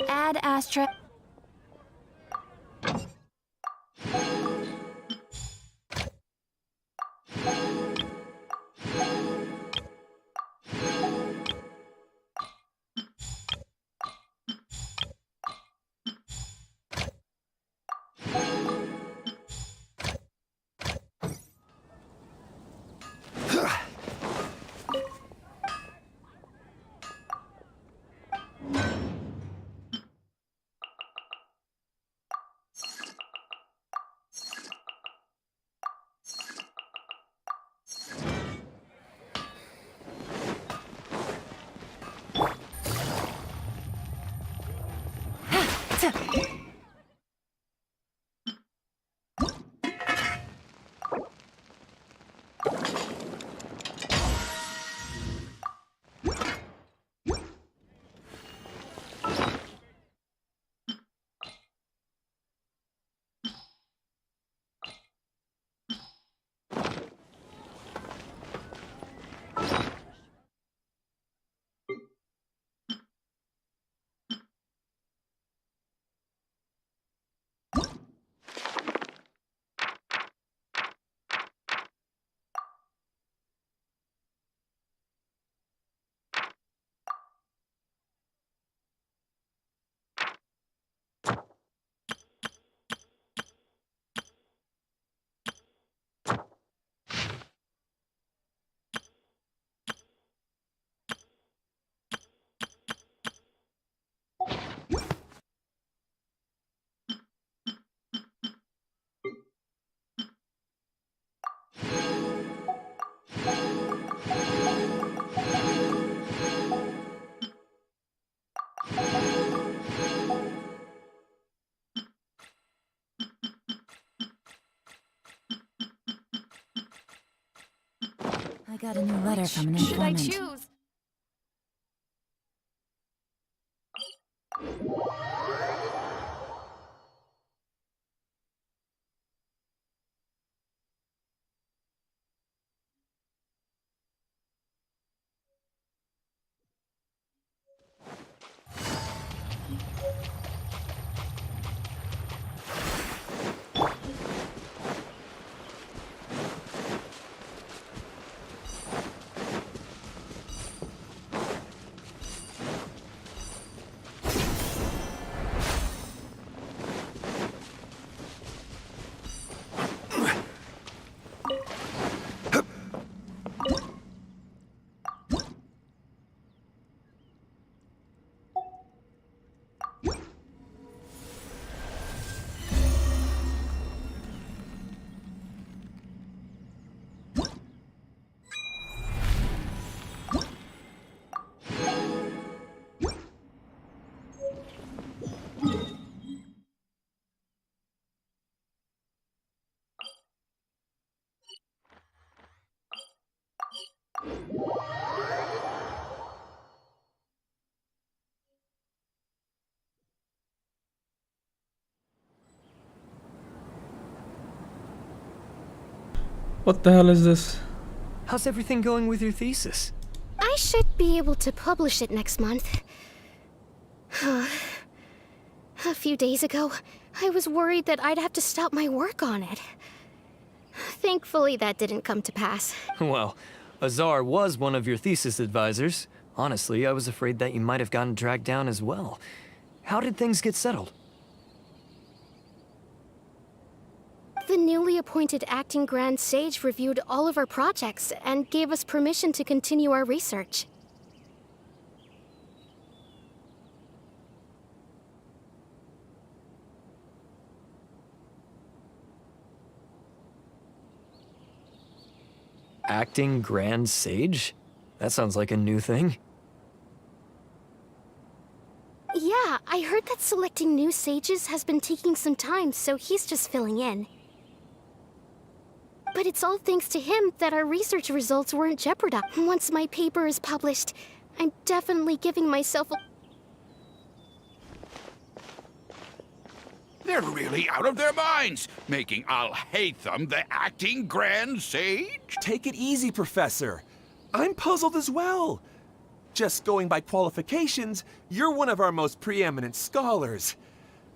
Add Astra. I got a new letter from an informant. Should I choose? What the hell is this? How's everything going with your thesis? I should be able to publish it next month. A few days ago, I was worried that I'd have to stop my work on it. Thankfully, that didn't come to pass. Well, Azar was one of your thesis advisors. Honestly, I was afraid that you might have gotten dragged down as well. How did things get settled? The newly appointed acting Grand Sage reviewed all of our projects and gave us permission to continue our research. Acting Grand Sage? That sounds like a new thing. Yeah, I heard that selecting new sages has been taking some time, so he's just filling in. But it's all thanks to him that our research results weren't jeopardized. Once my paper is published, I'm definitely giving myself a... They're really out of their minds, making Al-Haytham the acting Grand Sage? Take it easy, Professor. I'm puzzled as well. Just going by qualifications, you're one of our most preeminent scholars.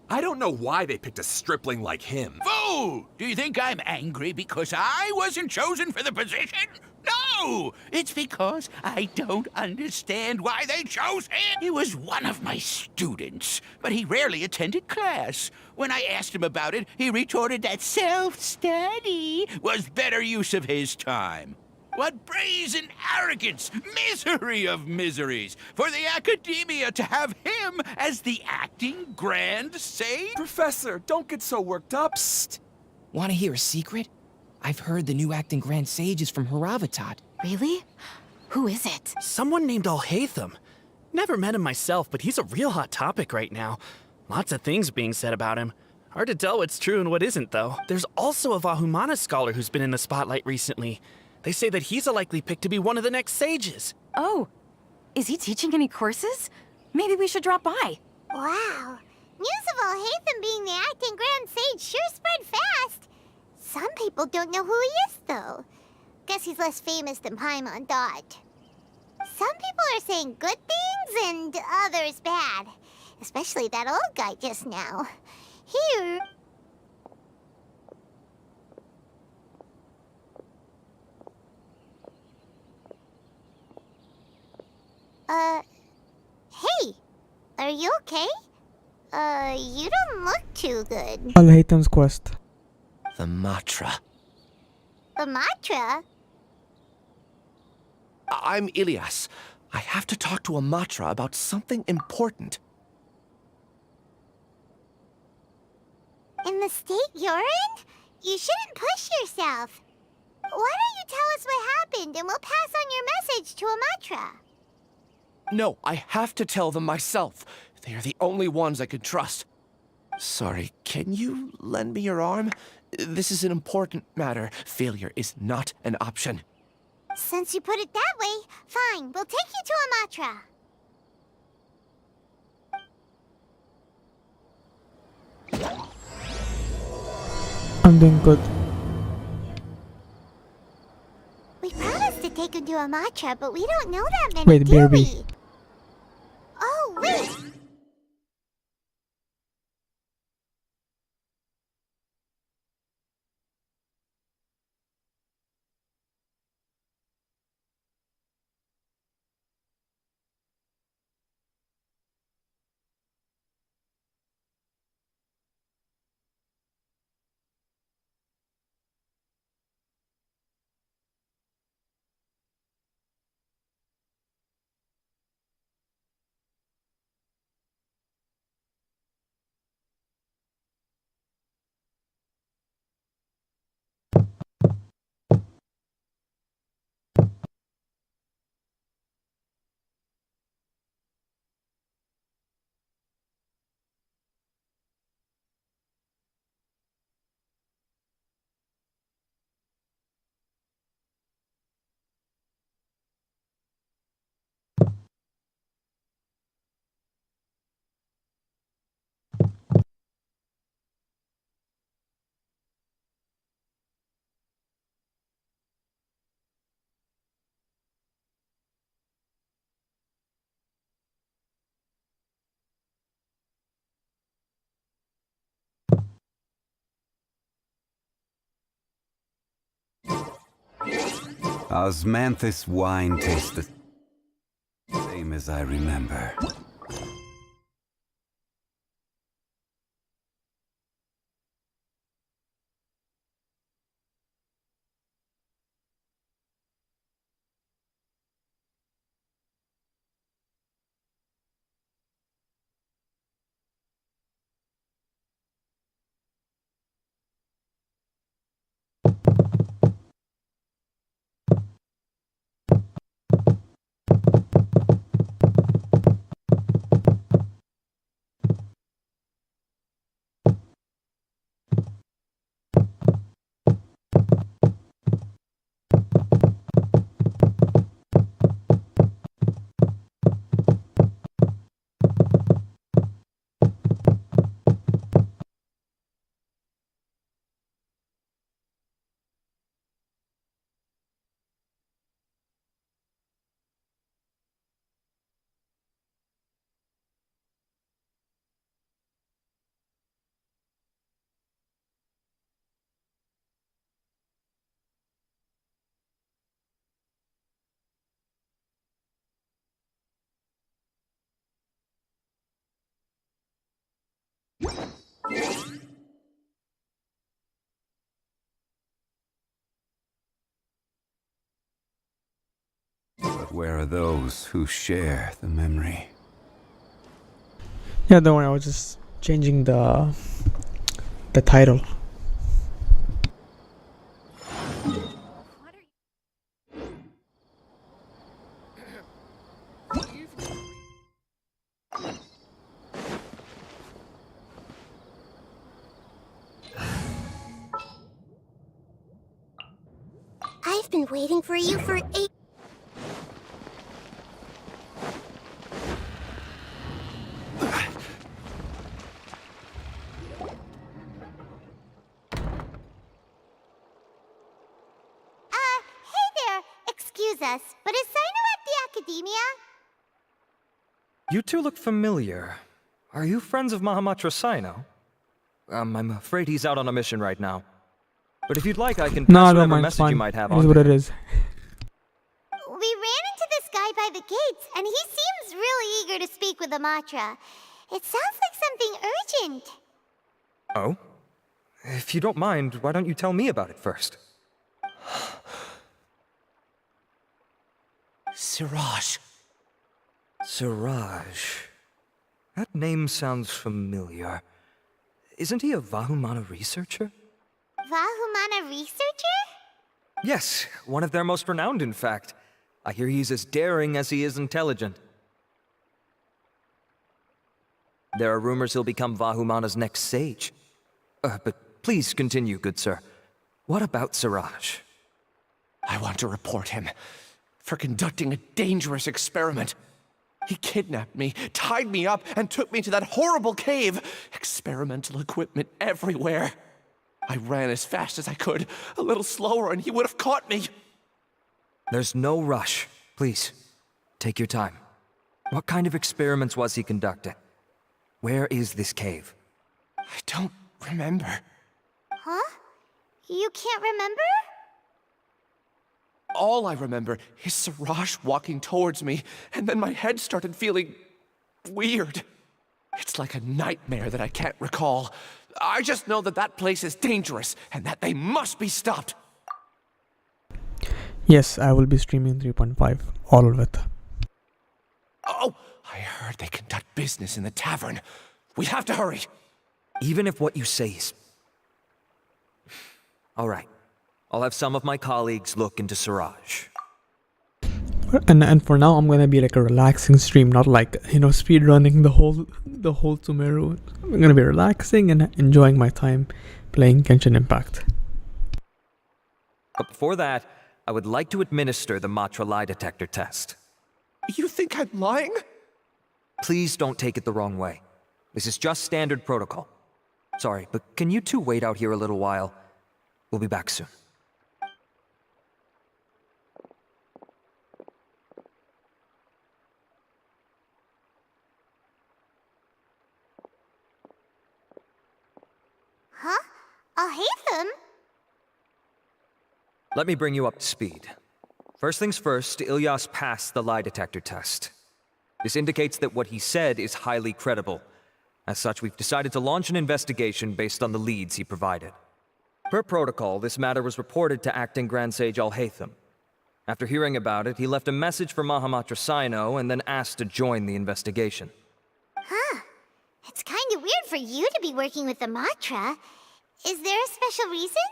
I don't know why they picked a stripling like him. Fool! Do you think I'm angry because I wasn't chosen for the position? No! It's because I don't understand why they chose him. He was one of my students, but he rarely attended class. When I asked him about it, he retorted that self-study was better use of his time. What brazen arrogance! Misery of miseries! For the academia to have him as the acting grand sage? Professor, don't get so worked up. Psst. Want to hear a secret? I've heard the new acting Grand Sage is from Haravatat. Really? Who is it? Someone named Alhaitham. Never met him myself, but he's a real hot topic right now. Lots of things being said about him. Hard to tell what's true and what isn't, though. There's also a Vahumana scholar who's been in the spotlight recently. They say that he's a likely pick to be one of the next sages. Oh, is he teaching any courses? Maybe we should drop by. Wow. News of Alhaitham being the acting Grand Sage sure spread fast. Some people don't know who he is, though. Guess he's less famous than Paimon Dot. Some people are saying good things and others bad. Especially that old guy just now. Here... Hey! Are you okay? You don't look too good. Alhaitham's quest. The Matra. The Matra? I'm Ilias. I have to talk to a Matra about something important. In the state you're in? You shouldn't push yourself. Why don't you tell us what happened and we'll pass on your message to a Matra? No, I have to tell them myself. They are the only ones I can trust. Sorry, can you lend me your arm? This is an important matter. Failure is not an option. Since you put it that way, fine, we'll take you to a Matra. I'm doing good. We promised to take him to a Matra, but we don't know that many, Wait, do BRB. we? Oh, wait! Osmanthus wine tastes the same as I remember. Where are those who share the memory? Yeah, don't worry, I was just changing the title. I've been waiting for you for 8. Hey there. Excuse us, but is Sino at the Academia? You two look familiar. Are you friends of Mahamatra Sino? I'm afraid he's out on a mission right now. But if you'd like, I can No, pass I don't whatever mind. message Fine. you might have It on is what him. it is. We ran into this guy by the gates, and he seems really eager to speak with Amatra. It sounds like something urgent. Oh? If you don't mind, why don't you tell me about it first? Siraj. Siraj. That name sounds familiar. Isn't he a Vahumana researcher? Vahumana researcher? Yes, one of their most renowned, in fact. I hear he's as daring as he is intelligent. There are rumors he'll become Vahumana's next sage. But please continue, good sir. What about Siraj? I want to report him for conducting a dangerous experiment. He kidnapped me, tied me up, and took me to that horrible cave. Experimental equipment everywhere. I ran as fast as I could, a little slower, and he would have caught me. There's no rush. Please, take your time. What kind of experiments was he conducting? Where is this cave? I don't remember. Huh? You can't remember? All I remember is Siraj walking towards me, and then my head started feeling weird. It's like a nightmare that I can't recall. I just know that that place is dangerous, and that they must be stopped. Yes, I will be streaming 3.5, all of it. Oh, I heard they conduct business in the tavern. We have to hurry. Even if what you say is... All right. I'll have some of my colleagues look into Siraj. And for now, I'm gonna be like a relaxing stream, not like, you know, speed running the whole Sumeru. I'm gonna be relaxing and enjoying my time playing Genshin Impact. But before that, I would like to administer the Matra lie detector test. You think I'm lying? Please don't take it the wrong way. This is just standard protocol. Sorry, but can you two wait out here a little while? We'll be back soon. Huh? I'll hate them. Let me bring you up to speed. First things first, Ilyas passed the lie detector test. This indicates that what he said is highly credible. As such, we've decided to launch an investigation based on the leads he provided. Per protocol, this matter was reported to Acting Grand Sage Al-Haytham. After hearing about it, he left a message for Mahamatra Sino and then asked to join the investigation. Huh. It's kind of weird for you to be working with the Matra. Is there a special reason?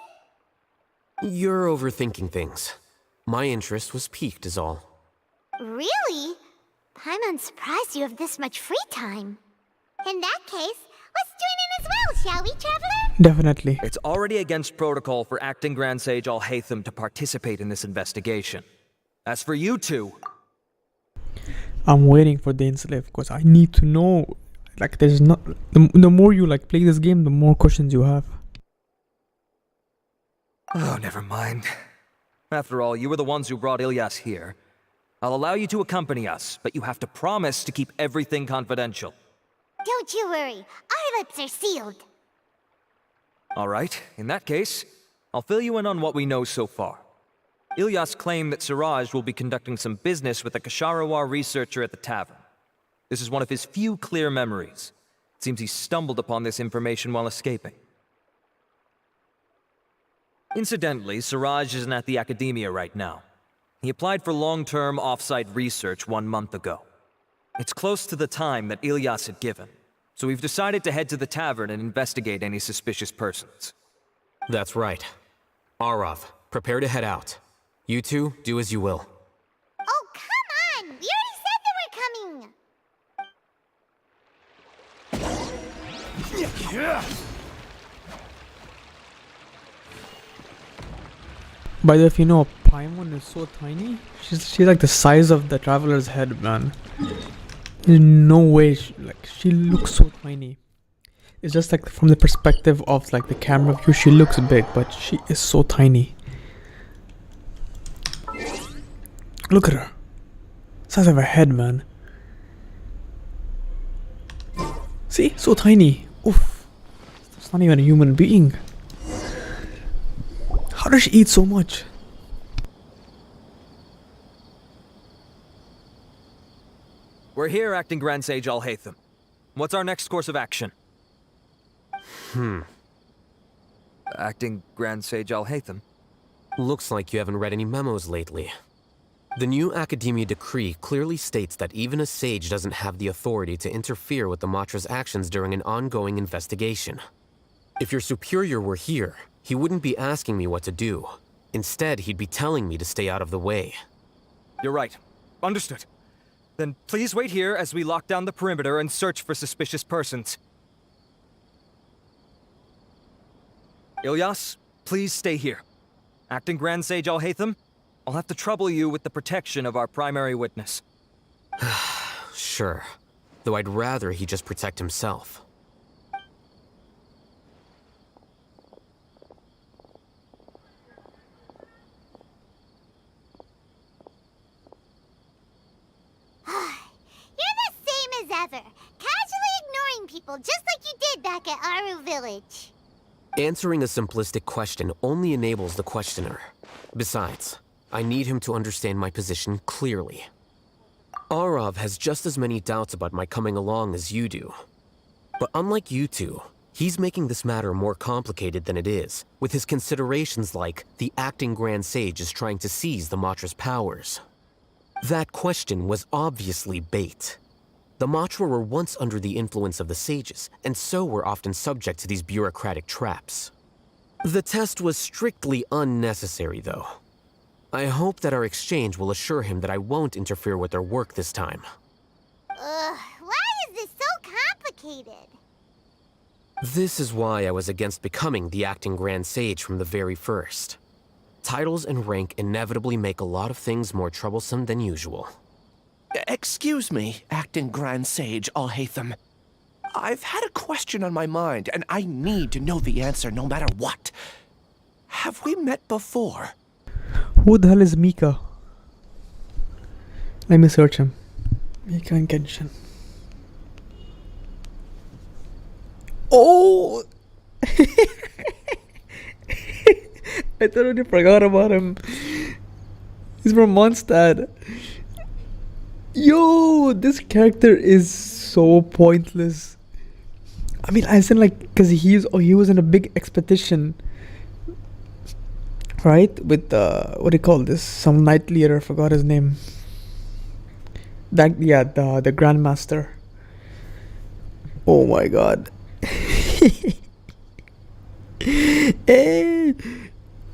You're overthinking things. My interest was piqued is all. Really? I'm unsurprised you have this much free time. In that case, let's join in as well, shall we, Traveler? Definitely. It's already against protocol for Acting Grand Sage Al-Haytham to participate in this investigation. As for you two... I'm waiting for the Enslave because I need to know. Like, there's not... The more you, like, play this game, the more questions you have. Oh, never mind. After all, you were the ones who brought Ilyas here. I'll allow you to accompany us, but you have to promise to keep everything confidential. Don't you worry. Our lips are sealed. All right, in that case, I'll fill you in on what we know so far. Ilyas claimed that Siraj will be conducting some business with a Kasharawar researcher at the tavern. This is one of his few clear memories. It seems he stumbled upon this information while escaping. Incidentally, Siraj isn't at the Academia right now. He applied for long-term off-site research 1 month ago. It's close to the time that Ilyas had given, so we've decided to head to the tavern and investigate any suspicious persons. That's right. Arav, prepare to head out. You two, do as you will. Oh, come on! We already said that we're coming! By the way, if you know, Paimon is so tiny. She's like the size of the traveler's head, man. There's no way, she looks so tiny. It's just like from the perspective of like the camera view, she looks big, but she is so tiny. Look at her. Size of her head, man. See? So tiny. Oof. It's not even a human being. How does she eat so much? We're here, Acting Grand Sage Al-Haytham. What's our next course of action? Acting Grand Sage Al-Haytham? Looks like you haven't read any memos lately. The new Academia decree clearly states that even a sage doesn't have the authority to interfere with the Matra's actions during an ongoing investigation. If your superior were here, he wouldn't be asking me what to do. Instead, he'd be telling me to stay out of the way. You're right. Understood. Then please wait here as we lock down the perimeter and search for suspicious persons. Ilyas, please stay here. Acting Grand Sage Al-Haytham, I'll have to trouble you with the protection of our primary witness. Sure. Though I'd rather he just protect himself. You're the same as ever. Casually ignoring people just like you did back at Aru Village. Answering a simplistic question only enables the questioner. Besides, I need him to understand my position clearly. Arav has just as many doubts about my coming along as you do. But unlike you two, he's making this matter more complicated than it is, with his considerations like the acting Grand Sage is trying to seize the Matra's powers. That question was obviously bait. The Matra were once under the influence of the sages, and so were often subject to these bureaucratic traps. The test was strictly unnecessary, though. I hope that our exchange will assure him that I won't interfere with their work this time. Why is this so complicated? This is why I was against becoming the acting Grand Sage from the very first. Titles and rank inevitably make a lot of things more troublesome than usual. Excuse me, Acting Grand Sage Al-Haytham. I've had a question on my mind, and I need to know the answer no matter what. Have we met before? Who the hell is Mika? Let me search him. Mika and Genshin. Oh! I totally forgot about him. He's from Mondstadt. Yo, this character is so pointless. I mean, I said like, cause he was in a big expedition, right? With what do you call this? Some knight leader. I forgot his name. The Grandmaster. Oh my god. Hey,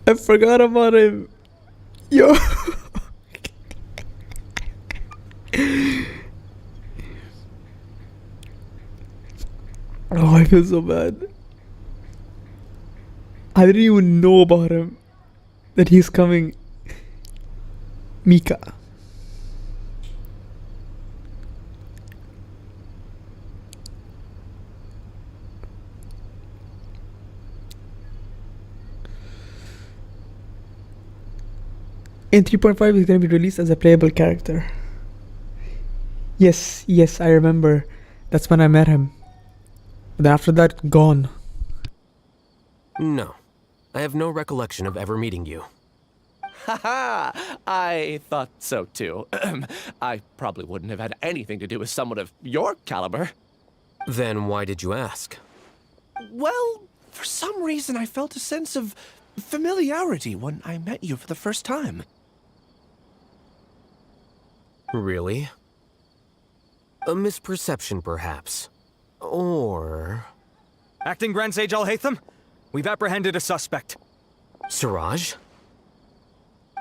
I forgot about him. Yo. Oh, I feel so bad. I didn't even know about him. That he's coming. Mika. In 3.5 he's going to be released as a playable character. Yes, I remember. That's when I met him. But after that, gone. No. I have no recollection of ever meeting you. Haha! I thought so too. I probably wouldn't have had anything to do with someone of your caliber. Then why did you ask? Well, for some reason I felt a sense of familiarity when I met you for the first time. Really? A misperception, perhaps. Or... Acting Grand Sage Alhaitham, we've apprehended a suspect. Siraj?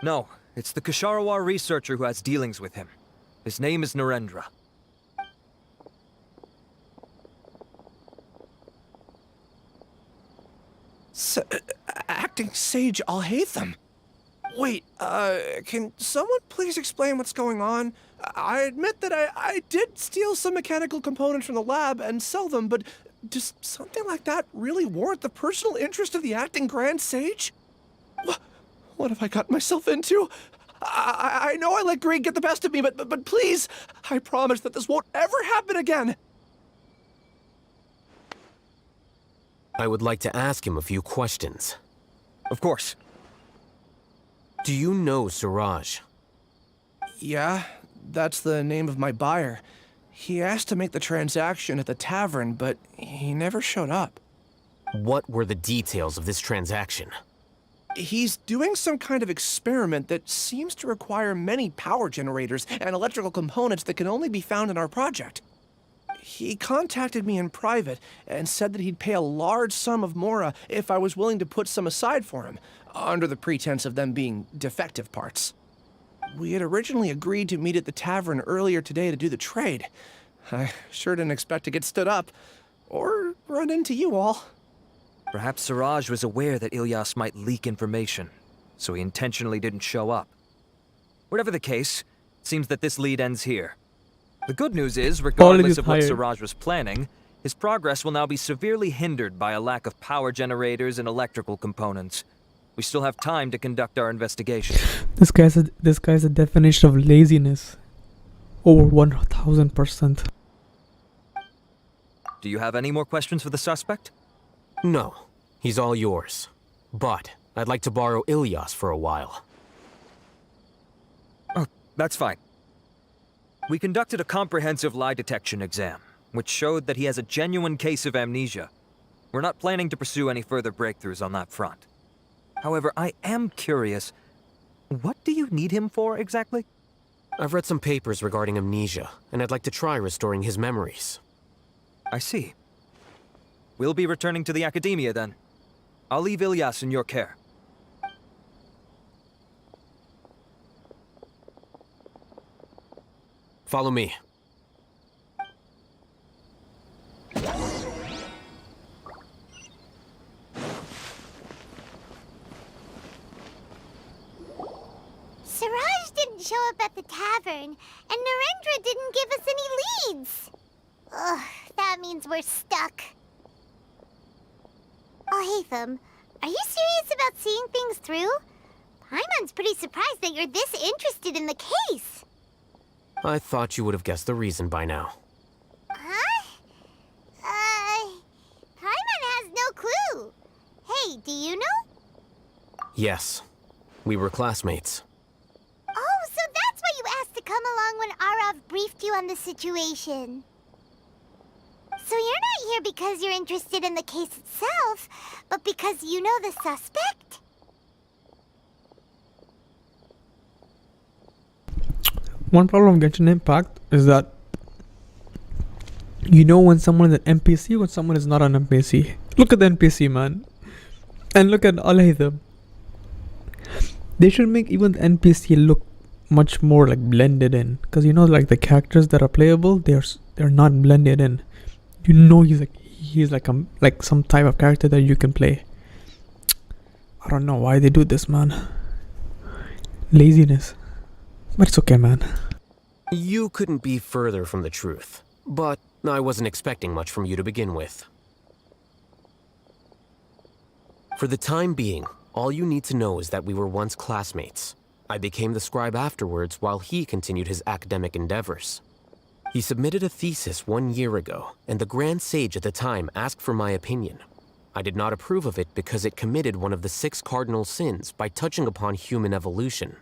No, it's the Ksharawar researcher who has dealings with him. His name is Narendra. Acting Sage Alhaitham? Wait, can someone please explain what's going on? I admit that I did steal some mechanical components from the lab and sell them, but does something like that really warrant the personal interest of the Acting Grand Sage? What have I gotten myself into? I know I let greed get the best of me, but please, I promise that this won't ever happen again. I would like to ask him a few questions. Of course. Do you know Siraj? Yeah, that's the name of my buyer. He asked to make the transaction at the tavern, but he never showed up. What were the details of this transaction? He's doing some kind of experiment that seems to require many power generators and electrical components that can only be found in our project. He contacted me in private and said that he'd pay a large sum of Mora if I was willing to put some aside for him, under the pretense of them being defective parts. We had originally agreed to meet at the tavern earlier today to do the trade. I sure didn't expect to get stood up, or run into you all. Perhaps Siraj was aware that Ilyas might leak information, so he intentionally didn't show up. Whatever the case, it seems that this lead ends here. The good news is, regardless of what Siraj was planning, his progress will now be severely hindered by a lack of power generators and electrical components. We still have time to conduct our investigation. This guy's a definition of laziness. Over 1000%. Do you have any more questions for the suspect? No, he's all yours. But I'd like to borrow Ilyas for a while. Oh, that's fine. We conducted a comprehensive lie detection exam, which showed that he has a genuine case of amnesia. We're not planning to pursue any further breakthroughs on that front. However, I am curious, what do you need him for exactly? I've read some papers regarding amnesia, and I'd like to try restoring his memories. I see. We'll be returning to the Academia then. I'll leave Ilyas in your care. Follow me. Siraj didn't show up at the tavern, and Narendra didn't give us any leads. Ugh, that means we're stuck. Oh, Hatham, are you serious about seeing things through? Paimon's pretty surprised that you're this interested in the case. I thought you would have guessed the reason by now. Huh? Paimon has no clue. Hey, do you know? Yes, we were classmates. Oh, so that's why you asked to come along when Arav briefed you on the situation. So you're not here because you're interested in the case itself, but because you know the suspect? One problem with Genshin Impact is that you know when someone is an NPC, when someone is not an NPC. Look at the NPC, man. And look at Alhaitham. They should make even the NPC look much more like blended in. Because you know, like the characters that are playable, they're not blended in. You know he's like some type of character that you can play. I don't know why they do this, man. Laziness. But it's okay, man. You couldn't be further from the truth, but I wasn't expecting much from you to begin with. For the time being, all you need to know is that we were once classmates. I became the scribe afterwards while he continued his academic endeavors. He submitted a thesis 1 year ago, and the Grand Sage at the time asked for my opinion. I did not approve of it because it committed one of the 6 cardinal sins by touching upon human evolution.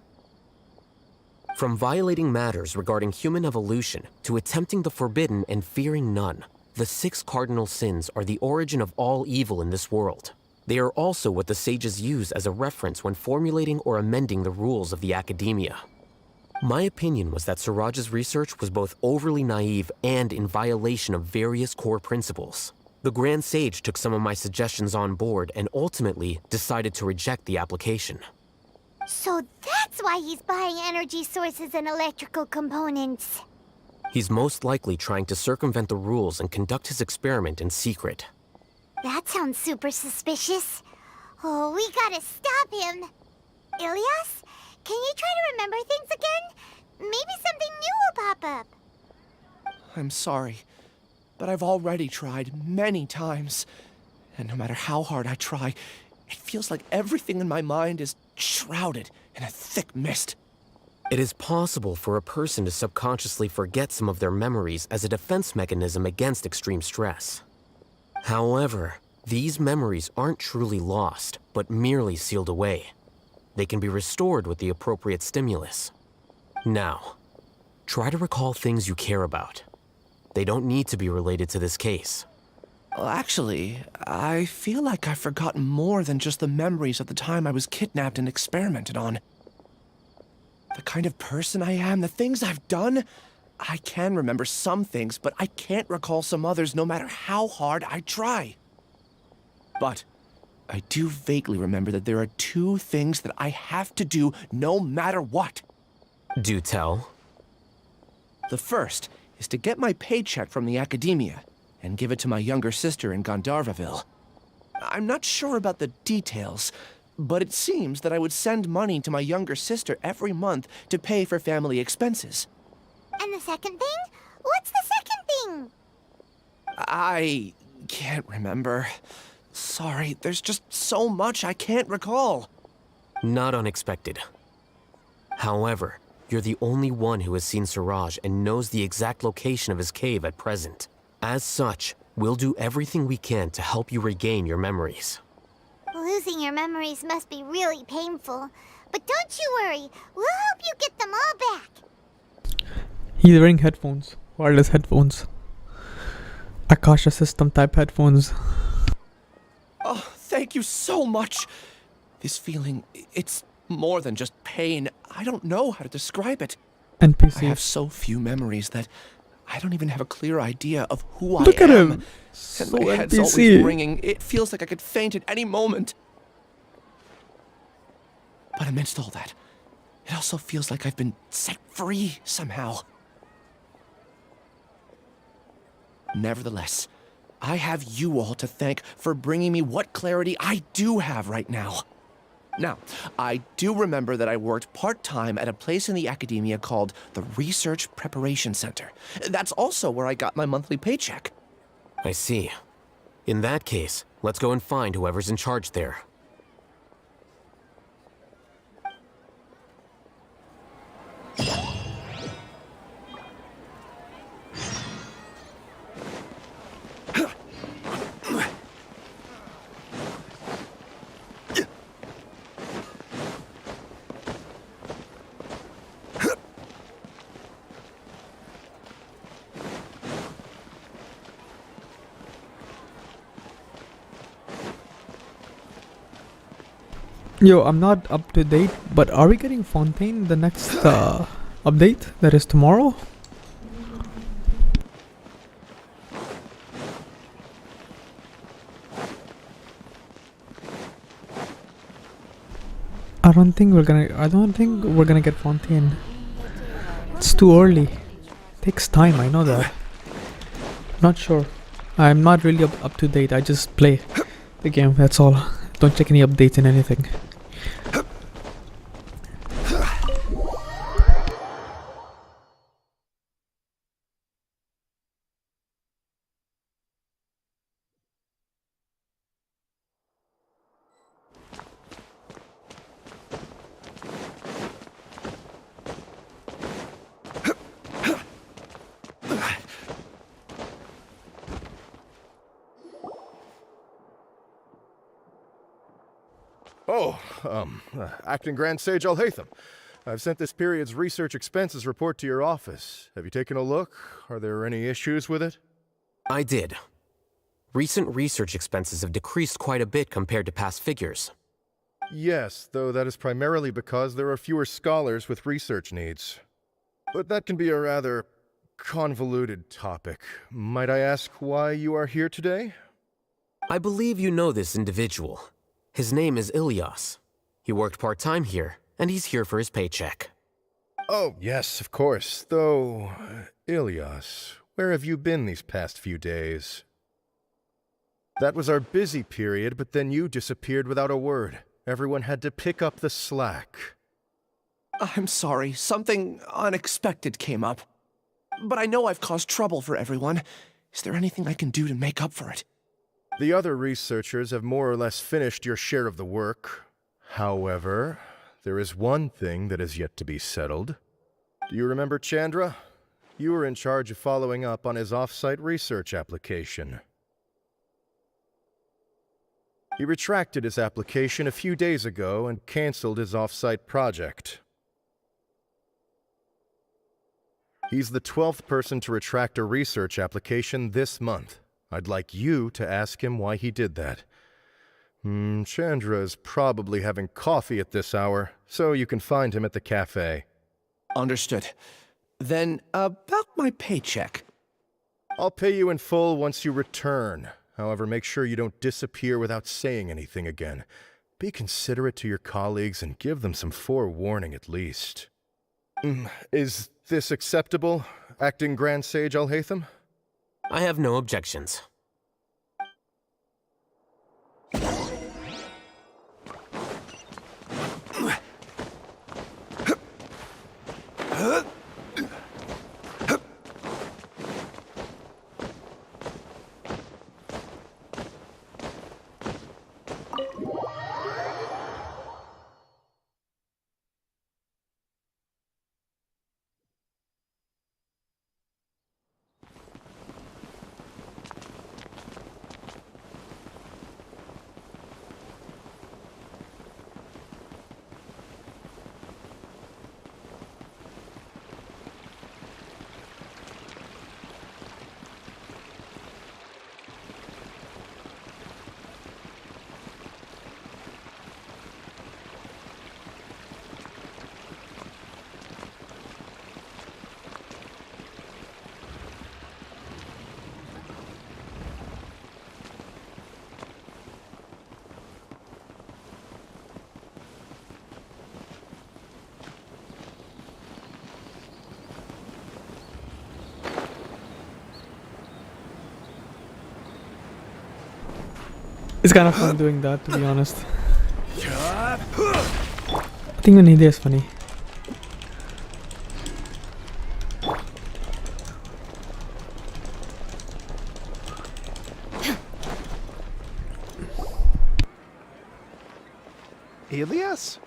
From violating matters regarding human evolution to attempting the forbidden and fearing none, the 6 cardinal sins are the origin of all evil in this world. They are also what the sages use as a reference when formulating or amending the rules of the Academia. My opinion was that Siraj's research was both overly naive and in violation of various core principles. The Grand Sage took some of my suggestions on board and ultimately decided to reject the application. So that's why he's buying energy sources and electrical components. He's most likely trying to circumvent the rules and conduct his experiment in secret. That sounds super suspicious. Oh, we gotta stop him. Ilias, can you try to remember things again? Maybe something new will pop up. I'm sorry, but I've already tried many times. And no matter how hard I try, it feels like everything in my mind is shrouded in a thick mist. It is possible for a person to subconsciously forget some of their memories as a defense mechanism against extreme stress. However, these memories aren't truly lost, but merely sealed away. They can be restored with the appropriate stimulus. Now, try to recall things you care about. They don't need to be related to this case. Well, actually, I feel like I've forgotten more than just the memories of the time I was kidnapped and experimented on. The kind of person I am, the things I've done, I can remember some things, but I can't recall some others no matter how hard I try. But I do vaguely remember that there are two things that I have to do no matter what. Do tell. The first is to get my paycheck from the academia and give it to my younger sister in Gandharvaville. I'm not sure about the details, but it seems that I would send money to my younger sister every month to pay for family expenses. And the second thing? What's the second thing? I can't remember. Sorry, there's just so much I can't recall. Not unexpected. However, you're the only one who has seen Siraj and knows the exact location of his cave at present. As such, we'll do everything we can to help you regain your memories. Losing your memories must be really painful. But don't you worry, we'll help you get them all back. He's wearing headphones, wireless headphones. Akasha system type headphones. Oh, thank you so much. This feeling, it's more than just pain. I don't know how to describe it. NPC. I have so few memories that I don't even have a clear idea of who I am. Look at him. And So my head's NPC. always ringing. It feels like I could faint at any moment. But amidst all that, it also feels like I've been set free somehow. Nevertheless, I have you all to thank for bringing me what clarity I do have right now. Now, I do remember that I worked part-time at a place in the academia called the Research Preparation Center. That's also where I got my monthly paycheck. I see. In that case, let's go and find whoever's in charge there. Yo, I'm not up to date, but are we getting Fontaine the next update? That is tomorrow? I don't think we're gonna get Fontaine. It's too early. Takes time, I know that. Not sure. I'm not really up to date. I just play the game, that's all. Don't check any updates in anything. Acting Grand Sage Alhaitham. I've sent this period's research expenses report to your office. Have you taken a look? Are there any issues with it? I did. Recent research expenses have decreased quite a bit compared to past figures. Yes, though that is primarily because there are fewer scholars with research needs. But that can be a rather convoluted topic. Might I ask why you are here today? I believe you know this individual. His name is Ilyas. He worked part-time here, and he's here for his paycheck. Oh, yes, of course. Though, Ilyas, where have you been these past few days? That was our busy period, but then you disappeared without a word. Everyone had to pick up the slack. I'm sorry, something unexpected came up. But I know I've caused trouble for everyone. Is there anything I can do to make up for it? The other researchers have more or less finished your share of the work. However, there is one thing that is yet to be settled. Do you remember Chandra? You were in charge of following up on his off-site research application. He retracted his application a few days ago and canceled his off-site project. He's the 12th person to retract a research application this month. I'd like you to ask him why he did that. Chandra is probably having coffee at this hour, so you can find him at the cafe. Understood. Then, about my paycheck. I'll pay you in full once you return. However, make sure you don't disappear without saying anything again. Be considerate to your colleagues and give them some forewarning at least. Is this acceptable, Acting Grand Sage Alhaitham? I have no objections. It's kind of fun doing that, to be honest. I think when he is funny. Ilyas?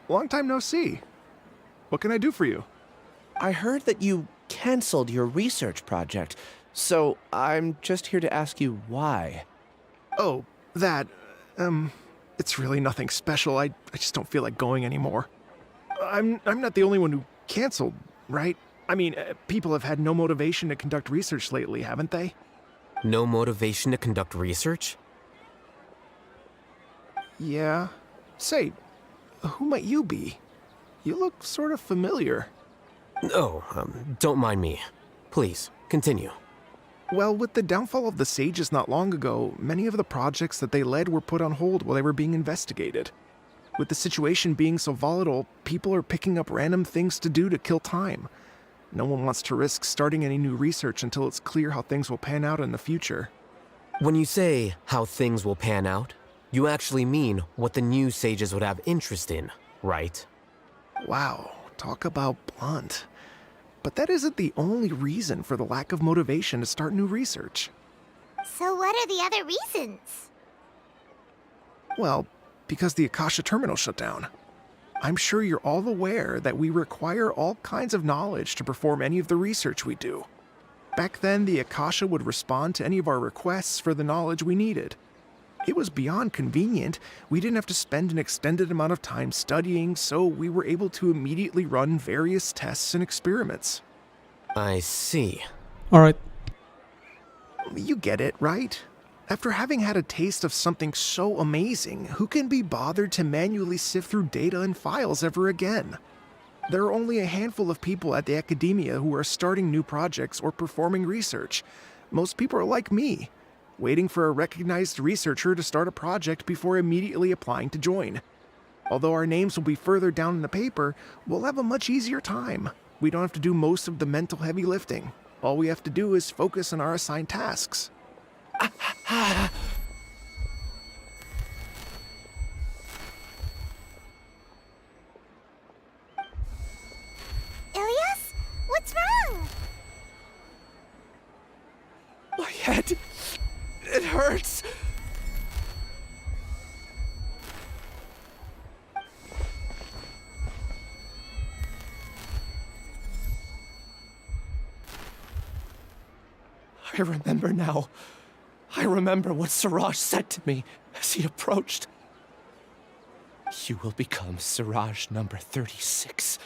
Long time no see. What can I do for you? I heard that you canceled your research project, so I'm just here to ask you why. Oh, that, it's really nothing special. I just don't feel like going anymore. I'm not the only one who canceled, right? I mean, people have had no motivation to conduct research lately, haven't they? No motivation to conduct research? Yeah. Say, who might you be? You look sort of familiar. Oh, don't mind me. Please, continue. Well, with the downfall of the Sages not long ago, many of the projects that they led were put on hold while they were being investigated. With the situation being so volatile, people are picking up random things to do to kill time. No one wants to risk starting any new research until it's clear how things will pan out in the future. When you say how things will pan out, you actually mean what the new Sages would have interest in, right? Wow, talk about blunt. But that isn't the only reason for the lack of motivation to start new research. So what are the other reasons? Well, because the Akasha terminal shut down. I'm sure you're all aware that we require all kinds of knowledge to perform any of the research we do. Back then, the Akasha would respond to any of our requests for the knowledge we needed. It was beyond convenient. We didn't have to spend an extended amount of time studying, so we were able to immediately run various tests and experiments. I see. Alright. You get it, right? After having had a taste of something so amazing, who can be bothered to manually sift through data and files ever again? There are only a handful of people at the academia who are starting new projects or performing research. Most people are like me, waiting for a recognized researcher to start a project before immediately applying to join. Although our names will be further down in the paper, we'll have a much easier time. We don't have to do most of the mental heavy lifting. All we have to do is focus on our assigned tasks. Ilias? What's wrong? My head. It hurts. I remember now. I remember what Siraj said to me as he approached. You will become Siraj number 36.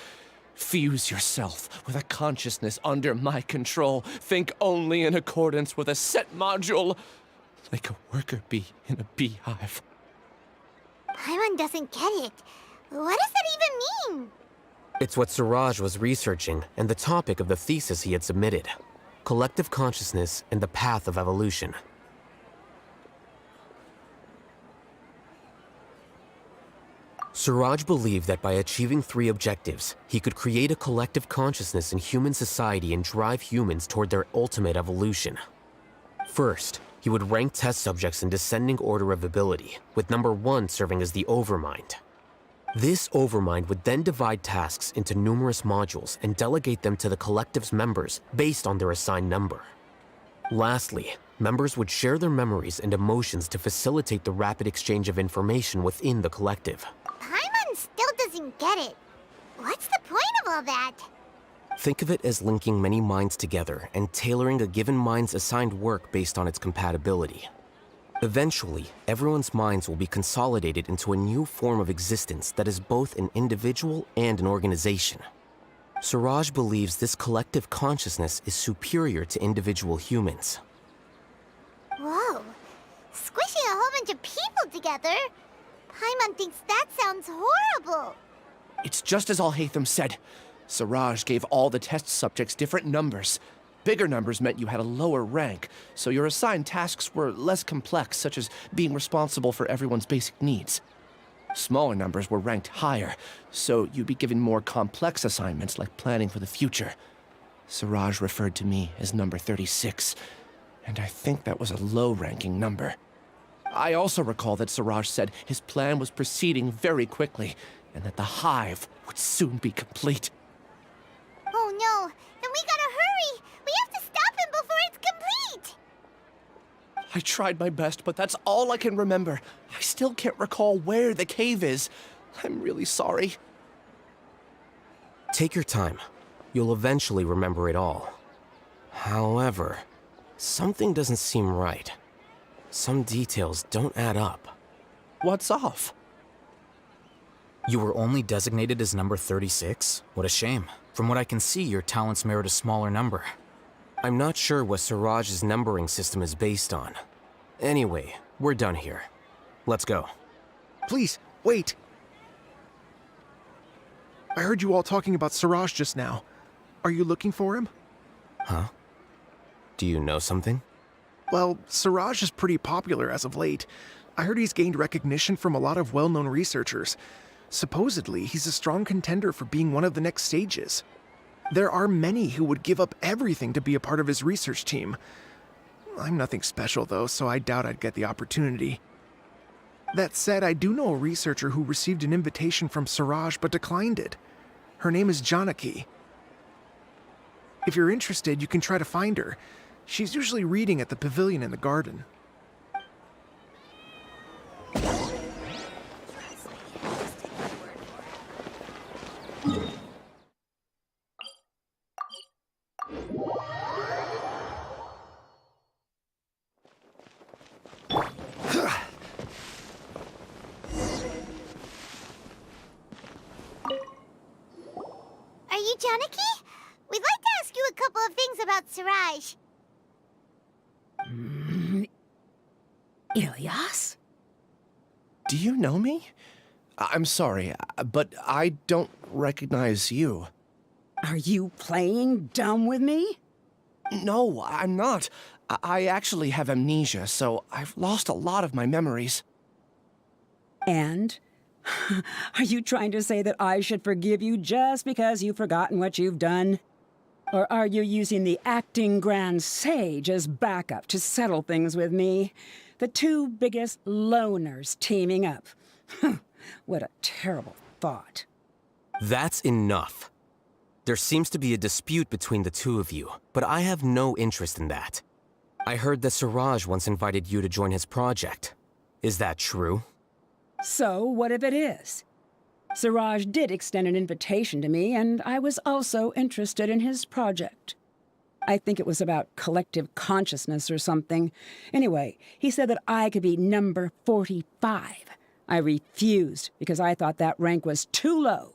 Fuse yourself with a consciousness under my control. Think only in accordance with a set module, like a worker bee in a beehive. Paimon doesn't get it. What does that even mean? It's what Siraj was researching and the topic of the thesis he had submitted. Collective consciousness and the path of evolution. Siraj believed that by achieving 3 objectives, he could create a collective consciousness in human society and drive humans toward their ultimate evolution. First, he would rank test subjects in descending order of ability, with number 1 serving as the Overmind. This Overmind would then divide tasks into numerous modules and delegate them to the collective's members based on their assigned number. Lastly, members would share their memories and emotions to facilitate the rapid exchange of information within the collective. Paimon still doesn't get it. What's the point of all that? Think of it as linking many minds together and tailoring a given mind's assigned work based on its compatibility. Eventually, everyone's minds will be consolidated into a new form of existence that is both an individual and an organization. Siraj believes this collective consciousness is superior to individual humans. Whoa. Squishing a whole bunch of people together? Paimon thinks that sounds horrible. It's just as Al-Haytham said. Siraj gave all the test subjects different numbers. Bigger numbers meant you had a lower rank, so your assigned tasks were less complex, such as being responsible for everyone's basic needs. Smaller numbers were ranked higher, so you'd be given more complex assignments like planning for the future. Siraj referred to me as number 36, and I think that was a low-ranking number. I also recall that Siraj said his plan was proceeding very quickly, and that the hive would soon be complete. Oh no, then we gotta hurry! We have to stop him before it's complete! I tried my best, but that's all I can remember. I still can't recall where the cave is. I'm really sorry. Take your time. You'll eventually remember it all. However, something doesn't seem right. Some details don't add up. What's off? You were only designated as number 36? What a shame. From what I can see, your talents merit a smaller number. I'm not sure what Siraj's numbering system is based on. Anyway, we're done here. Let's go. Please, wait. I heard you all talking about Siraj just now. Are you looking for him? Huh? Do you know something? Well, Siraj is pretty popular as of late. I heard he's gained recognition from a lot of well-known researchers. Supposedly, he's a strong contender for being one of the next sages. There are many who would give up everything to be a part of his research team. I'm nothing special though, so I doubt I'd get the opportunity. That said, I do know a researcher who received an invitation from Siraj but declined it. Her name is Janaki. If you're interested, you can try to find her. She's usually reading at the pavilion in the garden. Are you Janaki? We'd like to ask you a couple of things about Siraj. Ilias? Do you know me? I'm sorry, but I don't recognize you. Are you playing dumb with me? No, I'm not. I actually have amnesia, so I've lost a lot of my memories. And? Are you trying to say that I should forgive you just because you've forgotten what you've done? Or are you using the acting Grand Sage as backup to settle things with me? The two biggest loners teaming up. What a terrible thought. That's enough. There seems to be a dispute between the two of you, but I have no interest in that. I heard that Siraj once invited you to join his project. Is that true? So, what if it is? Siraj did extend an invitation to me, and I was also interested in his project. I think it was about collective consciousness or something. Anyway, he said that I could be number 45. I refused because I thought that rank was too low.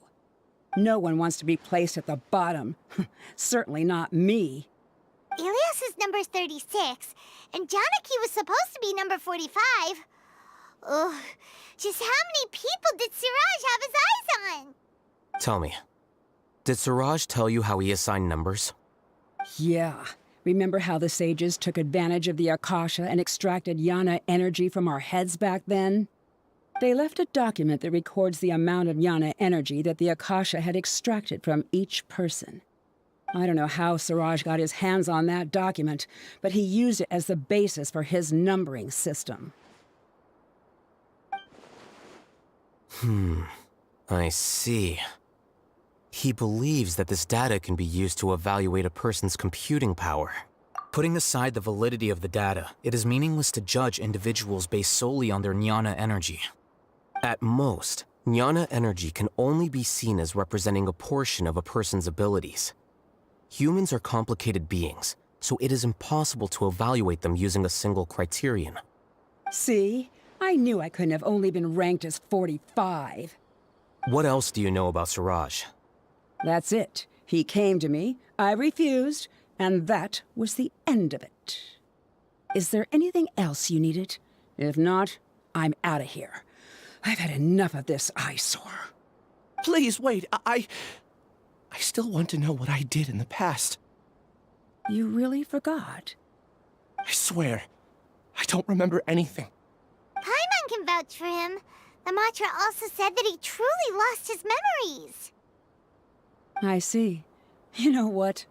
No one wants to be placed at the bottom. Certainly not me. Ilias is number 36, and Janaki was supposed to be number 45. Ugh, just how many people did Siraj have his eyes on? Tell me, did Siraj tell you how he assigned numbers? Yeah. Remember how the sages took advantage of the Akasha and extracted Yana energy from our heads back then? They left a document that records the amount of Yana energy that the Akasha had extracted from each person. I don't know how Siraj got his hands on that document, but he used it as the basis for his numbering system. I see. He believes that this data can be used to evaluate a person's computing power. Putting aside the validity of the data, it is meaningless to judge individuals based solely on their jnana energy. At most, jnana energy can only be seen as representing a portion of a person's abilities. Humans are complicated beings, so it is impossible to evaluate them using a single criterion. See? I knew I couldn't have only been ranked as 45. What else do you know about Siraj? That's it. He came to me, I refused, and that was the end of it. Is there anything else you needed? If not, I'm out of here. I've had enough of this eyesore. Please, wait, I still want to know what I did in the past. You really forgot? I swear, I don't remember anything. Paimon can vouch for him. The mantra also said that he truly lost his memories. I see. You know what?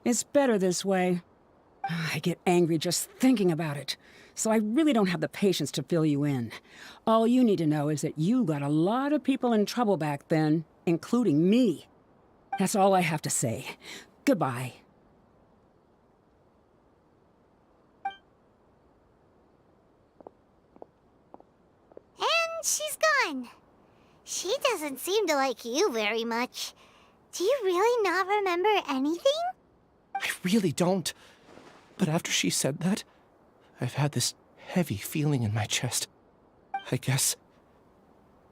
It's better this way. I get angry just thinking about it, so I really don't have the patience to fill you in. All you need to know is that you got a lot of people in trouble back then, including me. That's all I have to say. Goodbye. And she's gone. She doesn't seem to like you very much. Do you really not remember anything? I really don't. But after she said that, I've had this heavy feeling in my chest. I guess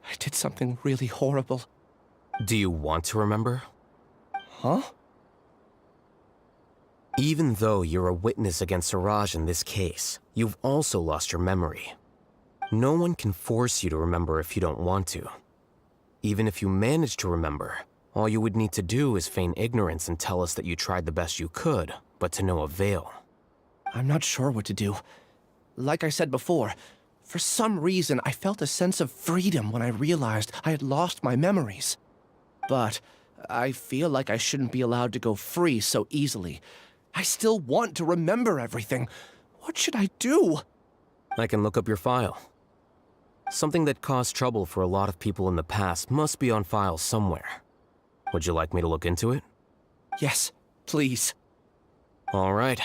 I did something really horrible. Do you want to remember? Huh? Even though you're a witness against Siraj in this case, you've also lost your memory. No one can force you to remember if you don't want to. Even if you manage to remember, all you would need to do is feign ignorance and tell us that you tried the best you could, but to no avail. I'm not sure what to do. Like I said before, for some reason I felt a sense of freedom when I realized I had lost my memories. But I feel like I shouldn't be allowed to go free so easily. I still want to remember everything. What should I do? I can look up your file. Something that caused trouble for a lot of people in the past must be on file somewhere. Would you like me to look into it? Yes, please. All right.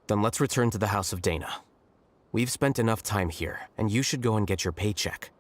Then let's return to the House of Dana. We've spent enough time here, and you should go and get your paycheck.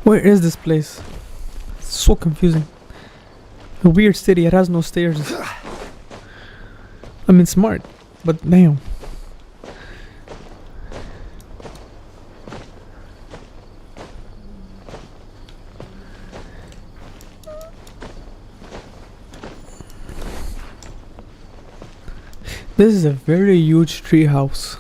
Where is this place? It's so confusing. A weird city, it has no stairs. I mean, smart, but damn. This is a very huge tree house.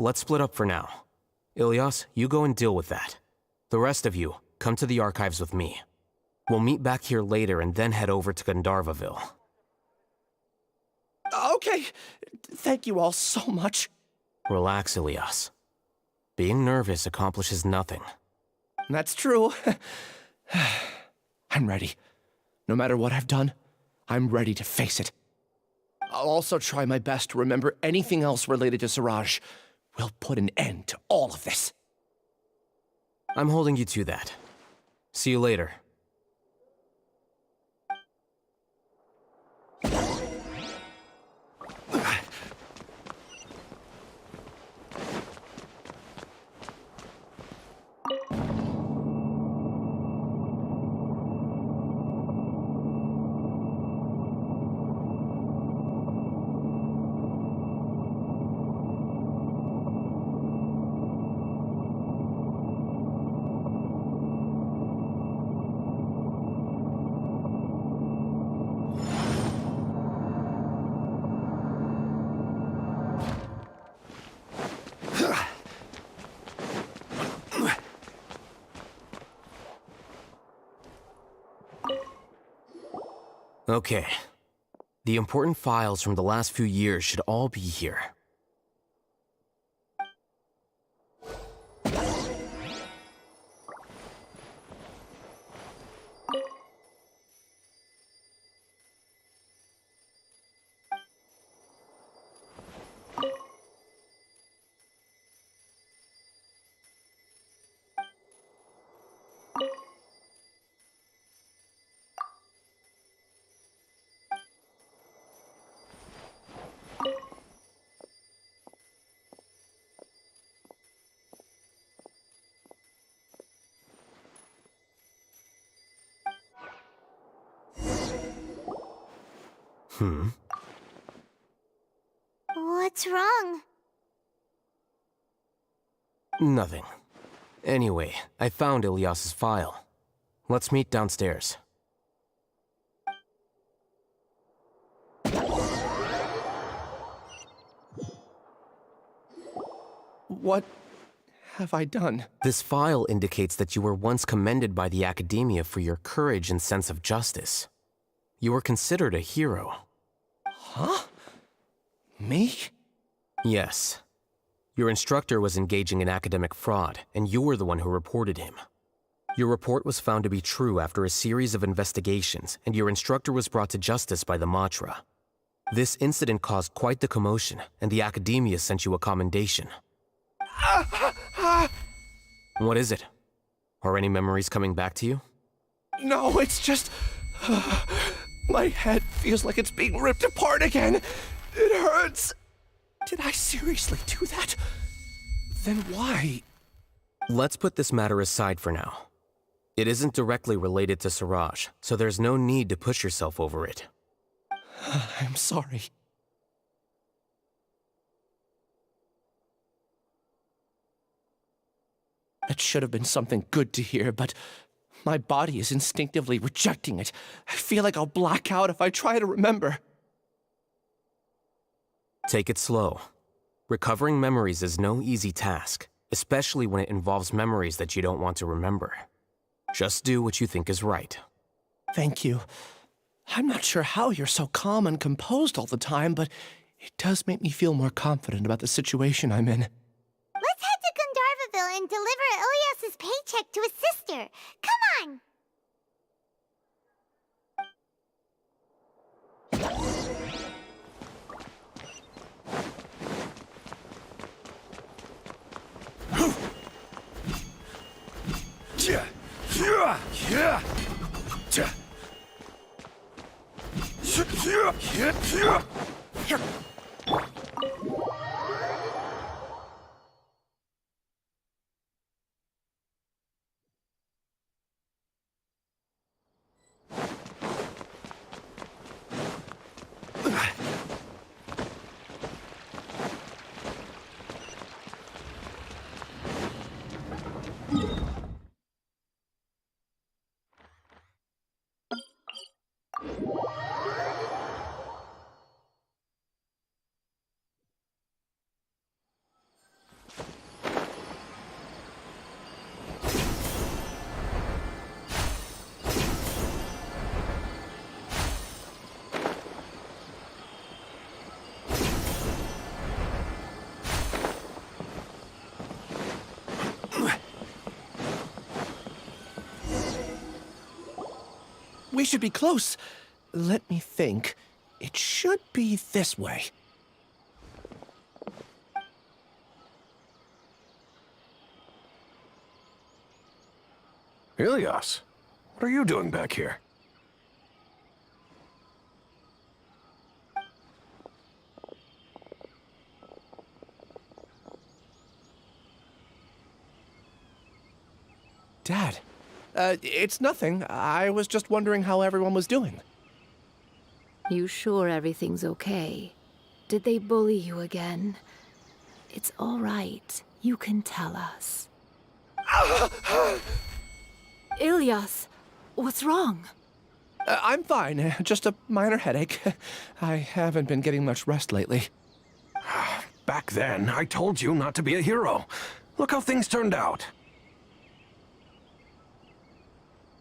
Let's split up for now. Ilyas, you go and deal with that. The rest of you, come to the archives with me. We'll meet back here later and then head over to Gandharvaville. Okay. Thank you all so much. Relax, Ilyas. Being nervous accomplishes nothing. That's true. I'm ready. No matter what I've done, I'm ready to face it. I'll also try my best to remember anything else related to Siraj. We'll put an end to all of this. I'm holding you to that. See you later. Okay. The important files from the last few years should all be here. What's wrong? Nothing. Anyway, I found Ilyas's file. Let's meet downstairs. What have I done? This file indicates that you were once commended by the Academia for your courage and sense of justice. You were considered a hero. Huh? Me? Yes. Your instructor was engaging in academic fraud, and you were the one who reported him. Your report was found to be true after a series of investigations, and your instructor was brought to justice by the Matra. This incident caused quite the commotion, and the Academia sent you a commendation. What is it? Are any memories coming back to you? No, it's just... my head feels like it's being ripped apart again. It hurts. Did I seriously do that? Then why? Let's put this matter aside for now. It isn't directly related to Siraj, so there's no need to push yourself over it. I'm sorry. That should have been something good to hear, but my body is instinctively rejecting it. I feel like I'll black out if I try to remember. Take it slow. Recovering memories is no easy task, especially when it involves memories that you don't want to remember. Just do what you think is right. Thank you. I'm not sure how you're so calm and composed all the time, but it does make me feel more confident about the situation I'm in. Let's head to Gandharvaville and deliver Ilias's paycheck to his sister. Come on! We should be close. Let me think. It should be this way. Ilias, what are you doing back here? Dad, it's nothing. I was just wondering how everyone was doing. You sure everything's okay? Did they bully you again? It's all right. You can tell us. Ilias, what's wrong? I'm fine. Just a minor headache. I haven't been getting much rest lately. Back then, I told you not to be a hero. Look how things turned out.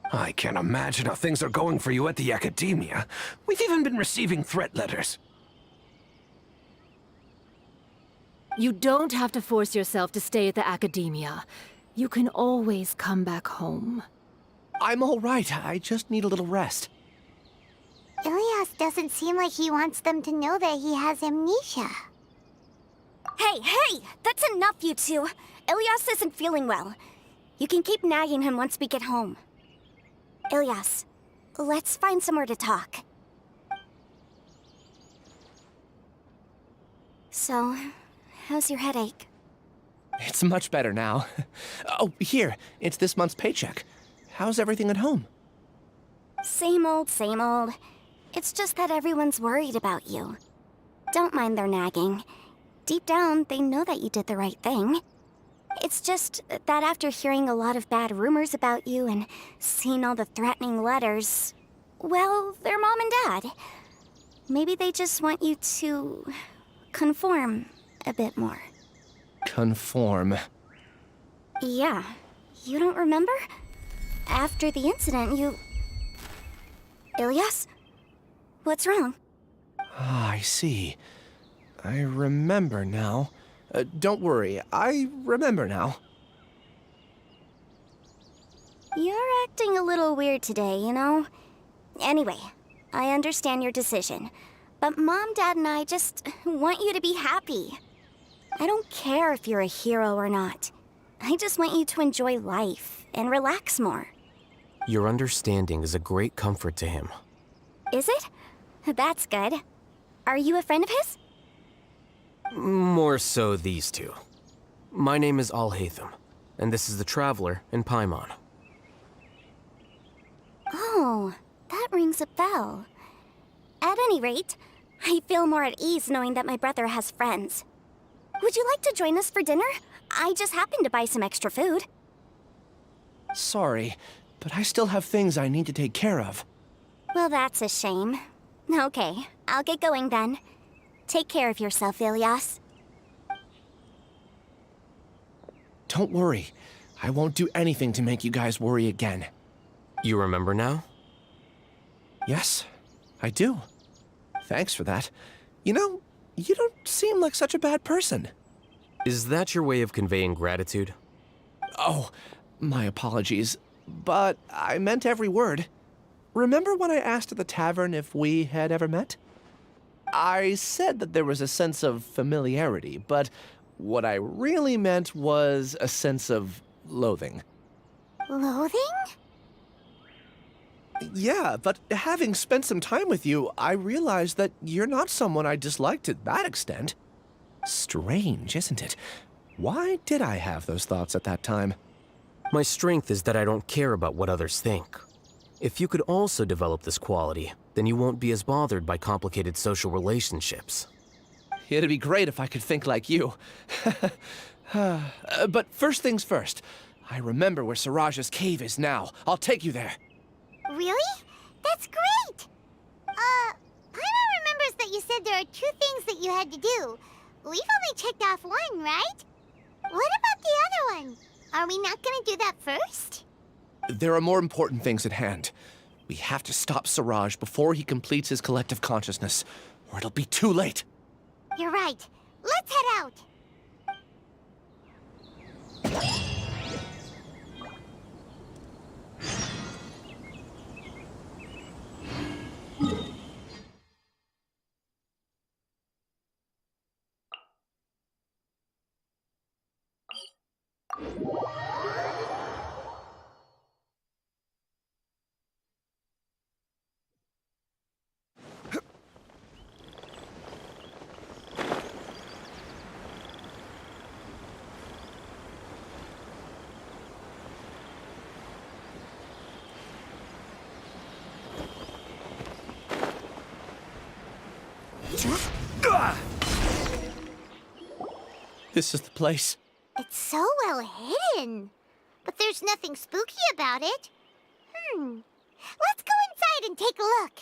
I can't imagine how things are going for you at the Academia. We've even been receiving threat letters. You don't have to force yourself to stay at the Academia. You can always come back home. I'm all right. I just need a little rest. Ilias doesn't seem like he wants them to know that he has amnesia. Hey! That's enough, you two. Ilias isn't feeling well. You can keep nagging him once we get home. Ilias, let's find somewhere to talk. So, how's your headache? It's much better now. Oh, here. It's this month's paycheck. How's everything at home? Same old, same old. It's just that everyone's worried about you. Don't mind their nagging. Deep down, they know that you did the right thing. It's just that after hearing a lot of bad rumors about you and seeing all the threatening letters, well, they're mom and dad. Maybe they just want you to conform a bit more. Conform. Yeah. You don't remember? After the incident, you... Ilias? What's wrong? Ah, I see. I remember now. Don't worry, I remember now. You're acting a little weird today, you know? Anyway, I understand your decision. But Mom, Dad, and I just want you to be happy. I don't care if you're a hero or not. I just want you to enjoy life and relax more. Your understanding is a great comfort to him. Is it? That's good. Are you a friend of his? More so these two. My name is Al-Haytham, and this is the Traveler in Paimon. Oh, that rings a bell. At any rate, I feel more at ease knowing that my brother has friends. Would you like to join us for dinner? I just happened to buy some extra food. Sorry, but I still have things I need to take care of. Well, that's a shame. Okay, I'll get going then. Take care of yourself, Ilias. Don't worry. I won't do anything to make you guys worry again. You remember now? Yes, I do. Thanks for that. You know, you don't seem like such a bad person. Is that your way of conveying gratitude? Oh, my apologies. But I meant every word. Remember when I asked at the tavern if we had ever met? I said that there was a sense of familiarity, but what I really meant was a sense of loathing. Loathing? Yeah, but having spent some time with you, I realized that you're not someone I dislike to that extent. Strange, isn't it? Why did I have those thoughts at that time? My strength is that I don't care about what others think. If you could also develop this quality, then you won't be as bothered by complicated social relationships. It'd be great if I could think like you. But first things first. I remember where Siraj's cave is now. I'll take you there. Really? That's great! Paimon remembers that you said there are 2 things that you had to do. We've only checked off 1, right? What about the other one? Are we not gonna do that first? There are more important things at hand. We have to stop Siraj before he completes his collective consciousness, or it'll be too late. You're right. Let's head out. This is the place. It's so well hidden. But there's nothing spooky about it. Let's go inside and take a look.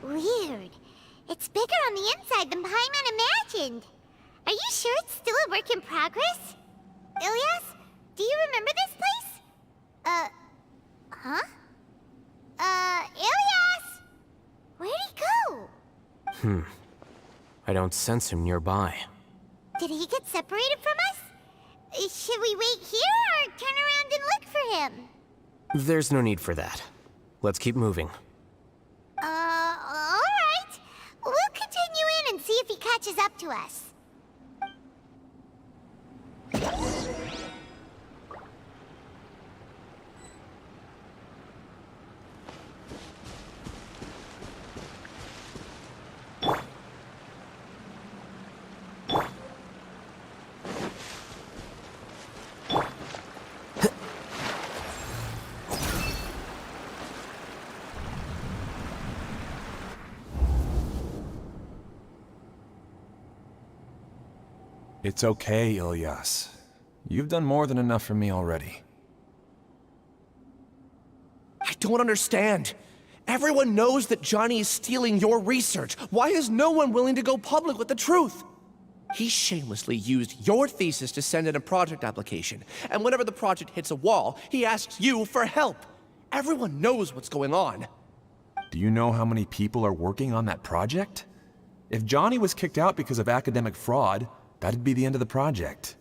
Weird. It's bigger on the inside than Paimon imagined. Are you sure it's still a work in progress? Ilyas, do you remember this place? Huh? Ilyas! Where'd he go? I don't sense him nearby. Did he get separated from us? Should we wait here or turn around and look for him? There's no need for that. Let's keep moving. Alright. We'll continue in and see if he catches up to us. It's okay, Ilyas. You've done more than enough for me already. I don't understand. Everyone knows that Johnny is stealing your research. Why is no one willing to go public with the truth? He shamelessly used your thesis to send in a project application, and whenever the project hits a wall, he asks you for help. Everyone knows what's going on. Do you know how many people are working on that project? If Johnny was kicked out because of academic fraud, that'd be the end of the project.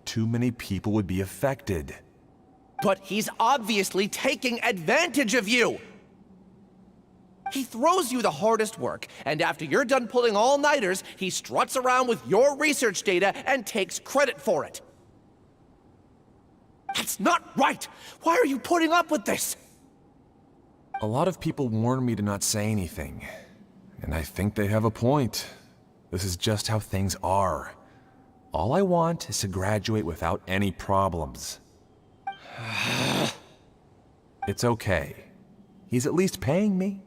Too many people would be affected. But he's obviously taking advantage of you! He throws you the hardest work, and after you're done pulling all-nighters, he struts around with your research data and takes credit for it. That's not right! Why are you putting up with this? A lot of people warn me to not say anything, and I think they have a point. This is just how things are. All I want is to graduate without any problems. It's okay. He's at least paying me.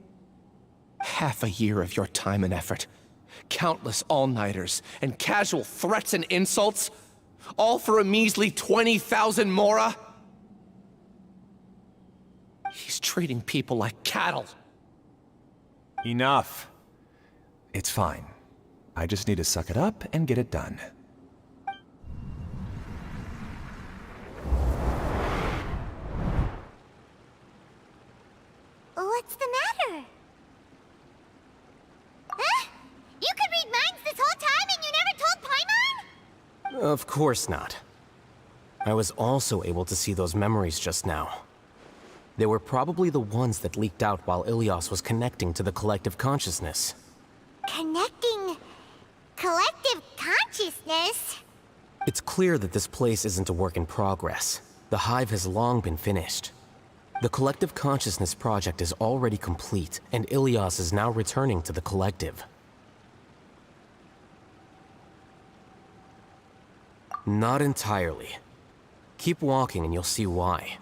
Half a year of your time and effort, countless all-nighters, and casual threats and insults, all for a measly 20,000 mora? He's treating people like cattle. Enough. It's fine. I just need to suck it up and get it done. What's the matter? Huh? You could read minds this whole time and you never told Paimon? Of course not. I was also able to see those memories just now. They were probably the ones that leaked out while Ilias was connecting to the collective consciousness. Connecting collective consciousness? It's clear that this place isn't a work in progress. The hive has long been finished. The collective consciousness project is already complete, and Ilias is now returning to the collective. Not entirely. Keep walking and you'll see why.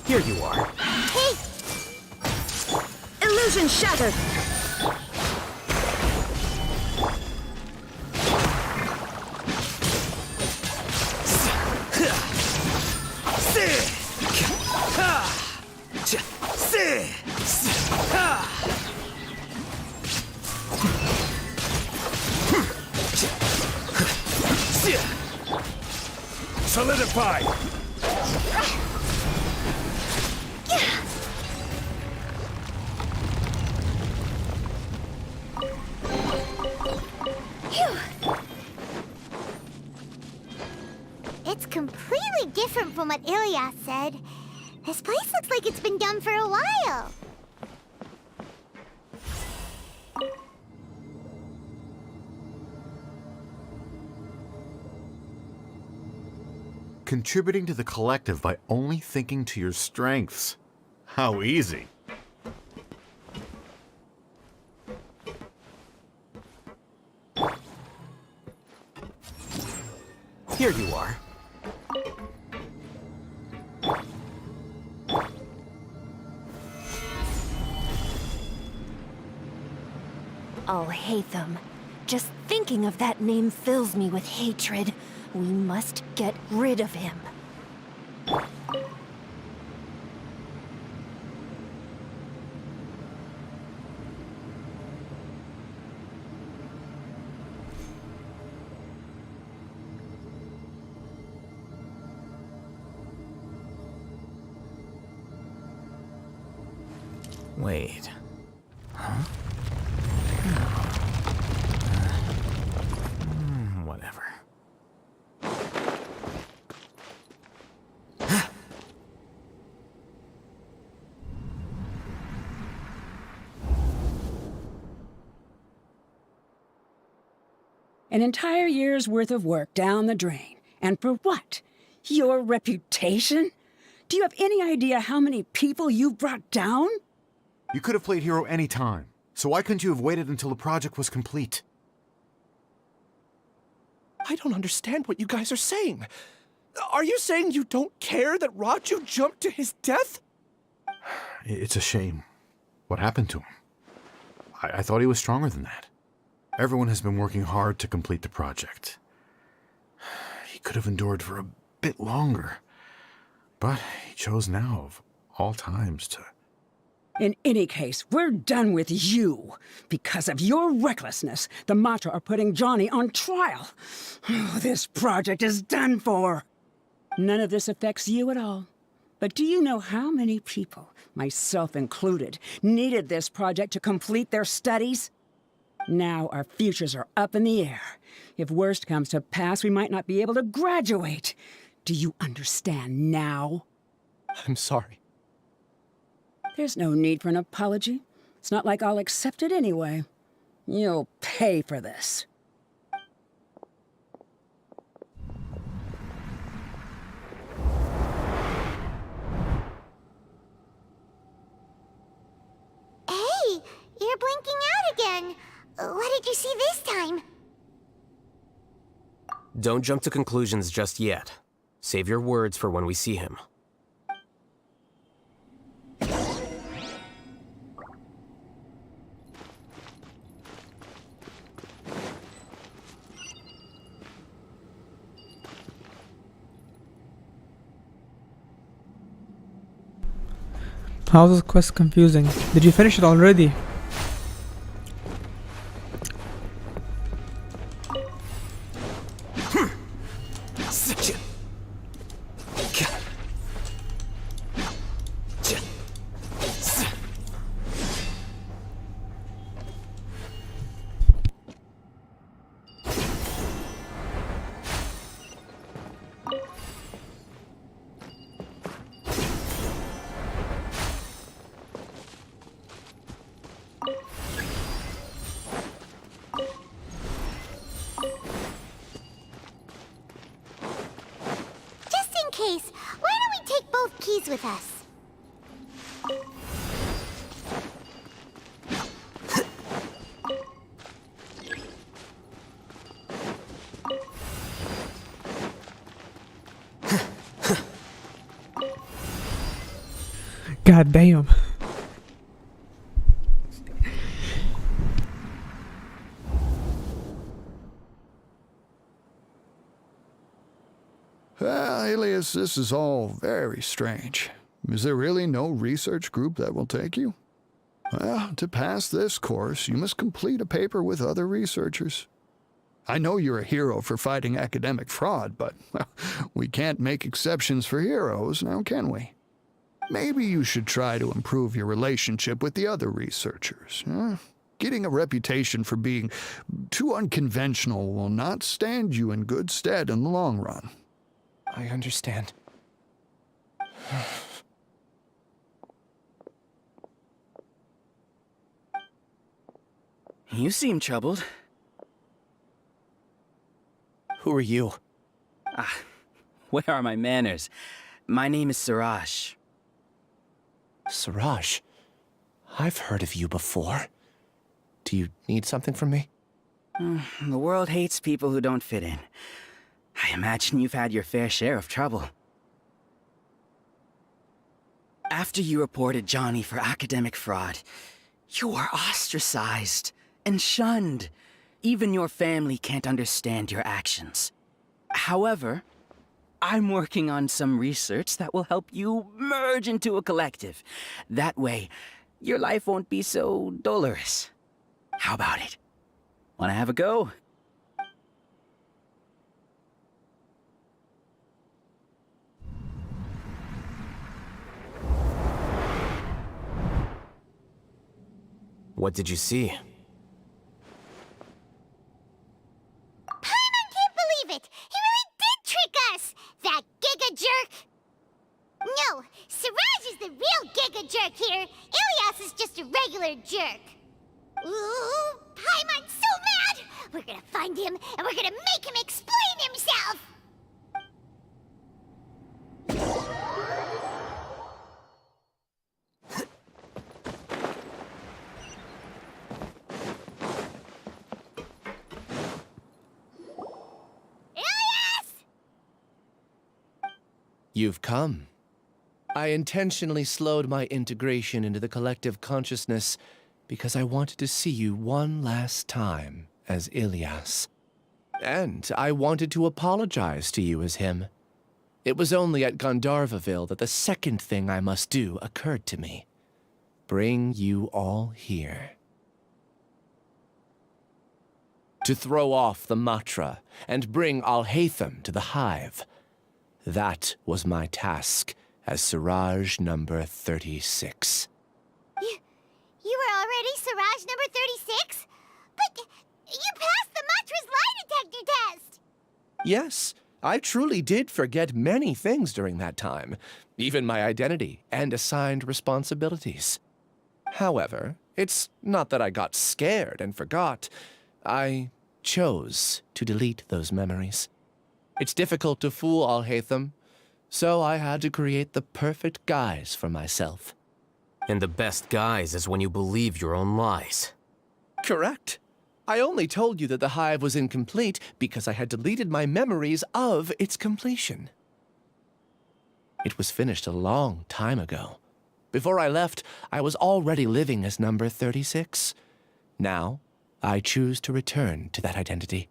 Here you are. Hey! Illusion shattered! Solidify! It's completely different from what Ilias said. This place looks like it's been done for a while. Contributing to the collective by only thinking to your strengths. How easy. Here you are. I'll hate them. Just thinking of that name fills me with hatred. We must get rid of him. Wait. Huh? Whatever. An entire year's worth of work down the drain. And for what? Your reputation? Do you have any idea how many people you've brought down? You could have played hero any time, so why couldn't you have waited until the project was complete? I don't understand what you guys are saying. Are you saying you don't care that Raju jumped to his death? It's a shame. What happened to him? I thought he was stronger than that. Everyone has been working hard to complete the project. He could have endured for a bit longer, but he chose now, of all times, to... In any case, we're done with you. Because of your recklessness, the Matra are putting Johnny on trial. This project is done for. None of this affects you at all. But do you know how many people, myself included, needed this project to complete their studies? Now our futures are up in the air. If worst comes to pass, we might not be able to graduate. Do you understand now? I'm sorry. There's no need for an apology. It's not like I'll accept it anyway. You'll pay for this. Hey, you're blinking out again. What did you see this time? Don't jump to conclusions just yet. Save your words for when we see him. How's this quest confusing? Did you finish it already? Case, why don't we take both keys with us? God damn. Alias, this is all very strange. Is there really no research group that will take you? Well, to pass this course, you must complete a paper with other researchers. I know you're a hero for fighting academic fraud, but well, we can't make exceptions for heroes, now can we? Maybe you should try to improve your relationship with the other researchers. Getting a reputation for being too unconventional will not stand you in good stead in the long run. I understand. You seem troubled. Who are you? Where are my manners? My name is Suraj. Suraj? I've heard of you before. Do you need something from me? The world hates people who don't fit in. I imagine you've had your fair share of trouble. After you reported Johnny for academic fraud, you were ostracized and shunned. Even your family can't understand your actions. However, I'm working on some research that will help you merge into a collective. That way, your life won't be so dolorous. How about it? Wanna have a go? What did you see? Paimon can't believe it! He really did trick us! That giga jerk! No, Siraj is the real giga jerk here. Ilias is just a regular jerk. Ooh, Paimon's so mad! We're gonna find him, and we're gonna make him explain himself! You've come. I intentionally slowed my integration into the collective consciousness because I wanted to see you one last time as Ilias. And I wanted to apologize to you as him. It was only at Gandharvaville that the second thing I must do occurred to me. Bring you all here. To throw off the Matra and bring Alhaitham to the hive. That was my task as Siraj number 36. You were already Siraj number 36? But you passed the Matra's lie detector test! Yes, I truly did forget many things during that time, even my identity and assigned responsibilities. However, it's not that I got scared and forgot. I chose to delete those memories. It's difficult to fool Alhaitham, so I had to create the perfect guise for myself. And the best guise is when you believe your own lies. Correct. I only told you that the hive was incomplete because I had deleted my memories of its completion. It was finished a long time ago. Before I left, I was already living as number 36. Now, I choose to return to that identity.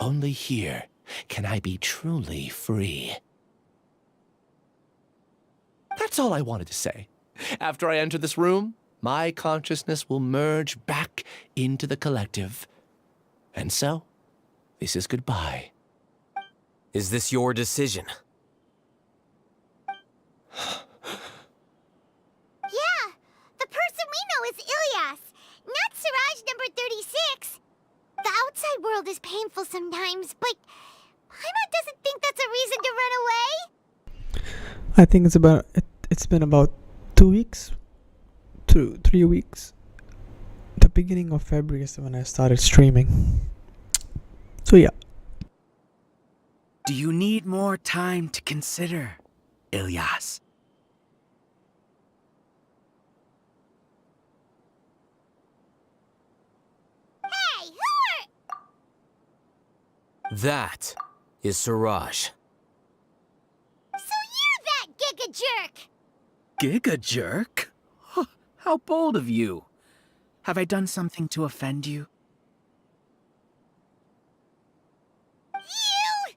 Only here can I be truly free. That's all I wanted to say. After I enter this room, my consciousness will merge back into the collective. And so, this is goodbye. Is this your decision? Yeah, the person we know is Ilias, not Siraj number 36. The outside world is painful sometimes, but Paimon doesn't think that's a reason to run away. I think it's been about 2 weeks, 3 weeks. The beginning of February is when I started streaming. So yeah. Do you need more time to consider, Ilias? Hey, who are... That is Siraj. So you're that giga jerk! Giga jerk? Huh, how bold of you. Have I done something to offend you? You!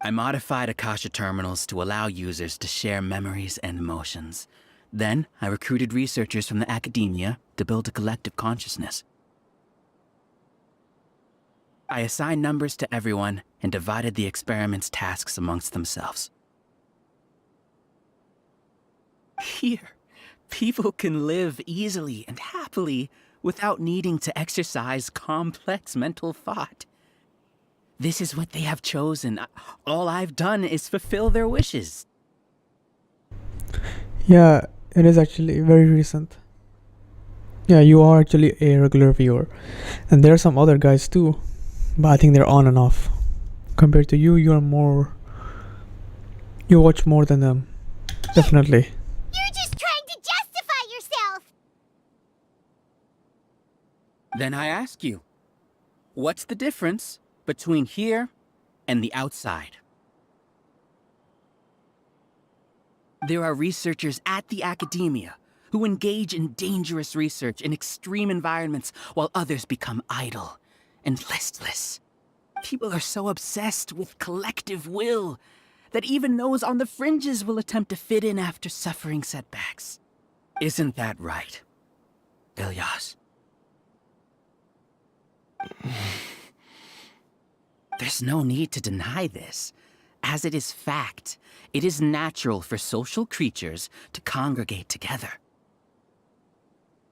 I modified Akasha terminals to allow users to share memories and emotions. Then, I recruited researchers from the academia to build a collective consciousness. I assigned numbers to everyone and divided the experiment's tasks amongst themselves. Here, people can live easily and happily without needing to exercise complex mental thought. This is what they have chosen. All I've done is fulfill their wishes. Yeah, it is actually very recent. Yeah, you are actually a regular viewer. And there are some other guys too. But I think they're on and off. Compared to you, you're more... You watch more than them. Definitely. You're just trying to justify yourself! Then I ask you, what's the difference between here and the outside? There are researchers at the academia who engage in dangerous research in extreme environments while others become idle and listless. People are so obsessed with collective will that even those on the fringes will attempt to fit in after suffering setbacks. Isn't that right, Ilyas? There's no need to deny this. As it is fact, it is natural for social creatures to congregate together.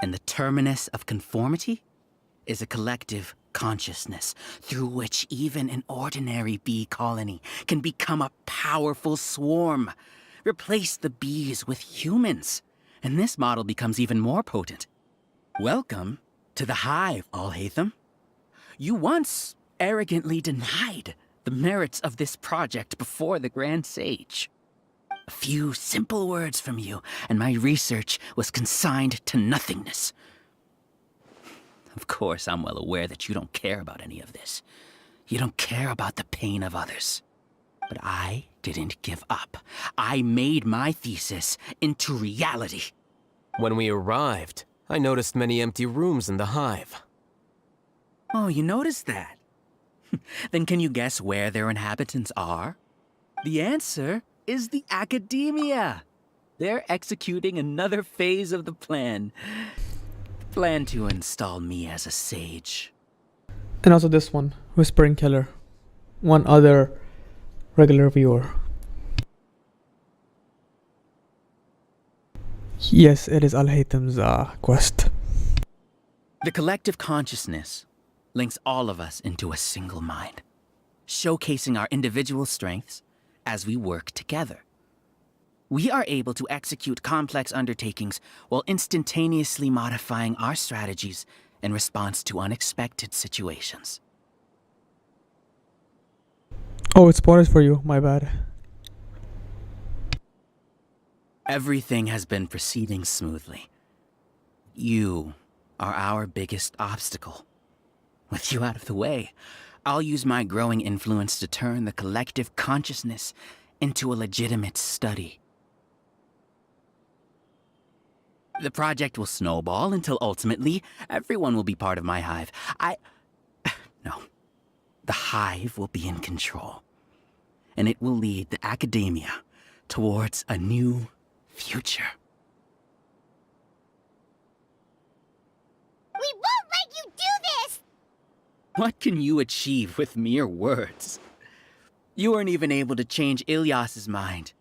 And the terminus of conformity is a collective consciousness through which even an ordinary bee colony can become a powerful swarm. Replace the bees with humans, and this model becomes even more potent. Welcome to the hive, Alhaitham. You once arrogantly denied the merits of this project before the Grand Sage. A few simple words from you, and my research was consigned to nothingness. Of course, I'm well aware that you don't care about any of this. You don't care about the pain of others. But I didn't give up. I made my thesis into reality. When we arrived, I noticed many empty rooms in the hive. Oh, you noticed that? Then can you guess where their inhabitants are? The answer is the academia. They're executing another phase of the plan. Plan to install me as a sage. And also this one, Whispering Killer. One other regular viewer. Yes, it is Alhaitham's quest. The collective consciousness links all of us into a single mind, showcasing our individual strengths as we work together. We are able to execute complex undertakings while instantaneously modifying our strategies in response to unexpected situations. Oh, it's spoilers for you, my bad. Everything has been proceeding smoothly. You are our biggest obstacle. With you out of the way, I'll use my growing influence to turn the collective consciousness into a legitimate study. The project will snowball until ultimately everyone will be part of my hive. No. The hive will be in control. And it will lead the academia towards a new future. We won't let you do this! What can you achieve with mere words? You weren't even able to change Ilyas's mind.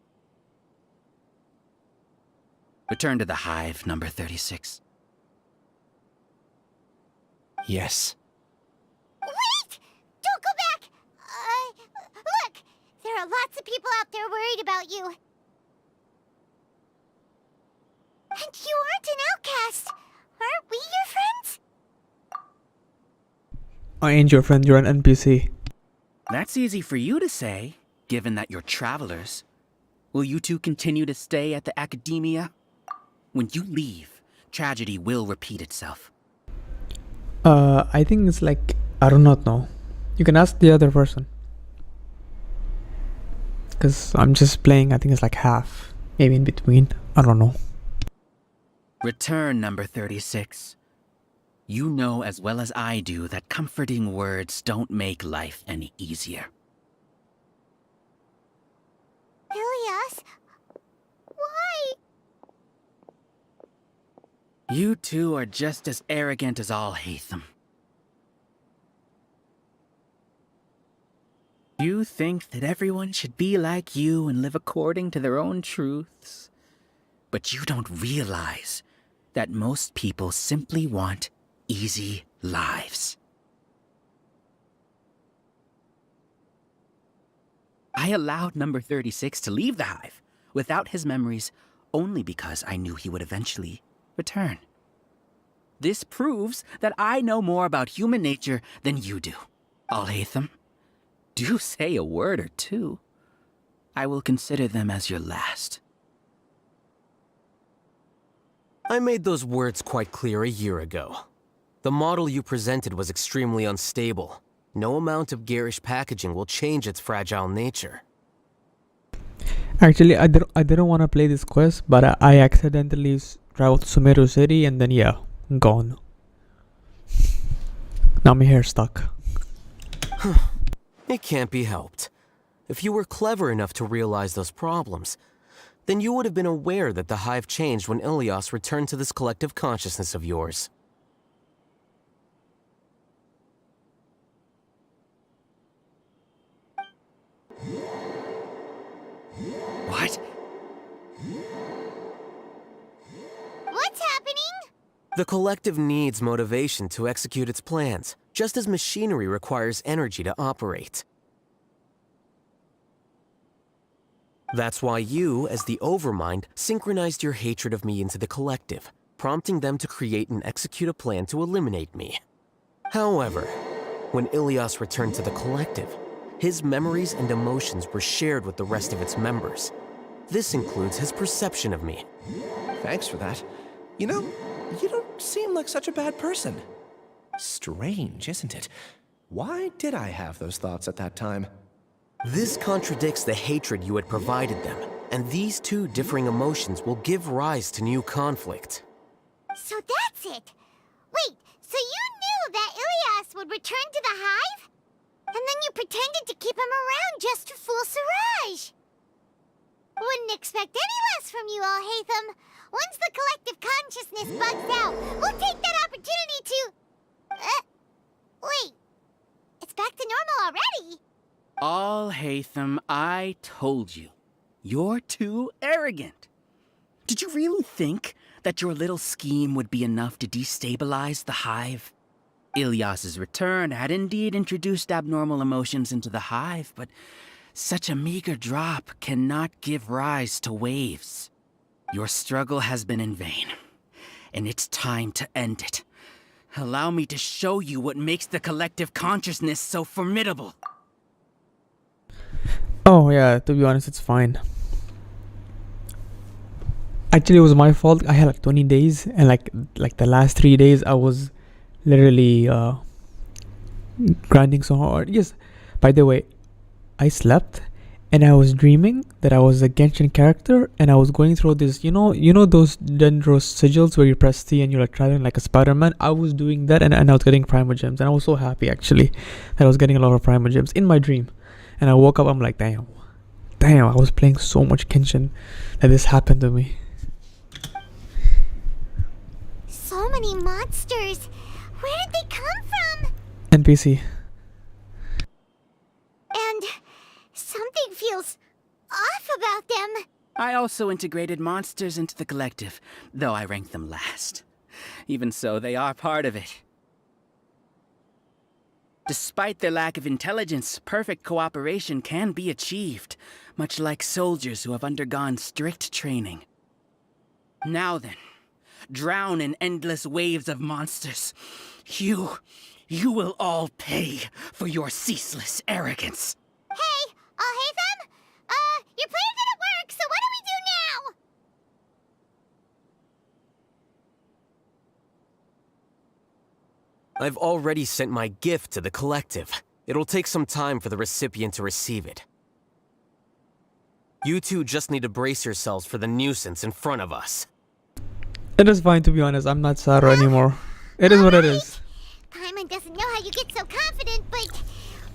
Return to the hive, number 36. Yes. Wait! Don't go back! Look! There are lots of people out there worried about you. And you aren't an outcast. Aren't we your friends? I ain't your friend, you're an NPC. That's easy for you to say, given that you're travelers. Will you two continue to stay at the academia? When you leave, tragedy will repeat itself. I think it's like, I do not know. You can ask the other person. Because I'm just playing, I think it's like half. Maybe in between. I don't know. Return, number 36. You know as well as I do that comforting words don't make life any easier. Ilyas? Why? You two are just as arrogant as Alhaitham. You think that everyone should be like you and live according to their own truths. But you don't realize that most people simply want easy lives. I allowed number 36 to leave the hive without his memories only because I knew he would eventually return. This proves that I know more about human nature than you do. Alhaitham, do say a word or two. I will consider them as your last. I made those words quite clear a year ago. The model you presented was extremely unstable. No amount of garish packaging will change its fragile nature. Actually, I didn't want to play this quest, but I accidentally travel to Sumeru City, and then yeah, gone. Now my hair's stuck. It can't be helped. If you were clever enough to realize those problems, then you would have been aware that the Hive changed when Ilias returned to this collective consciousness of yours. What? What's happening? The collective needs motivation to execute its plans, just as machinery requires energy to operate. That's why you, as the Overmind, synchronized your hatred of me into the collective, prompting them to create and execute a plan to eliminate me. However, when Ilias returned to the collective, his memories and emotions were shared with the rest of its members. This includes his perception of me. Thanks for that. You know, you don't seem like such a bad person. Strange, isn't it? Why did I have those thoughts at that time? This contradicts the hatred you had provided them, and these two differing emotions will give rise to new conflict. So that's it. Wait, so you knew that Ilias would return to the Hive? And then you pretended to keep him around just to fool Siraj. Wouldn't expect any less from you, Alhaitham. Once the collective consciousness bugs out, we'll take that opportunity to... wait. It's back to normal already. Alhaitham, I told you. You're too arrogant. Did you really think that your little scheme would be enough to destabilize the Hive? Ilias's return had indeed introduced abnormal emotions into the Hive, but such a meager drop cannot give rise to waves. Your struggle has been in vain, and it's time to end it. Allow me to show you what makes the collective consciousness so formidable. Oh yeah, to be honest, it's fine. Actually, it was my fault. I had like 20 days, and like the last 3 days, I was literally grinding so hard. Yes, by the way, I slept, and I was dreaming that I was a Genshin character, and I was going through this, you know those Dendros sigils where you press T and you're like traveling like a Spider-Man. I was doing that, and I was getting Primogems, and I was so happy actually that I was getting a lot of Primogems in my dream. And I woke up, I'm like, damn, I was playing so much Genshin that this happened to me. So many monsters. Where did they come from? NPC. And something feels off about them. I also integrated monsters into the collective, though I ranked them last. Even so, they are part of it. Despite their lack of intelligence, perfect cooperation can be achieved, much like soldiers who have undergone strict training. Now then, drown in endless waves of monsters. You will all pay for your ceaseless arrogance. Hey, Alhaitham? Your plan didn't work, so what do we do now? I've already sent my gift to the collective. It'll take some time for the recipient to receive it. You two just need to brace yourselves for the nuisance in front of us. It is fine, to be honest. I'm not Sarah anymore. It is what it is. Paimon doesn't know how you get so confident, but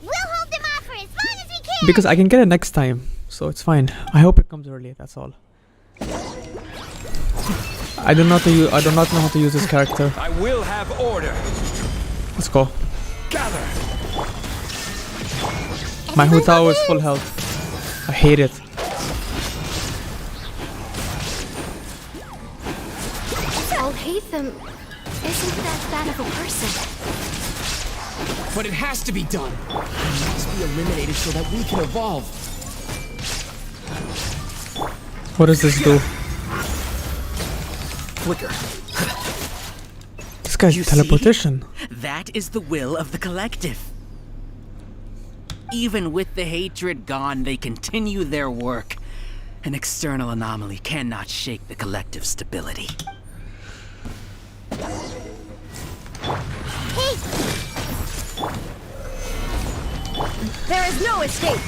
we'll hold them off for as long as we can. Because I can get it next time, so it's fine. I hope it comes early. That's all. I do not know how to use this character. I will have order. Let's go. Gather. My Hutao is full health. I hate it. Alhaitham isn't that bad of a person. But it has to be done. He must be eliminated so that we can evolve. What does this do? Flicker. This guy's teleportation. That is the will of the collective. Even with the hatred gone, they continue their work. An external anomaly cannot shake the collective stability. Hey! There is no escape!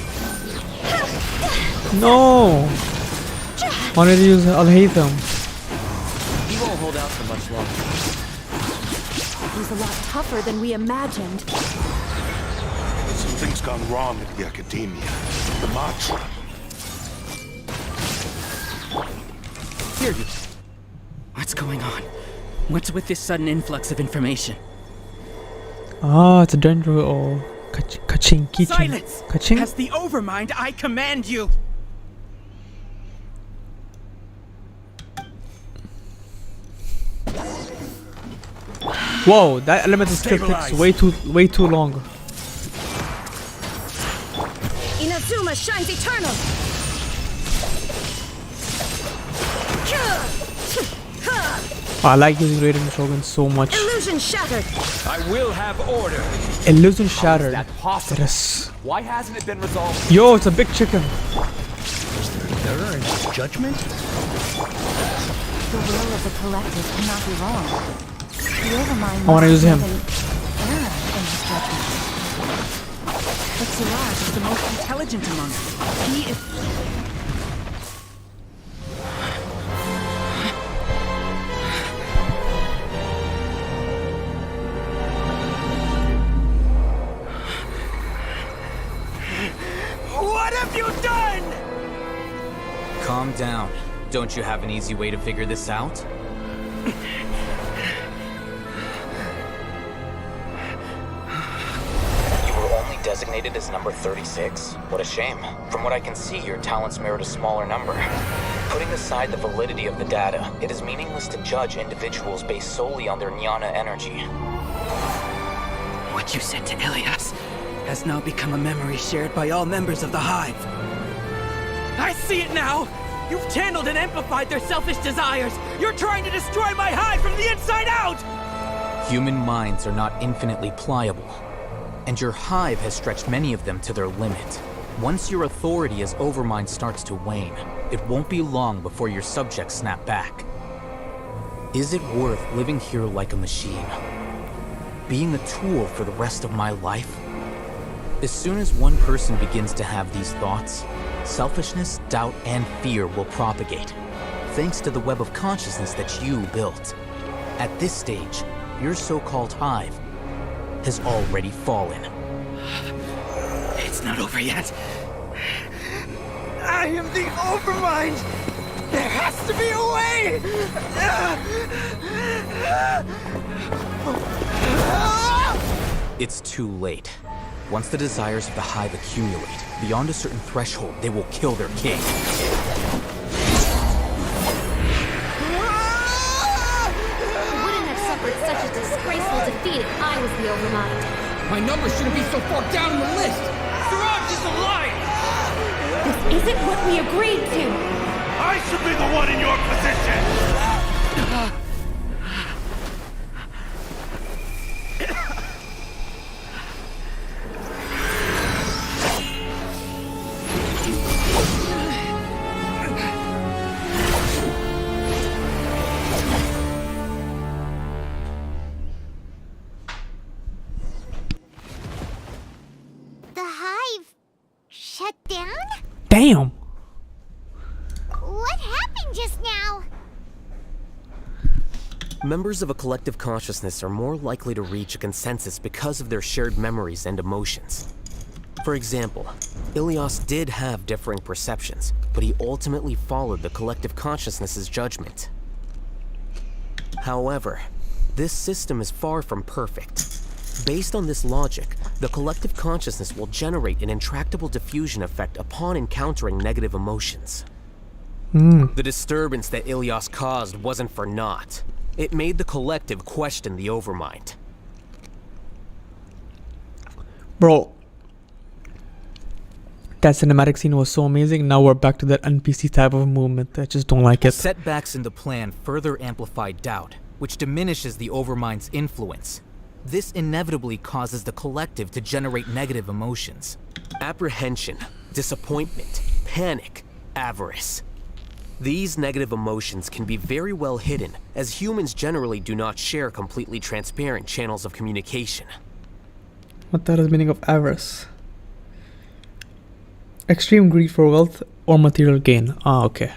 No! Wanted to use Alhaitham. He won't hold out for much longer. He's a lot tougher than we imagined. Something's gone wrong at the Academia. The mantra. Here you. What's going on? What's with this sudden influx of information? Ah, it's a Dendro or Kaching Kichin. Silence! Kaching? As the Overmind, I command you! Whoa, that elemental skill takes way too long. Inazuma shines eternal. I like using Raiden Shogun so much. Illusion shattered. I will have order. Illusion shattered. How is that possible? Yes. Why hasn't it been resolved? Yo, it's a big chicken. Is there error in his judgment? The will of the collective cannot be wrong. The Overmind I want to use him. error in his judgment. But Siraj is the most Intelligent among them. He is... What have you done? Calm down. Don't you have an easy way to figure this out? You were only designated as number 36? What a shame. From what I can see, your talents merit a smaller number. Putting aside the validity of the data, it is meaningless to judge individuals based solely on their jnana energy. What you said to Ilias has now become a memory shared by all members of the Hive. I see it now! You've channeled and amplified their selfish desires! You're trying to destroy my Hive from the inside out! Human minds are not infinitely pliable, and your Hive has stretched many of them to their limit. Once your authority as Overmind starts to wane, it won't be long before your subjects snap back. Is it worth living here like a machine? Being a tool for the rest of my life? As soon as one person begins to have these thoughts, selfishness, doubt, and fear will propagate, thanks to the web of consciousness that you built. At this stage, your so-called Hive has already fallen. It's not over yet. I am the Overmind! There has to be a way! It's too late. Once the desires of the Hive accumulate, beyond a certain threshold, they will kill their king. I wouldn't have suffered such a disgraceful defeat if I was the Overmind. My number shouldn't be so far down the list! Siraj is a liar! This isn't what we agreed to. I should be the one in your position! The Hive shut down? Damn. What happened just now? Members of a collective consciousness are more likely to reach a consensus because of their shared memories and emotions. For example, Ilias did have differing perceptions, but he ultimately followed the collective consciousness's judgment. However, this system is far from perfect. Based on this logic, the collective consciousness will generate an intractable diffusion effect upon encountering negative emotions. The disturbance that Ilias caused wasn't for naught. It made the collective question the Overmind. Bro, that cinematic scene was so amazing. Now we're back to that NPC type of movement. I just don't like it. Setbacks in the plan further amplify doubt, which diminishes the Overmind's influence. This inevitably causes the collective to generate negative emotions. Apprehension, disappointment, panic, avarice. These negative emotions can be very well hidden, as humans generally do not share completely transparent channels of communication. What the hell is the meaning of avarice? Extreme greed for wealth or material gain. Ah, okay.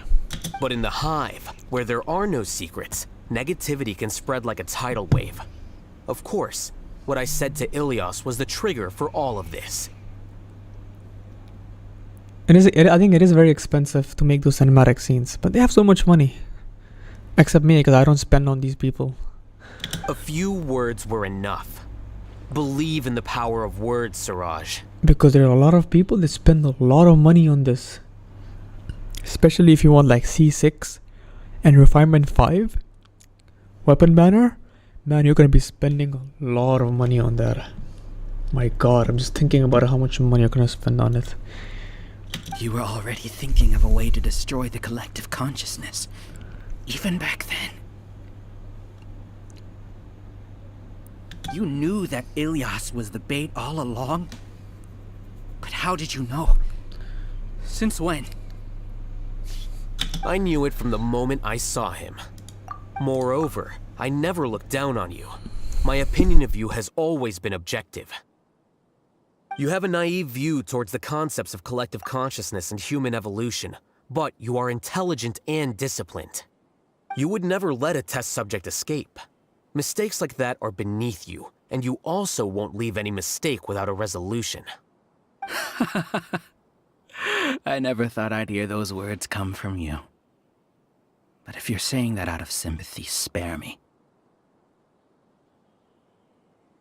But in the Hive, where there are no secrets, Negativity can spread like a tidal wave. Of course, what I said to Ilias was the trigger for all of this. I think it is very expensive to make those cinematic scenes, but they have so much money. Except me, because I don't spend on these people. A few words were enough. Believe in the power of words, Siraj. Because there are a lot of people that spend a lot of money on this. Especially if you want like C6 and Refinement 5. Weapon banner. Man, you're gonna be spending a lot of money on that. My god, I'm just thinking about how much money you're gonna spend on it. You were already thinking of a way to destroy the collective consciousness, even back then. You knew that Ilias was the bait all along? But how did you know? Since when? I knew it from the moment I saw him. Moreover, I never looked down on you. My opinion of you has always been objective. You have a naive view towards the concepts of collective consciousness and human evolution, but you are intelligent and disciplined. You would never let a test subject escape. Mistakes like that are beneath you, and you also won't leave any mistake without a resolution. I never thought I'd hear those words come from you. But if you're saying that out of sympathy, spare me.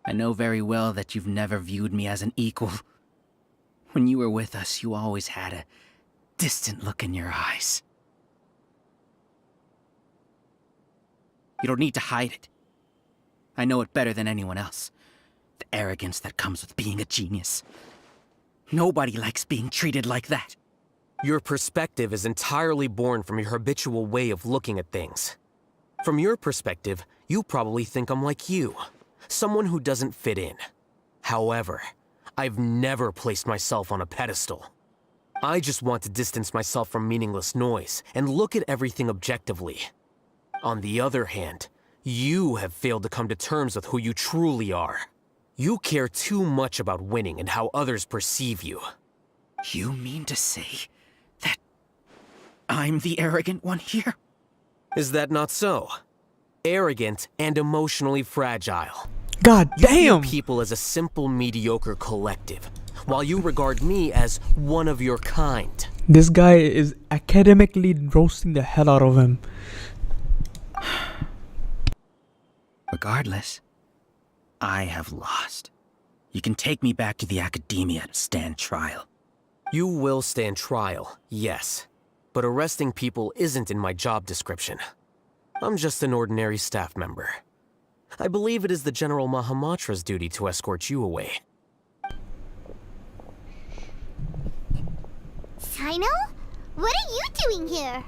I know very well that you've never viewed me as an equal. When you were with us, you always had a distant look in your eyes. You don't need to hide it. I know it better than anyone else. The arrogance that comes with being a genius. Nobody likes being treated like that. Your perspective is entirely born from your habitual way of looking at things. From your perspective, you probably think I'm like you. Someone who doesn't fit in. However, I've never placed myself on a pedestal. I just want to distance myself from meaningless noise and look at everything objectively. On the other hand, you have failed to come to terms with who you truly are. You care too much about winning and how others perceive you. You mean to say that I'm the arrogant one here? Is that not so? Arrogant and emotionally fragile. God damn! You view people as a simple, mediocre collective, while you regard me as one of your kind. This guy is academically roasting the hell out of him. Regardless, I have lost. You can take me back to the academia to stand trial. You will stand trial, yes. But arresting people isn't in my job description. I'm just an ordinary staff member. I believe it is the General Mahamatra's duty to escort you away. Sino? What are you doing here?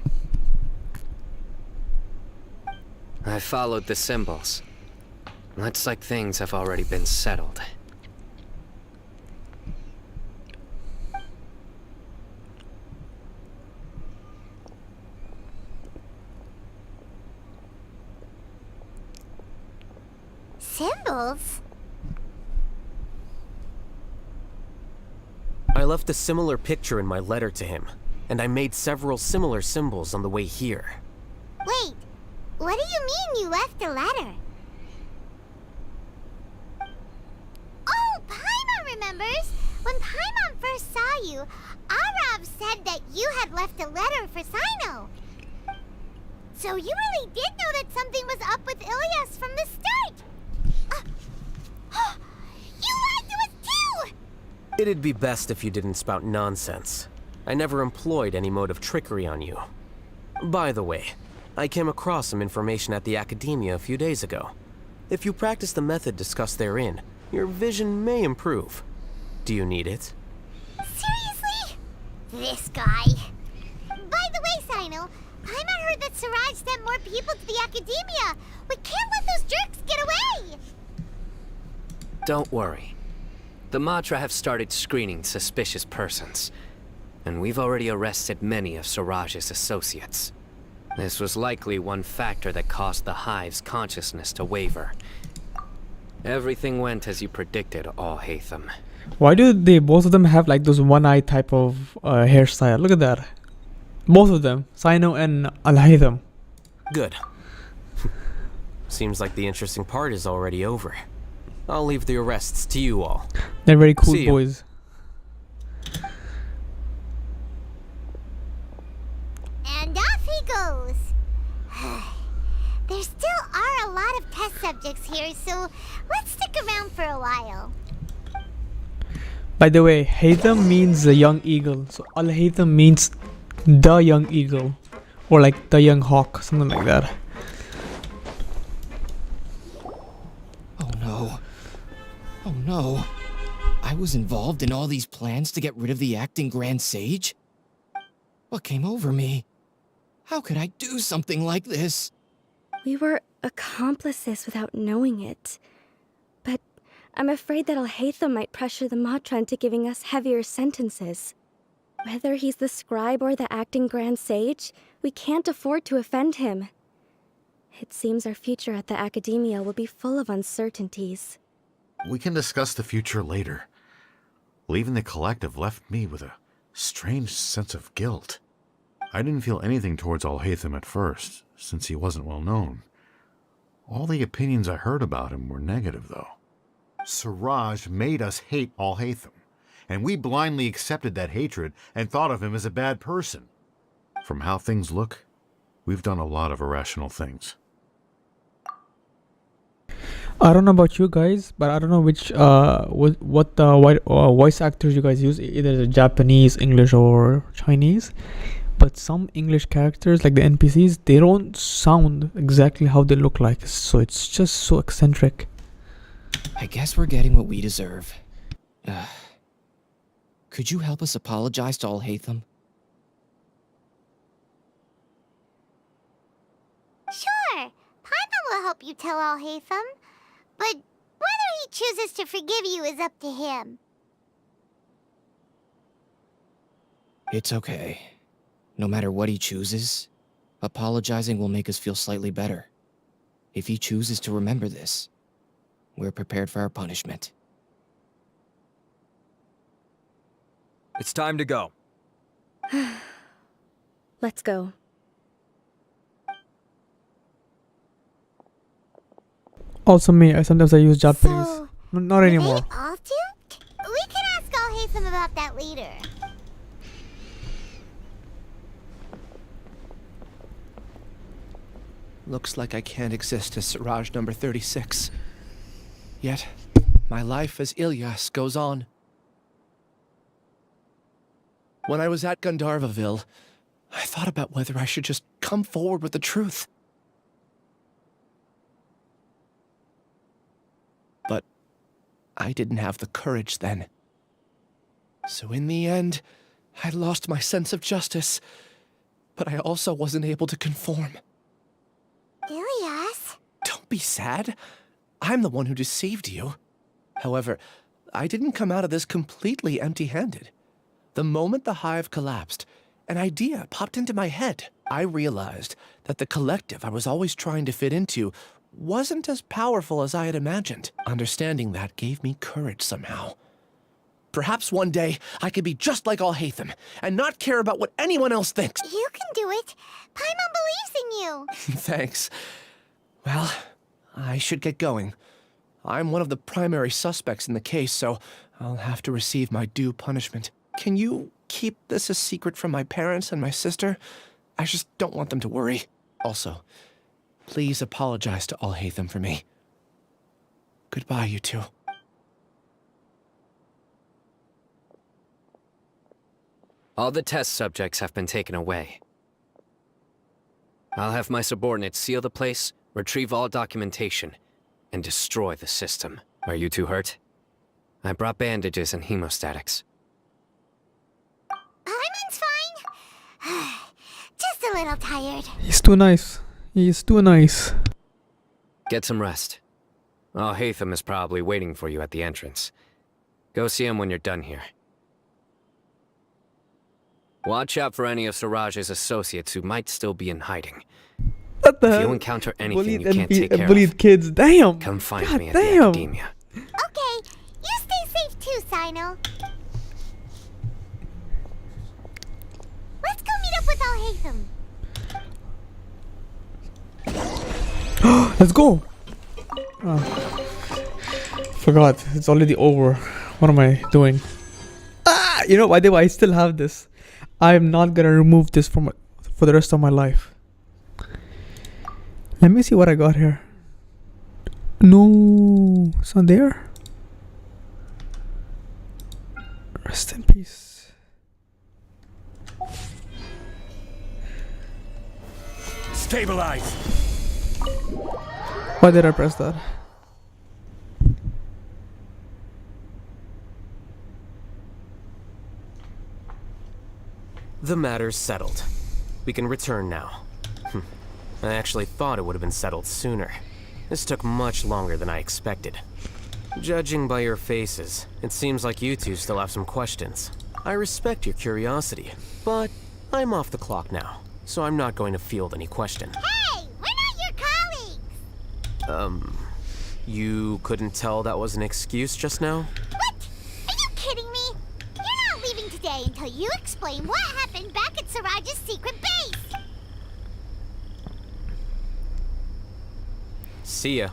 I followed the symbols. Looks like things have already been settled. Symbols? I left a similar picture in my letter to him, and I made several similar symbols on the way here. Wait, what do you mean you left a letter? Oh, Paimon remembers! When Paimon first saw you, Arav said that you had left a letter for Sino. So you really did know that something was up with Ilias from the start! You lied to us too! It'd be best if you didn't spout nonsense. I never employed any mode of trickery on you. By the way, I came across some information at the Academia a few days ago. If you practice the method discussed therein, your vision may improve. Do you need it? Seriously? This guy. By the way, Sino, Paimon heard that Siraj sent more people to the Academia. We can't let those jerks get away! Don't worry. The Matra have started screening suspicious persons, and we've already arrested many of Siraj's associates. This was likely one factor that caused the Hive's consciousness to waver. Everything went as you predicted, all Hatham. Why do they both of them have like those one-eye type of hairstyle? Look at that. Both of them, Sino and Al-Haytham. Good. Seems like the interesting part is already over. I'll leave the arrests to you all. They're very cool See you. boys. And off he goes. There still are a lot of test subjects here, so let's stick around for a while. By the way, Haytham means the young eagle. So Al Haytham means the young eagle, or like the young hawk, something like that. Oh no. Oh no. I was involved in all these plans to get rid of the acting Grand Sage? What came over me? How could I do something like this? We were accomplices without knowing it. But I'm afraid that Al-Haytham might pressure the Matra into giving us heavier sentences. Whether he's the scribe or the acting Grand Sage, we can't afford to offend him. It seems our future at the Academia will be full of uncertainties. We can discuss the future later. Leaving the collective left me with a strange sense of guilt. I didn't feel anything towards Al-Haytham at first, since he wasn't well known. All the opinions I heard about him were negative, though. Siraj made us hate Al-Haytham, and we blindly accepted that hatred and thought of him as a bad person. From how things look, we've done a lot of irrational things. I don't know about you guys, but I don't know which what the voice actors you guys use, either the Japanese, English, or Chinese. But some English characters, like the NPCs, they don't sound exactly how they look like. So it's just so eccentric. I guess we're getting what we deserve. Could you help us apologize to Al-Haytham? Sure, Paimon will help you tell Al-Haytham. But whether he chooses to forgive you is up to him. It's okay. No matter what he chooses, apologizing will make us feel slightly better. If he chooses to remember this, we're prepared for our punishment. It's time to go. Let's go. Also me, sometimes I use Japanese. Not anymore. All do? We can ask Al-Haytham about that later. Looks like I can't exist as Siraj number 36. Yet, my life as Ilyas goes on. When I was at Gandharvaville, I thought about whether I should just come forward with the truth. But I didn't have the courage then. So in the end, I lost my sense of justice, but I also wasn't able to conform. Ilyas? Don't be sad. I'm the one who deceived you. However, I didn't come out of this completely empty-handed. The moment the hive collapsed, an idea popped into my head. I realized that the collective I was always trying to fit into wasn't as powerful as I had imagined. Understanding that gave me courage somehow. Perhaps one day I could be just like Al-Haytham and not care about what anyone else thinks. You can do it. Paimon believes in you. Thanks. Well, I should get going. I'm one of the primary suspects in the case, so I'll have to receive my due punishment. Can you keep this a secret from my parents and my sister? I just don't want them to worry. Also, please apologize to Al-Haytham for me. Goodbye, you two. All the test subjects have been taken away. I'll have my subordinates seal the place, retrieve all documentation, and destroy the system. Are you two hurt? I brought bandages and hemostatics. Paimon's fine. Just a little tired. He's too nice. He's too nice. Get some rest. Al-Haytham is probably waiting for you at the entrance. Go see him when you're done here. Watch out for any of Siraj's associates who might still be in hiding. What the If hell? you encounter anything Bullied you can't take care bullied of, kids. Damn. come find God me at damn. the Academia. Okay, you stay safe too, Sino. Let's go meet up with Al-Haytham. Let's go! Forgot, it's already over. What am I doing? Ah! You know, by the way, I still have this. I'm not gonna remove this for the rest of my life. Let me see what I got here. No, it's not there. Rest in peace. Stabilize. Why did I press that? The matter's settled. We can return now. I actually thought it would have been settled sooner. This took much longer than I expected. Judging by your faces, it seems like you two still have some questions. I respect your curiosity, but I'm off the clock now, so I'm not going to field any questions. Hey, we're not your colleagues! You couldn't tell that was an excuse just now? What? Are you kidding me? You're not leaving today until you explain what happened back at Siraj's secret base! See ya.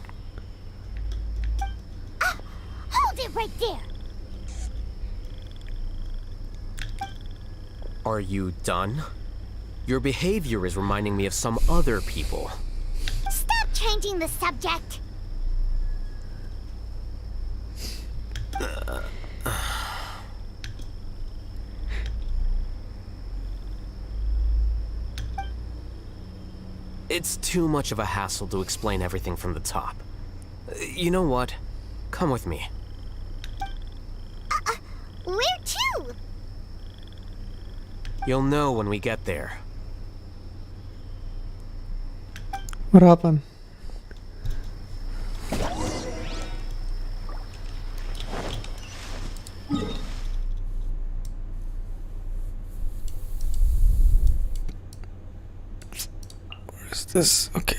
Hold it right there! Are you done? Your behavior is reminding me of some other people. Stop changing the subject! It's too much of a hassle to explain everything from the top. You know what? Come with me. Where to? You'll know when we get there. What happened? Where's this? Okay.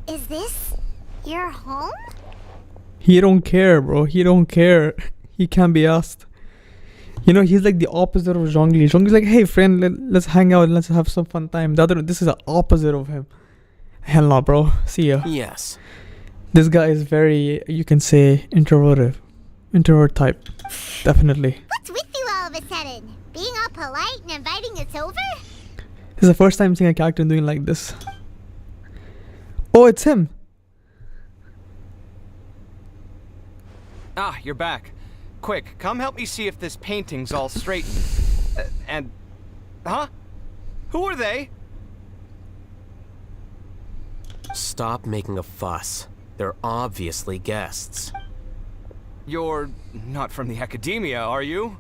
Is this your home? He don't care, bro. He don't care. He can't be asked. You know, he's like the opposite of Zhongli. Zhongli's like, hey friend, let's hang out, let's have some fun time. This is the opposite of him. Hell no, bro. See ya. Yes. This guy is very, you can say, introverted. Introvert type. Definitely. What's with you all of a sudden? Being all polite and inviting us over? This is the first time seeing a character doing like this. Oh, it's him. Ah, you're back. Quick, come help me see if this painting's all straightened. Huh? Who are they? Stop making a fuss. They're obviously guests. You're not from the academia, are you?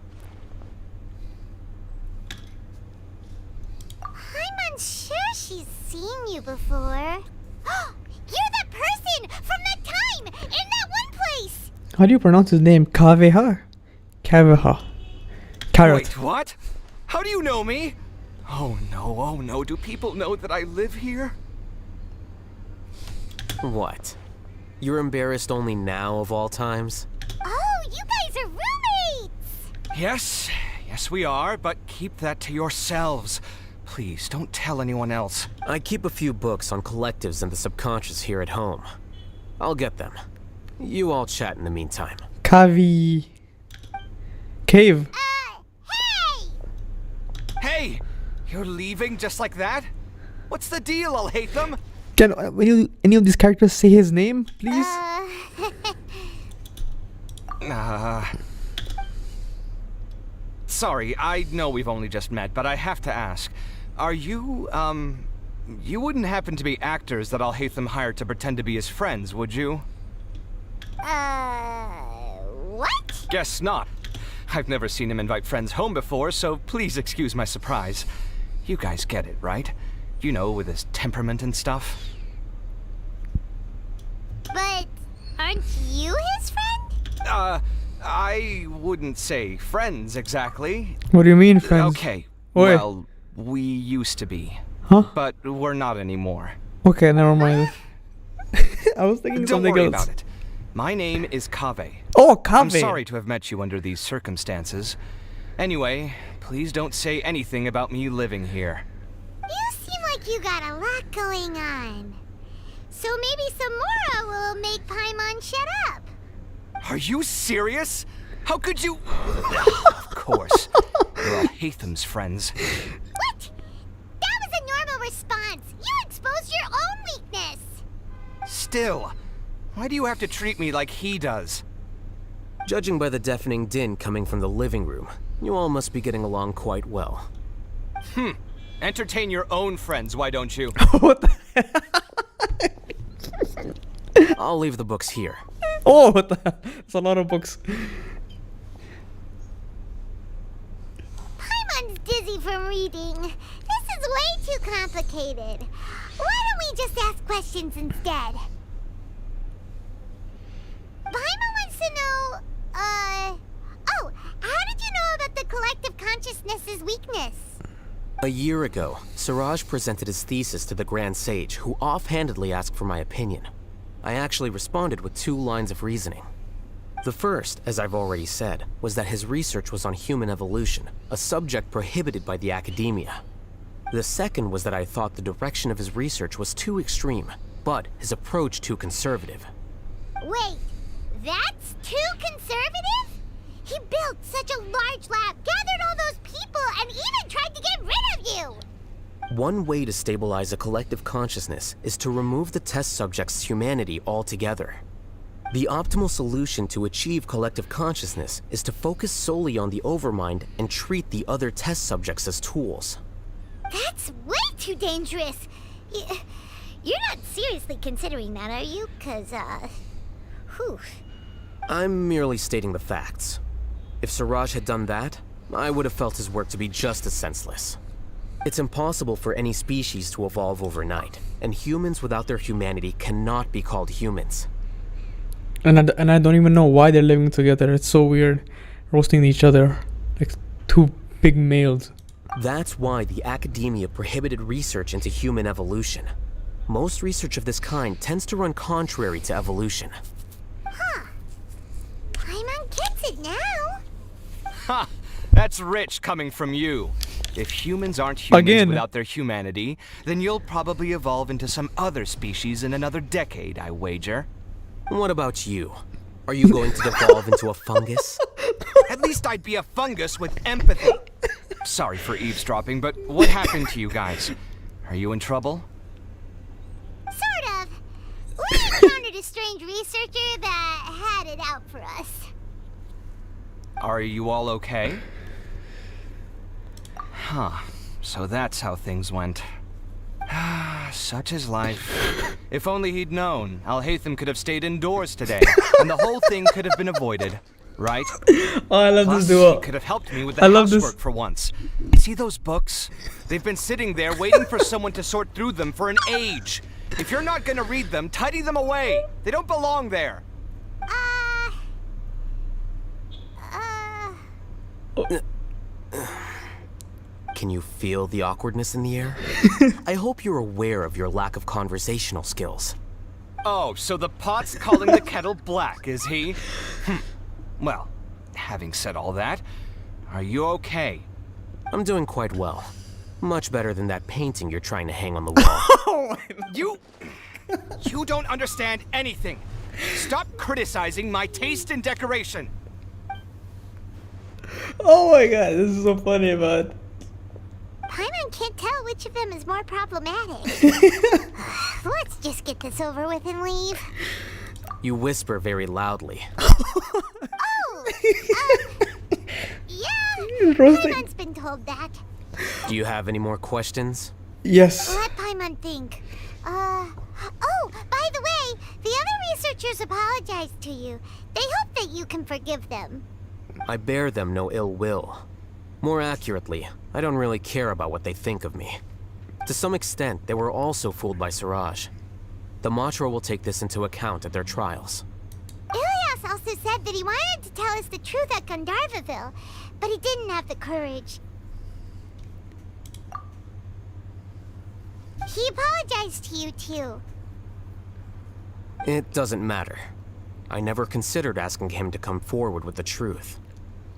I'm unsure she's seen you before. You're that person from that time in that one place! How do you pronounce his name? Kaveha? Kaveha. Carrot. Wait, what? How do you know me? Oh no, do people know that I live here? What? You're embarrassed only now of all times? Oh, you guys are roommates! Yes we are, but keep that to yourselves. Please, don't tell anyone else. I keep a few books on collectives and the subconscious here at home. I'll get them. You all chat in the meantime. Cave. Hey! You're leaving just like that? What's the deal, I'll hate them? Can any of these characters say his name, please? Sorry, I know we've only just met, but I have to ask. Are you, you wouldn't happen to be actors that Al-Haytham hired to pretend to be his friends, would you? What? Guess not. I've never seen him invite friends home before, so please excuse my surprise. You guys get it, right? You know, with his temperament and stuff. But Aren't you his friend? I wouldn't say friends exactly. What do you mean, friends? Okay, Oi. well, we used to be. Huh? But we're not anymore. Okay, never mind. I was thinking Don't something worry else. about it. My name is Kaveh. Oh, Kaveh. I'm sorry to have met you under these circumstances. Anyway, please don't say anything about me living here. You seem like you got a lot going on. So maybe Samora will make Paimon shut up. Are you serious? How could you? Of course. You're all Hatham's friends. What? That was a normal response. You exposed your own weakness. Still, why do you have to treat me like he does? Judging by the deafening din coming from the living room, you all must be getting along quite well. Entertain your own friends, why don't you? I'll leave the books here. Oh, what the hell? That's a lot of books. Paimon's dizzy from reading. This is way too complicated. Why don't we just ask questions instead? Paimon wants to know, oh, how did you know about the collective consciousness's weakness? A year ago, Siraj presented his thesis to the Grand Sage, who offhandedly asked for my opinion. I actually responded with 2 lines of reasoning. The first, as I've already said, was that his research was on human evolution, a subject prohibited by the academia. The second was that I thought the direction of his research was too extreme, but his approach too conservative. Wait, that's too conservative? He built such a large lab, gathered all those people, and even tried to get rid of you! One way to stabilize a collective consciousness is to remove the test subject's humanity altogether. The optimal solution to achieve collective consciousness is to focus solely on the overmind and treat the other test subjects as tools. That's way too dangerous. You're not seriously considering that, are you? 'Cause, whew. I'm merely stating the facts. If Siraj had done that, I would have felt his work to be just as senseless. It's impossible for any species to evolve overnight, and humans without their humanity cannot be called humans. And I don't even know why they're living together. It's so weird, roasting each other like 2 big males. That's why the academia prohibited research into human evolution. Most research of this kind tends to run contrary to evolution. Huh. Paimon gets it now. Ha! That's rich coming from you. If humans aren't humans without their humanity, then you'll probably evolve into some other species in another decade, I wager. What about you? Are you going to devolve into a fungus? At least I'd be a fungus with empathy. Sorry for eavesdropping, but what happened to you guys? Are you in trouble? Sort of. We encountered a strange researcher that had it out for us. Are you all okay? Huh. So that's how things went. Such is life. If only he'd known, Alhaitham could have stayed indoors today, and the whole thing could have been avoided, right? Oh, I love Plus, this duo. he could have helped me with the I love housework this. for once. See those books? They've been sitting there waiting for someone to sort through them for an age. If you're not gonna read them, tidy them away. They don't belong there. Can you feel the awkwardness in the air? I hope you're aware of your lack of conversational skills. Oh, so the pot's calling the kettle black, is he? Well, having said all that, are you okay? I'm doing quite well. Much better than that painting you're trying to hang on the wall. You don't understand anything. Stop criticizing my taste in decoration. Oh my god, this is so funny, man. Paimon can't tell which of them is more problematic. Let's just get this over with and leave. You whisper very loudly. Yeah, Paimon's been told that. Do you have any more questions? Yes. Let Paimon think. Oh, by the way, the other researchers apologized to you. They hope that you can forgive them. I bear them no ill will. More accurately, I don't really care about what they think of me. To some extent, they were also fooled by Siraj. The Matra will take this into account at their trials. said that he wanted to tell us the truth at Gandharvaville, but he didn't have the courage. He apologized to you, too. It doesn't matter. I never considered asking him to come forward with the truth.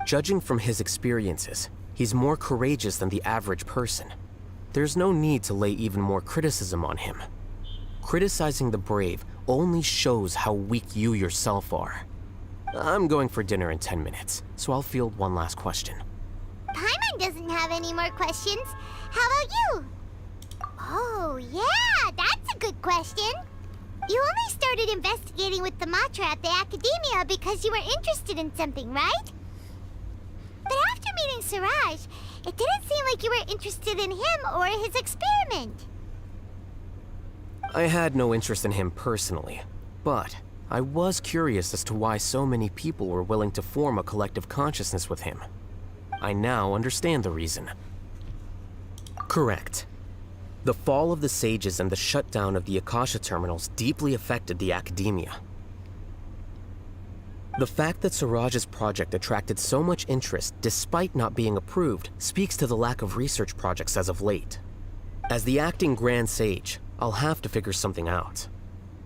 Judging from his experiences, he's more courageous than the average person. There's no need to lay even more criticism on him. Criticizing the brave only shows how weak you yourself are. I'm going for dinner in 10 minutes, so I'll field one last question. Paimon doesn't have any more questions. How about you? Oh, yeah, that's a good question. You only started investigating with the Matra at the Academia because you were interested in something, right? But after meeting Siraj, it didn't seem like you were interested in him or his experiment. I had no interest in him personally, but I was curious as to why so many people were willing to form a collective consciousness with him. I now understand the reason. Correct. The fall of the Sages and the shutdown of the Akasha terminals deeply affected the Academia. The fact that Siraj's project attracted so much interest despite not being approved speaks to the lack of research projects as of late. As the acting Grand Sage, I'll have to figure something out.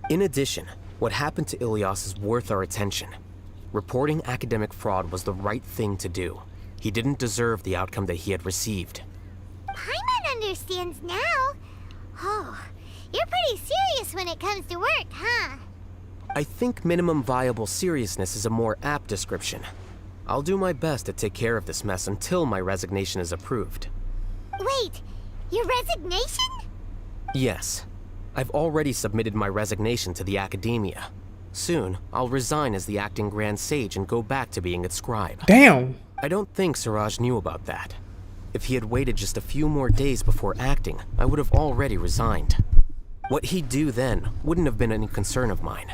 In addition, what happened to Ilyas is worth our attention. Reporting academic fraud was the right thing to do. He didn't deserve the outcome that he had received. Paimon understands now. Oh, you're pretty serious when it comes to work, huh? I think minimum viable seriousness is a more apt description. I'll do my best to take care of this mess until my resignation is approved. Wait, your resignation? Yes. I've already submitted my resignation to the Academia. Soon, I'll resign as the acting Grand Sage and go back to being its scribe. Damn! I don't think Siraj knew about that. If he had waited just a few more days before acting, I would have already resigned. What he'd do then wouldn't have been any concern of mine.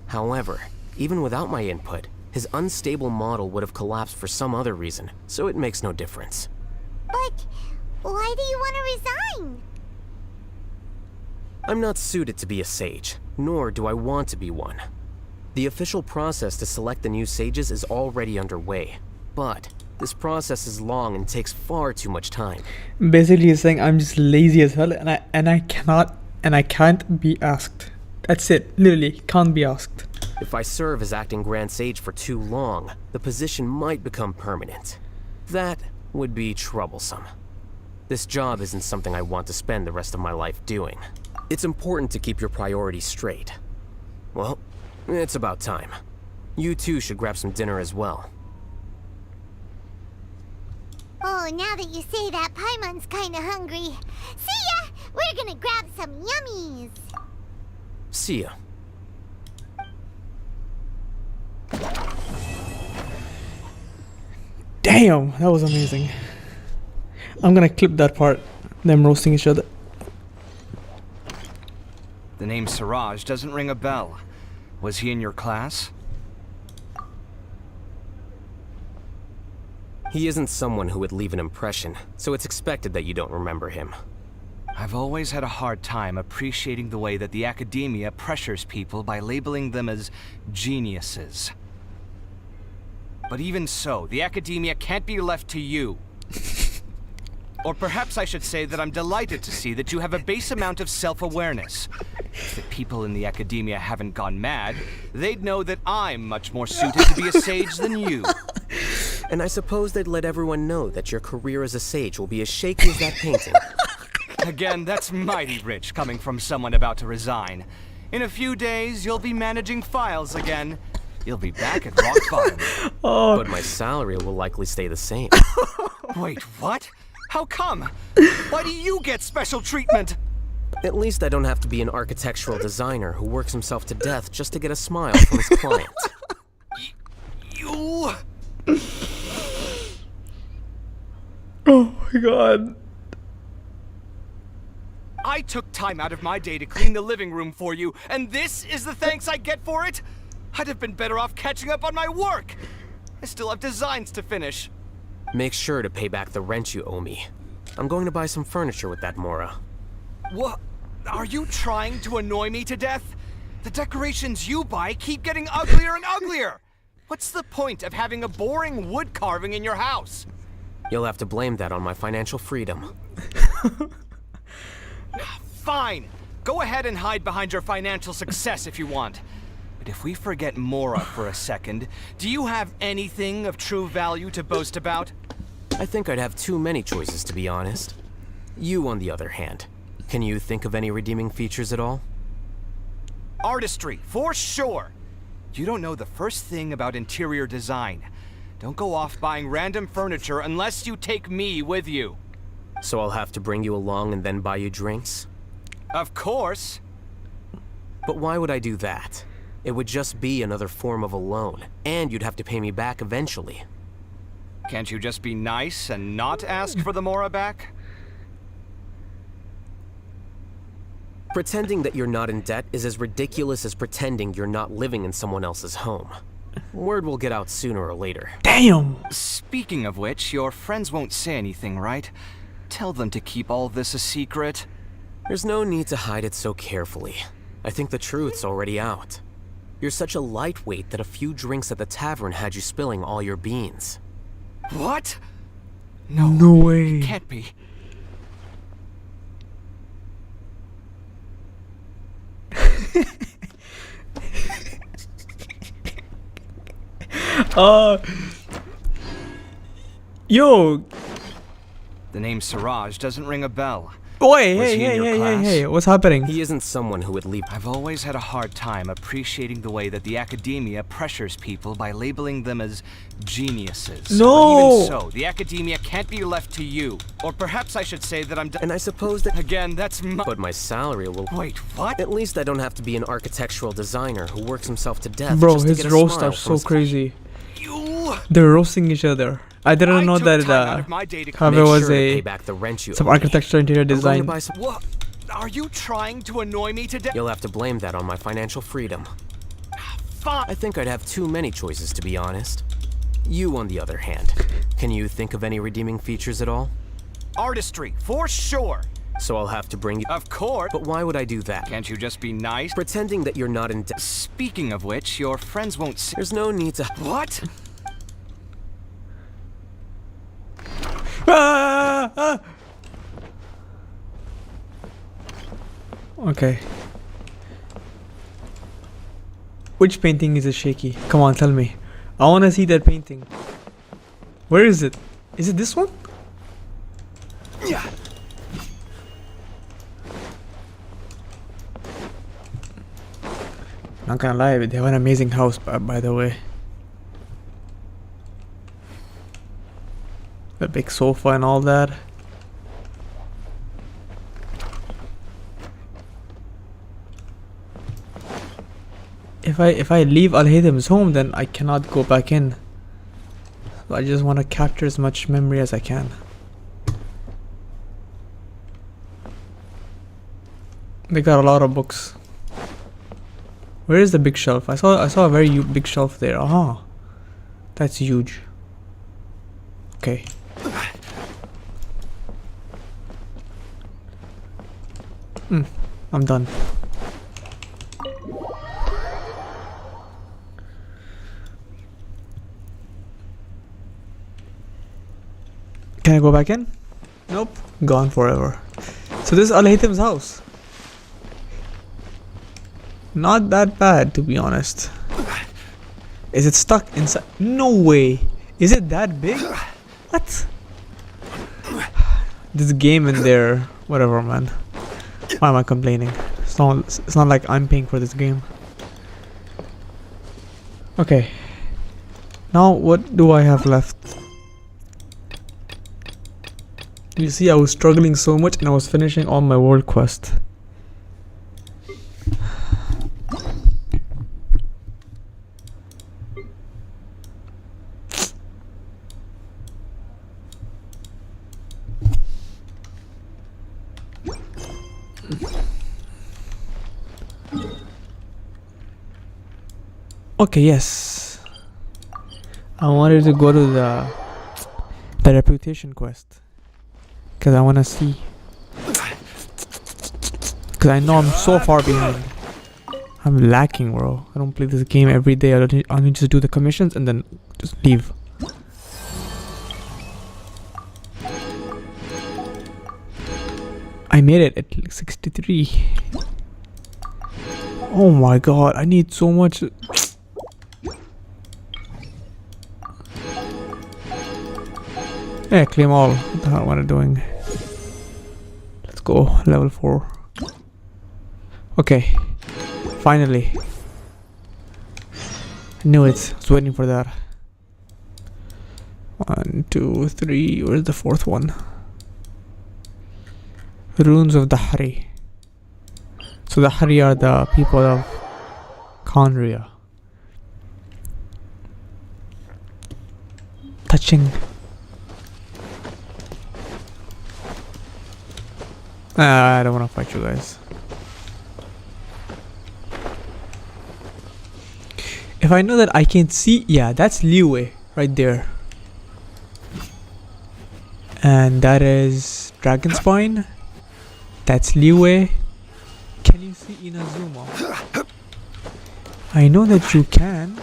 However, even without my input, his unstable model would have collapsed for some other reason, so it makes no difference. But why do you want to resign? I'm not suited to be a sage, nor do I want to be one. The official process to select the new sages is already underway, but this process is long and takes far too much time. Basically, he's saying I'm just lazy as hell, and I can't be asked. That's it. Literally, can't be asked. If I serve as acting Grand Sage for too long, the position might become permanent. That would be troublesome. This job isn't something I want to spend the rest of my life doing. It's important to keep your priorities straight. Well, it's about time. You two should grab some dinner as well. Oh, now that you say that, Paimon's kinda hungry. See ya! We're gonna grab some yummies! See ya. Damn, that was amazing. I'm gonna clip that part. Them roasting each other. The name Siraj doesn't ring a bell. Was he in your class? He isn't someone who would leave an impression, so it's expected that you don't remember him. I've always had a hard time appreciating the way that the Academia pressures people by labeling them as geniuses. But even so, the Academia can't be left to you. Or perhaps I should say that I'm delighted to see that you have a base amount of self-awareness. If the people in the Academia haven't gone mad, they'd know that I'm much more suited to be a sage than you. And I suppose they'd let everyone know that your career as a sage will be as shaky as that painting. Again, that's mighty rich coming from someone about to resign. In a few days, you'll be managing files again. You'll be back at rock bottom. Oh. But my salary will likely stay the same. Wait, what? How come? Why do you get special treatment? At least I don't have to be an architectural designer who works himself to death just to get a smile from his client. You... Oh my god. I took time out of my day to clean the living room for you, and this is the thanks I get for it? I'd have been better off catching up on my work. I still have designs to finish. Make sure to pay back the rent you owe me. I'm going to buy some furniture with that Mora. What? Are you trying to annoy me to death? The decorations you buy keep getting uglier and uglier. What's the point of having a boring wood carving in your house? You'll have to blame that on my financial freedom. Fine. Go ahead and hide behind your financial success if you want. But if we forget Mora for a second, do you have anything of true value to boast about? I think I'd have too many choices, to be honest. You, on the other hand, can you think of any redeeming features at all? Artistry, for sure. You don't know the first thing about interior design. Don't go off buying random furniture unless you take me with you. So I'll have to bring you along and then buy you drinks? Of course. But why would I do that? It would just be another form of a loan, and you'd have to pay me back eventually. Can't you just be nice and not ask for the Mora back? Pretending that you're not in debt is as ridiculous as pretending you're not living in someone else's home. Word will get out sooner or later. Damn! Speaking of which, your friends won't say anything, right? Tell them to keep all this a secret. There's no need to hide it so carefully. I think the truth's already out. You're such a lightweight that a few drinks at the tavern had you spilling all your beans. What? No way. It can't be. Yo. The name Siraj doesn't ring a bell. Boy, Was hey, he in hey, your hey, class? hey, what's happening? He isn't someone who would leave. I've always had a hard time appreciating the way that the academia pressures people by labeling them as geniuses. No! But even so, the academia can't be left to you. Or perhaps I should say that I'm And I suppose that... Again, that's But my salary will... Wait, what? At least I don't have to be an architectural designer who works himself to death Bro, just to his get a roasts smile are from so his... crazy. You... They're roasting each other. I didn't know that Javier was pay back the rent you some owe me. architecture interior I'm going to design. buy some... What? Are you trying to annoy me to death? You'll have to blame that on my financial freedom. Fine. I think I'd have too many choices, to be honest. You, on the other hand, can you think of any redeeming features at all? Artistry, for sure. So I'll have to bring you... Of course. But why would I do that? Can't you just be nice? Pretending that you're not in debt. Speaking of which, your friends won't see... There's no need to... What? Okay. Which painting is it shaky? Come on, tell me. I wanna see that painting. Where is it? Is it this one? Yeah. Not gonna lie, they have an amazing house, by the way. The big sofa and all that. If I leave Al-Haytham's home, then I cannot go back in. So I just want to capture as much memory as I can. They got a lot of books. Where is the big shelf? I saw a very big shelf there. Aha, that's huge. Okay. I'm done. Can I go back in? Nope. Gone forever. So this is Al-Haytham's house. Not that bad, to be honest. Is it stuck inside? No way. Is it that big? What? This game in there. Whatever, man. Why am I complaining? It's not like I'm paying for this game. Okay. Now what do I have left? You see, I was struggling so much and I was finishing all my world quest. Okay, yes. I wanted to go to the reputation quest. Because I want to see. Because I know I'm so far behind. I'm lacking, bro. I don't play this game every day. I don't just do the commissions and then just leave. I made it at like 63. Oh my god, I need so much. Yeah, claim all. What the hell am I doing? Let's go, level 4. Okay, finally. I knew it. I was waiting for that. 1, 2, 3. Where's the 4th one? Runes of Dahri. So Dahri are the people of Conria. Touching. I don't want to fight you guys. If I know that I can see, yeah, that's Liwei right there. And that is Dragon Spine. That's Liwei. Can you see Inazuma? I know that you can.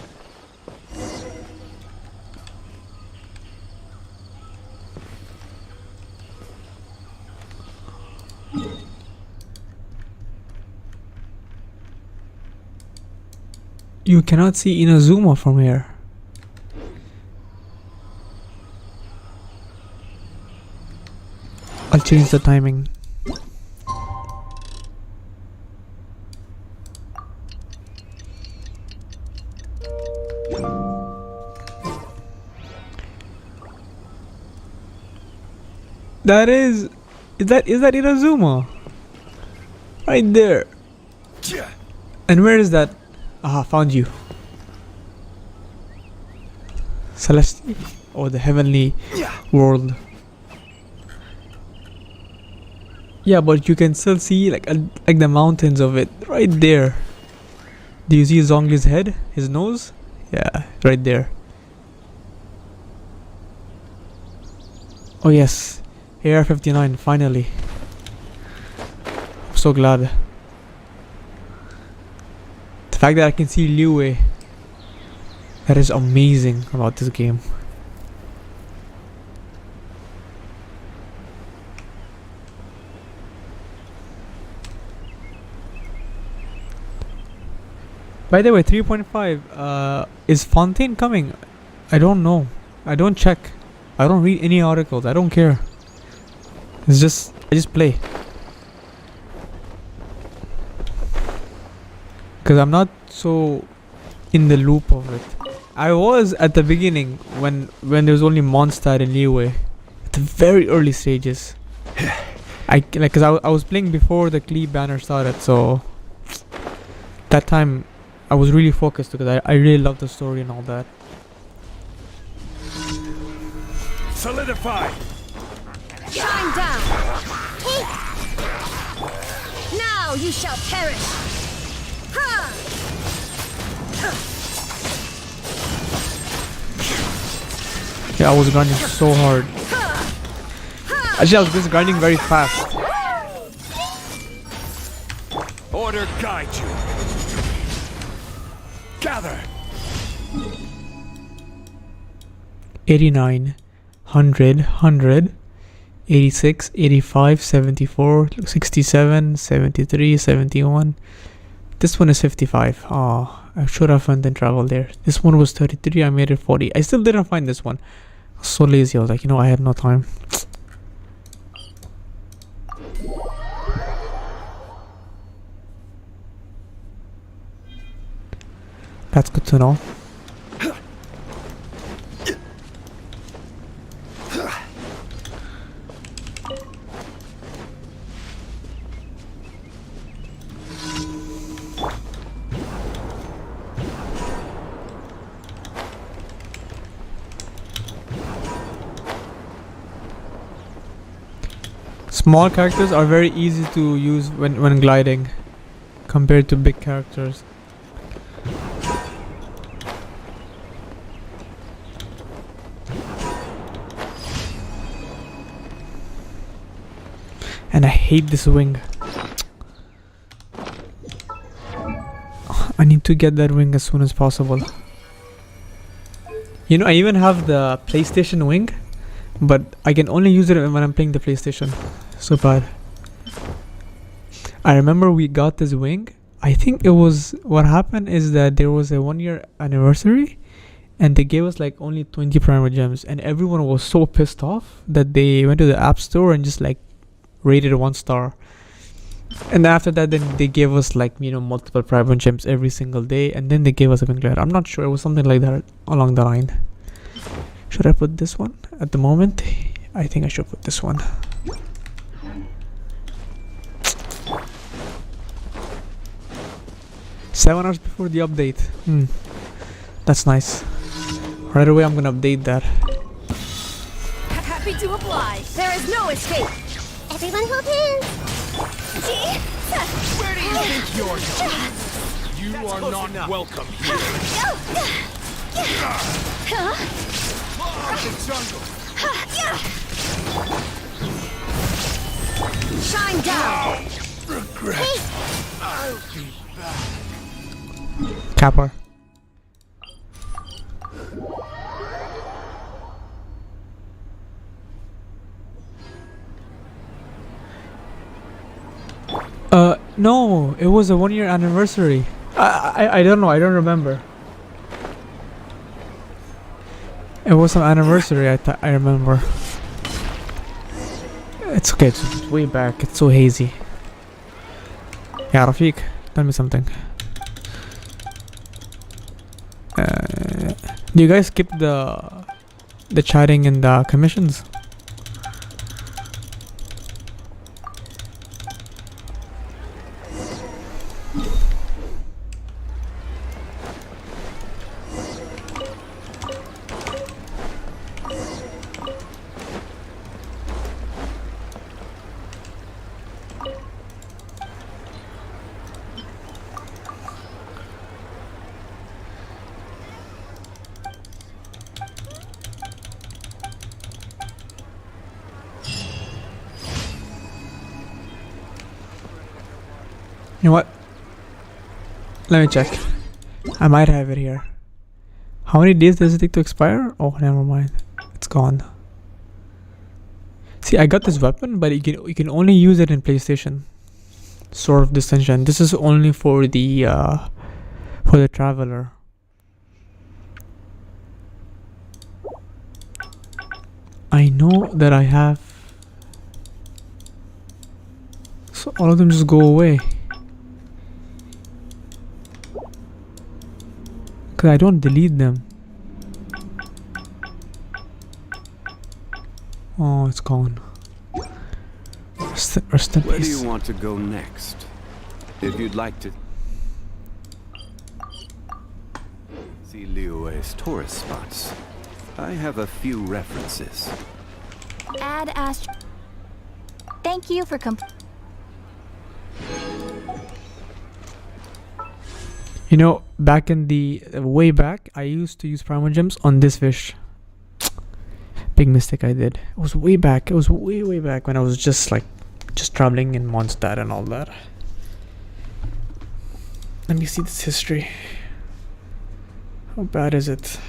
You cannot see Inazuma from here. I'll change the timing. That is that Inazuma? Right there. And where is that? Ah, found you. Celeste, or the heavenly world. Yeah, but you can still see like the mountains of it right there. Do you see Zhongli's head? His nose? Yeah, right there. Oh yes, AR-59 finally. I'm so glad. The fact that I can see Liwei, that is amazing about this game. By the way, 3.5, is Fontaine coming? I don't know. I don't check. I don't read any articles. I don't care. It's just, I just play. Because I'm not so in the loop of it. I was at the beginning when there was only Mondstadt and Liwei. At the very early stages. Because I was playing before the Klee banner started, so that time I was really focused because I really love the story and all that. Solidify! Shine down! Now you shall perish! Ha! Yeah, I was grinding so hard. Actually, I was just grinding very fast. Order guide you. Gather. 89, 100, 100, 86, 85, 74, 67, 73, 71. This one is 55. Oh, I should have found and travel there. This one was 33. I made it 40. I still didn't find this one. I was so lazy. I was like, I had no time. That's good to know. Small characters are very easy to use when gliding compared to big characters. And I hate this wing. I need to get that wing as soon as possible. You know, I even have the PlayStation wing, but I can only use it when I'm playing the PlayStation. So bad. I remember we got this wing. I think it was, what happened is that there was a 1-year anniversary and they gave us like only 20 primal gems, and everyone was so pissed off that they went to the app store and just like rated 1 star. And after that, then they gave us like, you know, multiple private gems every single day, and then they gave us a Winkler. I'm not sure, it was something like that along the line. Should I put this one at the moment? I think I should put this one. Seven hours before the update. That's nice. Right away, I'm gonna update that. Happy to oblige. There is no escape. Everyone hold hands. Where do you think you're going? You are not welcome here. The jungle. Shine down. Regret. I'll be back. Kappa. No, it was a 1-year anniversary. I don't know, I don't remember. It was an anniversary, I remember. It's okay, it's way back, it's so hazy. Yeah, Rafiq, tell me something. Do you guys skip the chatting and the commissions? You know what? Let me check. I might have it here. How many days does it take to expire? Oh, never mind. It's gone. See, I got this weapon, but you can only use it in PlayStation. Sword of Dissension. This is only for the traveler. I know that I have. So all of them just go away. I don't delete them. Oh, it's gone. Rest in peace. Where do you want to go next? If you'd like to see Liyue's tourist spots, I have a few references. Add Ast. Thank you for You know, back in the way back, I used to use primal gems on this fish. Big mistake I did. It was way back. It was way back when I was just traveling in Mondstadt and all that. Let me see this history. How bad is it?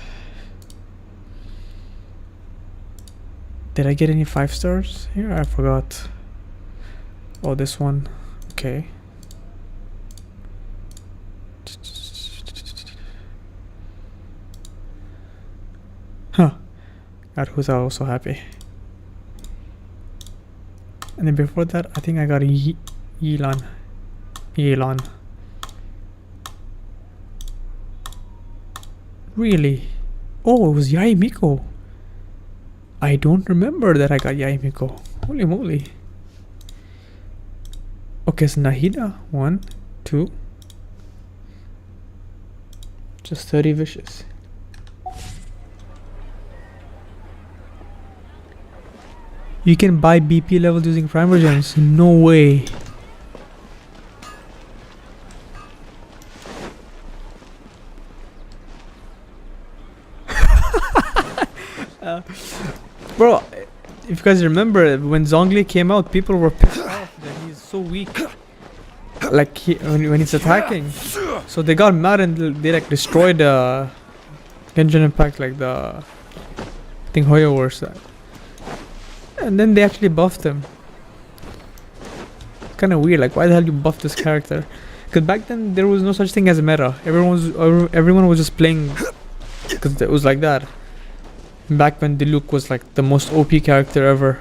Did I get any 5 stars here? I forgot. Oh, this one. Okay. Huh. God, who's also happy. And then before that, I think I got a Yelan. Really? Oh, it was Yai Miko. I don't remember that I got Yai Miko. Holy moly. Okay, so Nahida. 1, 2. Just 30 wishes. You can buy BP levels using primer gems? No way. Bro, if you guys remember, when Zhongli came out, people were pissed off that he's so weak. Like, when he's attacking. So they got mad and they like destroyed Genshin Impact, like the I think Hoyo was that. And then they actually buffed him. Kind of weird, like why the hell you buff this character? Because back then there was no such thing as meta. Everyone was just playing because it was like that. Back when Diluc was like the most OP character ever.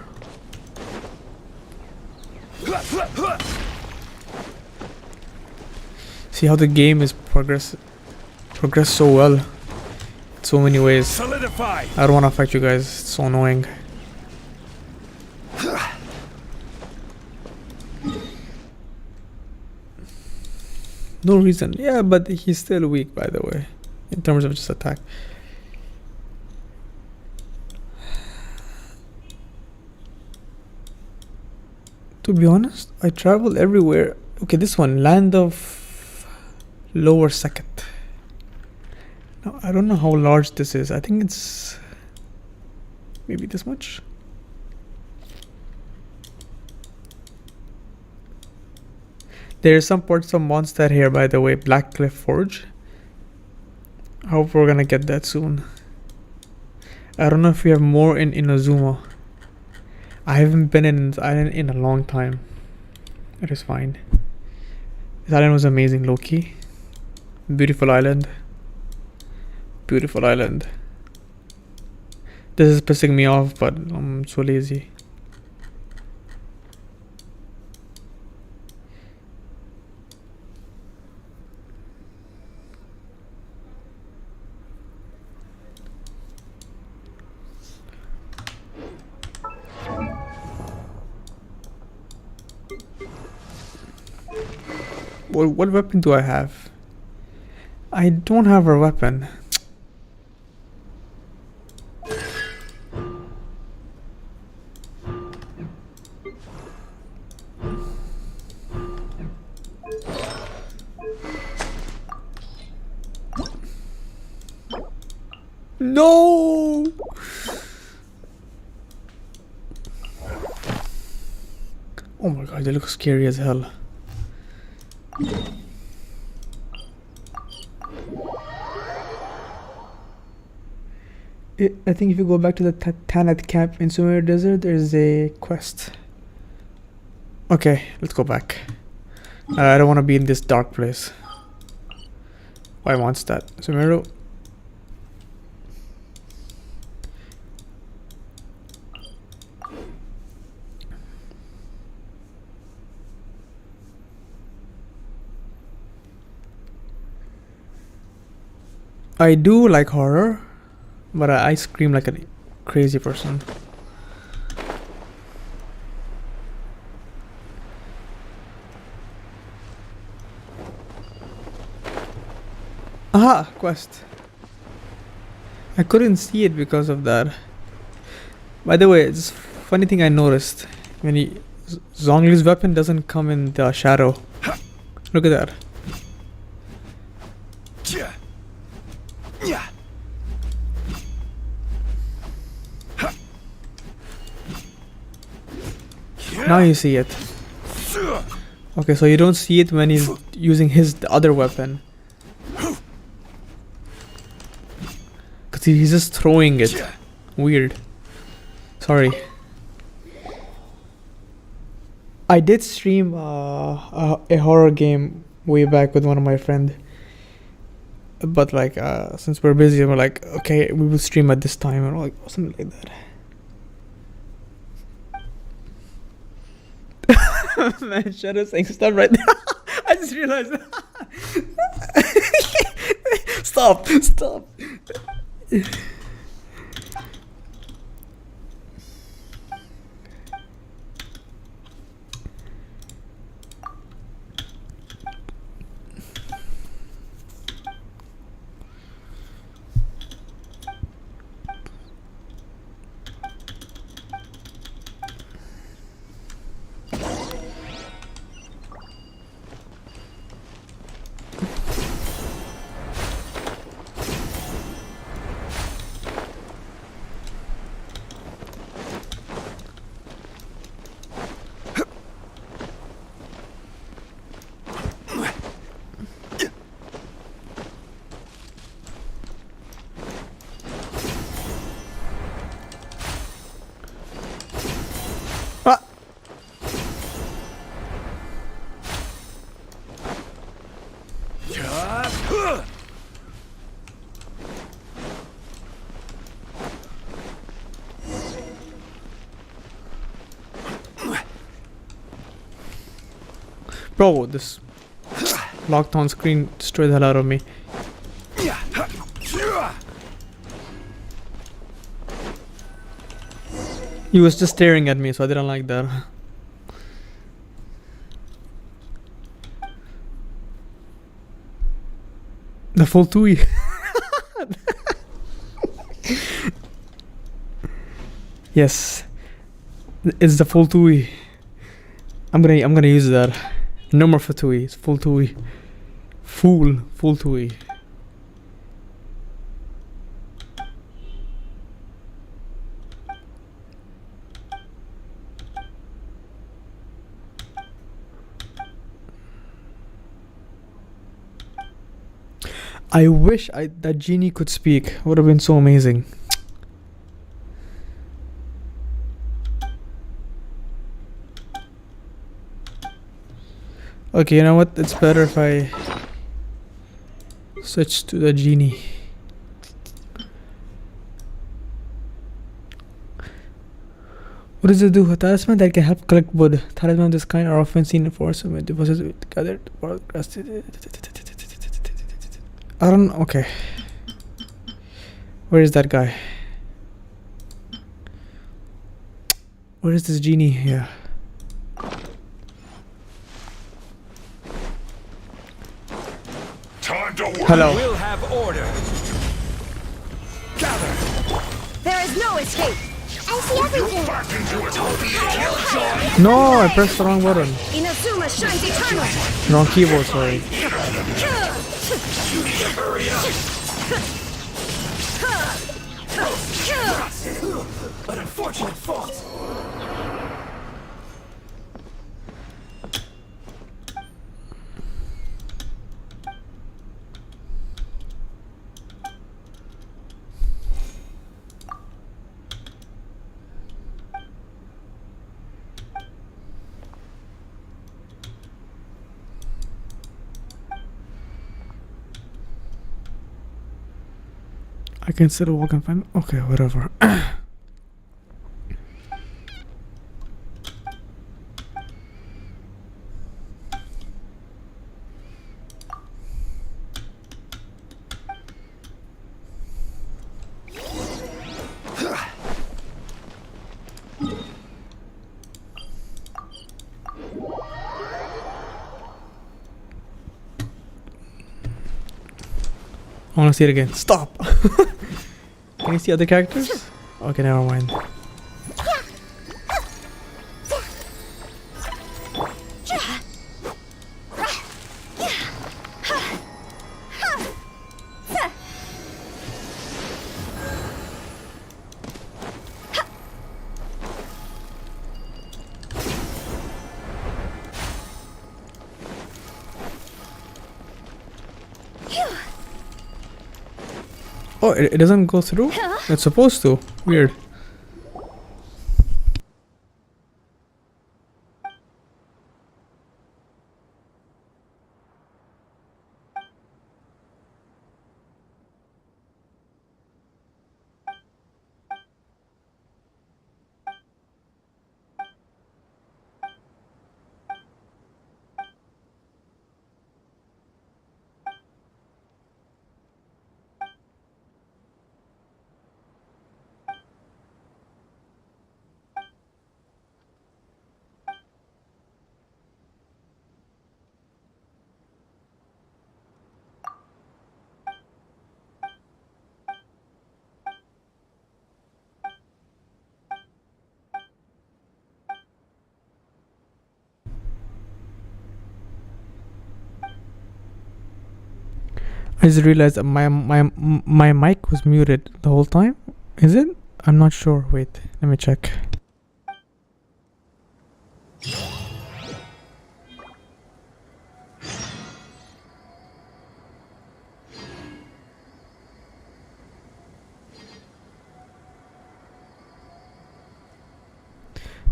See how the game is progressed so well. In so many ways. Solidify. I don't want to fight you guys. It's so annoying. No reason. Yeah, but he's still weak, by the way, in terms of just attack. To be honest, I travel everywhere. Okay, this one, Land of Lower Second. Now, I don't know how large this is. I think it's maybe this much. There are some parts of Mondstadt here, by the way. Blackcliff Forge. I hope we're gonna get that soon. I don't know if we have more in Inazuma. I haven't been in this island in a long time. It is fine. This island was amazing, low-key. Beautiful island. Beautiful island. This is pissing me off, but I'm so lazy. What weapon do I have? I don't have a weapon. No! Oh my god, they look scary as hell. I think if you go back to the Tanat camp in Sumer Desert, there's a quest. Okay, let's go back. I don't want to be in this dark place. Why wants that? Sumeru. I do like horror, but I scream like a crazy person. Aha! Quest. I couldn't see it because of that. By the way, it's a funny thing I noticed. When Zhongli's weapon doesn't come in the shadow. Look at that. Now you see it. Okay, so you don't see it when he's using the other weapon. Cause he's just throwing it. Weird. Sorry. I did stream a horror game way back with one of my friends. But like, since we're busy, we're like, okay, we will stream at this time, or like something like that. Man, Shadow saying stuff right now. I just realized. Stop! Stop! Bro, this locked on screen destroyed the hell out of me. He was just staring at me, so I didn't like that. The full Tui. Yes, it's the full Tui. I'm gonna use that. No more for Tui. It's full Tui. Full Tui. I wish that genie could speak. Would have been so amazing. Okay, you know what? It's better if I switch to the genie. What does it do? A talisman that can help collect wood. Talisman of this kind are often seen in forests with deposits together. I don't know. Okay. Where is that guy? Where is this genie here? Time to work. Hello. We'll have order. Gather. There is no escape. I see everything. No, I pressed the wrong button. Inazuma shines eternal. Wrong keyboard, sorry. Hurry up. An unfortunate fault. I can still walk and find. Okay, whatever. I want to see it again. Stop! Can you see other characters? Okay, never mind. Oh, it doesn't go through? It's supposed to. Weird. I just realized that my mic was muted the whole time. Is it? I'm not sure. Wait, let me check.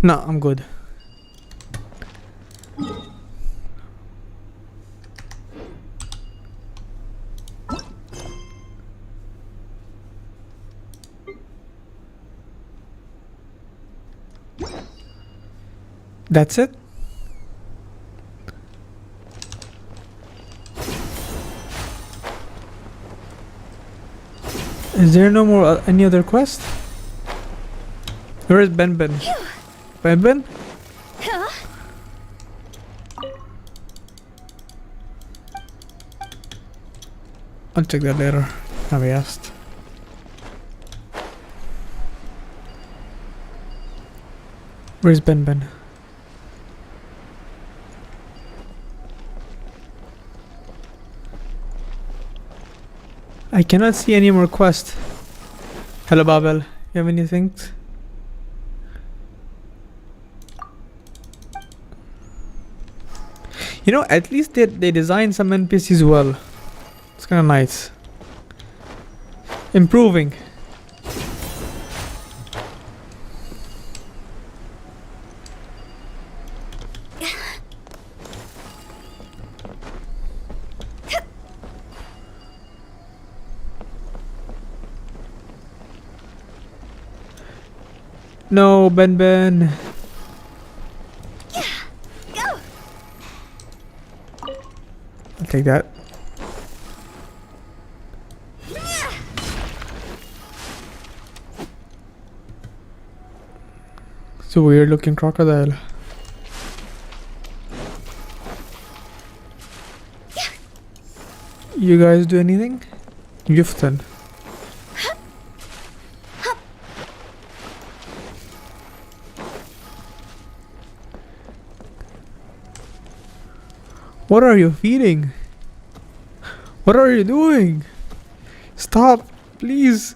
No, I'm good. That's it? Is there no more any other quest? Where is Ben Ben? Ben Ben? I'll check that later. Have we asked? Where's Ben Ben? I cannot see any more quests. Hello Babel, you have anything? You know, at least they designed some NPCs well. It's kind of nice. Improving. No, Ben Ben. I'll take that. It's a weird looking crocodile. You guys do anything? Yufton. What are you feeding? What are you doing? Stop, please.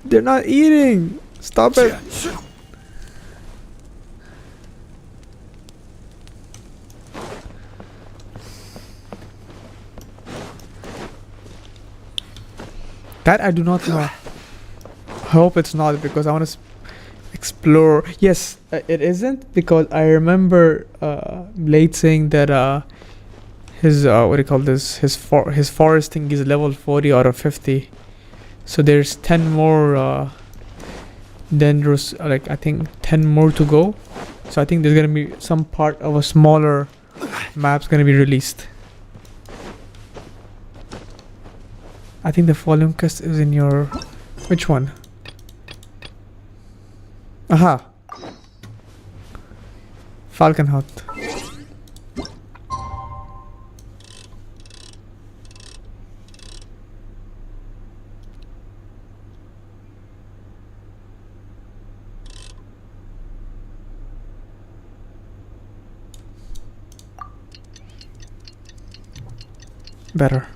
They're not eating. Stop it. That I do not know. I hope it's not, because I want to explore. Yes, it isn't, because I remember Blade saying that his what do you call this? His foresting is level 40 out of 50. So there's 10 more dendros, like I think 10 more to go. So I think there's gonna be some part of a smaller map's gonna be released. I think the following quest is in your... Which one? Aha! Falcon Hut. Better.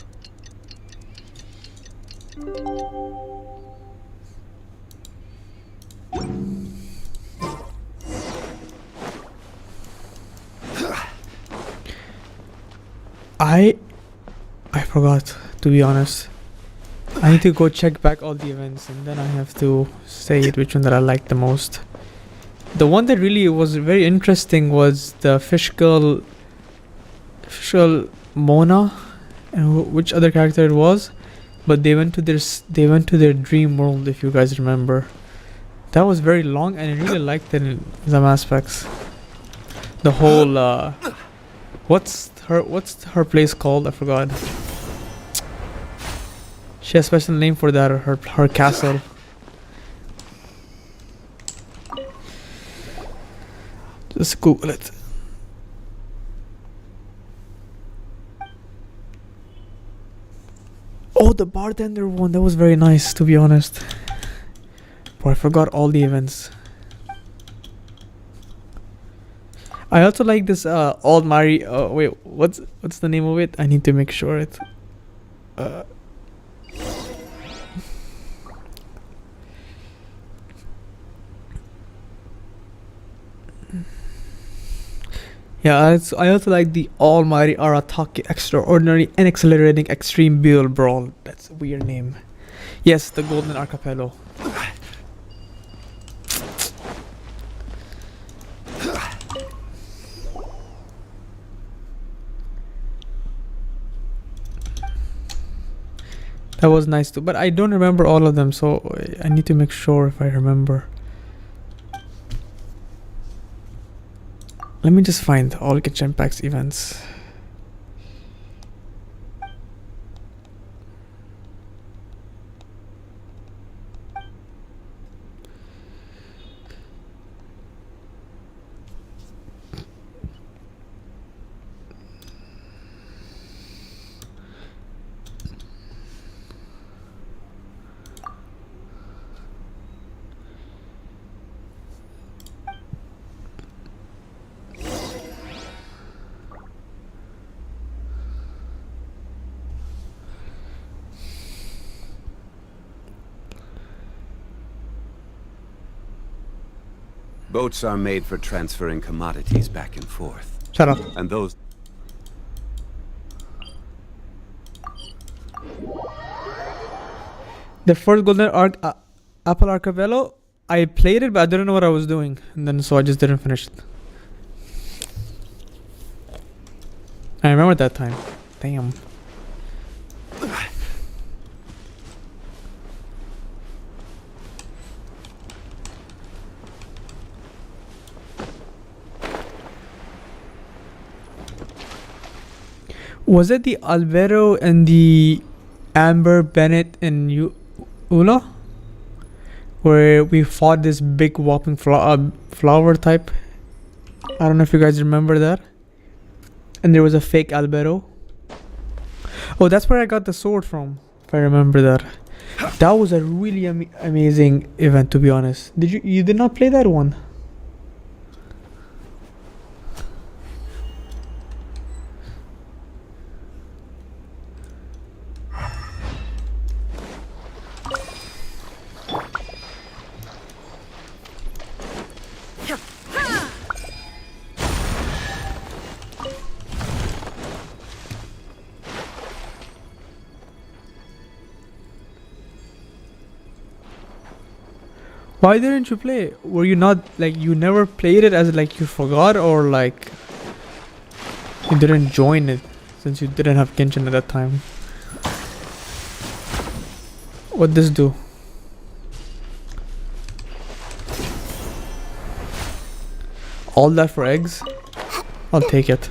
I forgot, to be honest. I need to go check back all the events, and then I have to say it which one that I liked the most. The one that really was very interesting was the fish girl Mona, and which other character it was, but they went to their dream world, if you guys remember. That was very long, and I really liked it in some aspects. The whole what's her place called? I forgot. She has a special name for that, her castle. Just Google it. Oh, the bartender one, that was very nice, to be honest. But I forgot all the events. I also like this Almighty. Wait, what's the name of it? I need to make sure it. Yeah, I also like the Almighty Arataki Extraordinary and Accelerating Extreme Build Brawl. That's a weird name. Yes, the Golden Archipelago. That was nice too, but I don't remember all of them, so I need to make sure if I remember. Let me just find all Genshin Impact's events. Boats are made for transferring commodities back and forth. Shut up. And those... The first Golden Apple Arcavello, I played it, but I didn't know what I was doing, and then so I just didn't finish it. I remember that time. Damn. Was it the Alvaro and the Amber, Bennett, and Ula? Where we fought this big whopping flower type? I don't know if you guys remember that. And there was a fake Alvaro. Oh, that's where I got the sword from, if I remember that. That was a really amazing event, to be honest. You did not play that one? Why didn't you play? Were you not, like, you never played it as, like, you forgot, or, like, you didn't join it since you didn't have Genshin at that time? What'd this do? All that for eggs? I'll take it.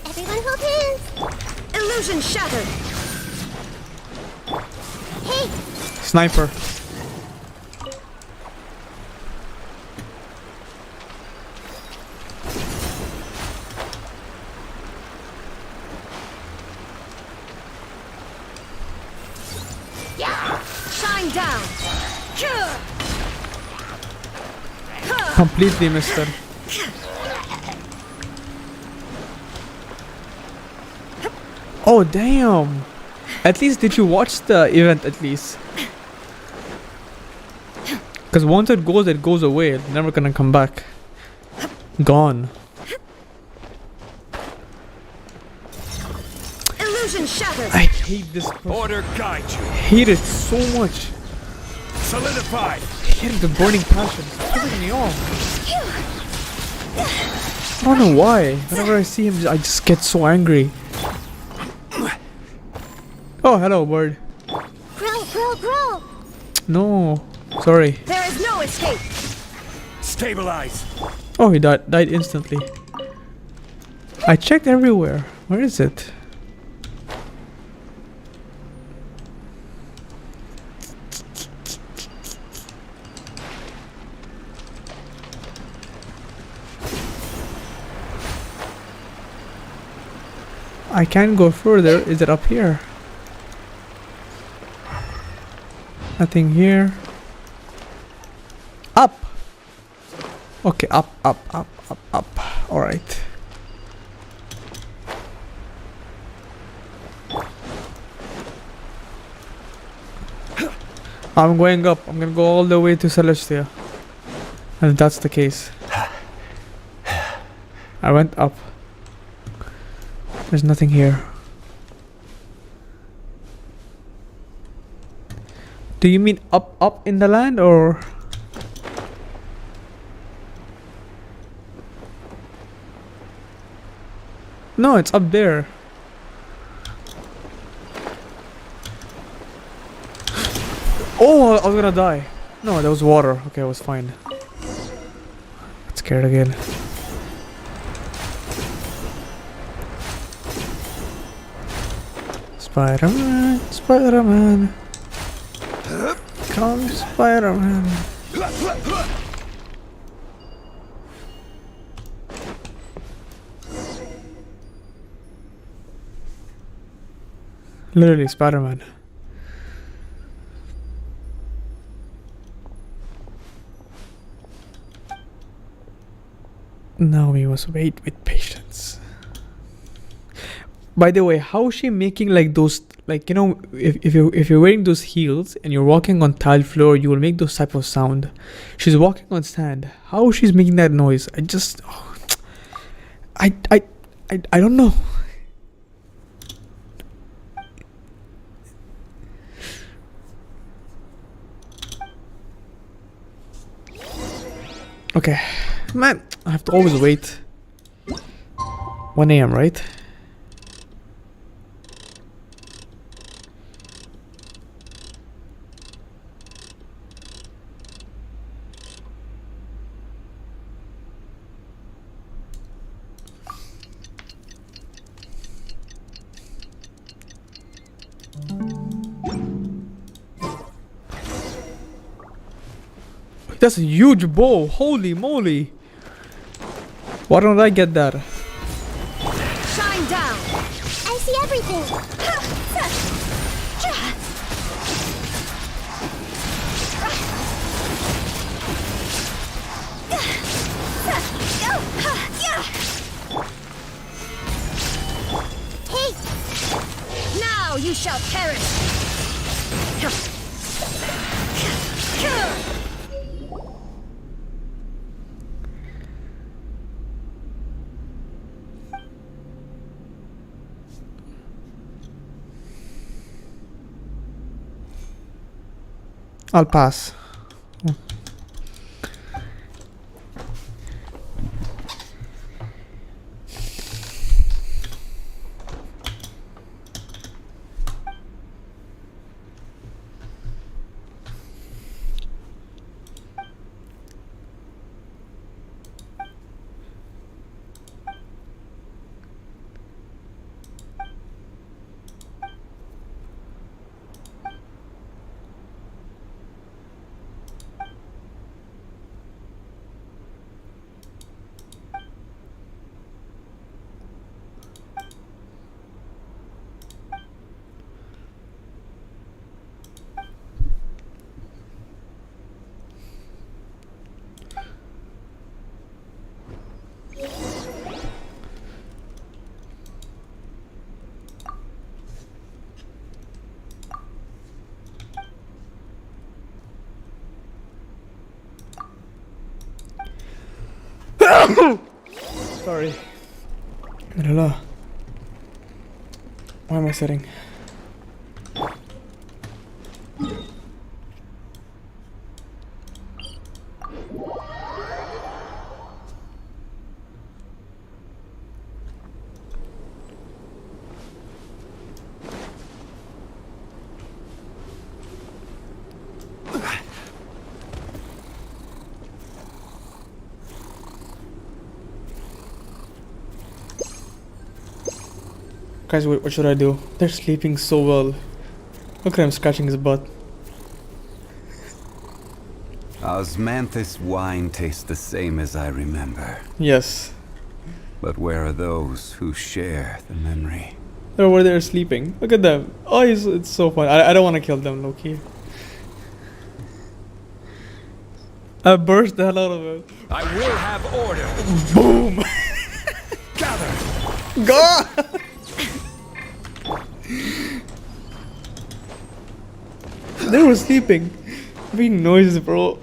Everyone hold hands. Illusion shattered. Hey, Sniper. Yeah. Shine down. Completely missed it. Oh damn! At least did you watch the event at least? Because once it goes away. It's never gonna come back. Gone. Illusion shattered. I hate this. Order guide you. I hate it so much. Solidified. I hate the burning passion. It's pissing me off. I don't know why. Whenever I see him, I just get so angry. Oh, hello, bird. grow. No, sorry. There is no escape. Stabilize. Oh, he died instantly. I checked everywhere. Where is it? I can't go further. Is it up here? Nothing here. Up! Okay, up. Alright. I'm going up. I'm gonna go all the way to Celestia. And if that's the case. I went up. There's nothing here. Do you mean up in the land, or? No, it's up there. Oh, I was gonna die. No, that was water. Okay, I was fine. Got scared again. Spider-Man, Spider-Man. Come, Spider-Man. Literally, Spider-Man. Now we must wait with patience. By the way, how is she making like those like, you know, if you're wearing those heels and you're walking on tiled floor, you will make those type of sound. She's walking on sand. How she's making that noise? I just, I don't know. Okay, man, I have to always wait. 1 a.m., right? That's a huge bow. Holy moly. Why don't I get that? Shine down. I see everything. Hey! Now you shall perish. I'll pass. Sorry. Why am I sitting? Guys, what should I do? They're sleeping so well. Look at him scratching his butt. Osmanthus wine tastes the same as I remember. Yes. But where are those who share the memory? They're over there sleeping. Look at them. Oh, it's so fun. I don't want to kill them, low-key. I burst the hell out of it. I will have order. Boom! Gather! God! They were sleeping. Being noises, bro.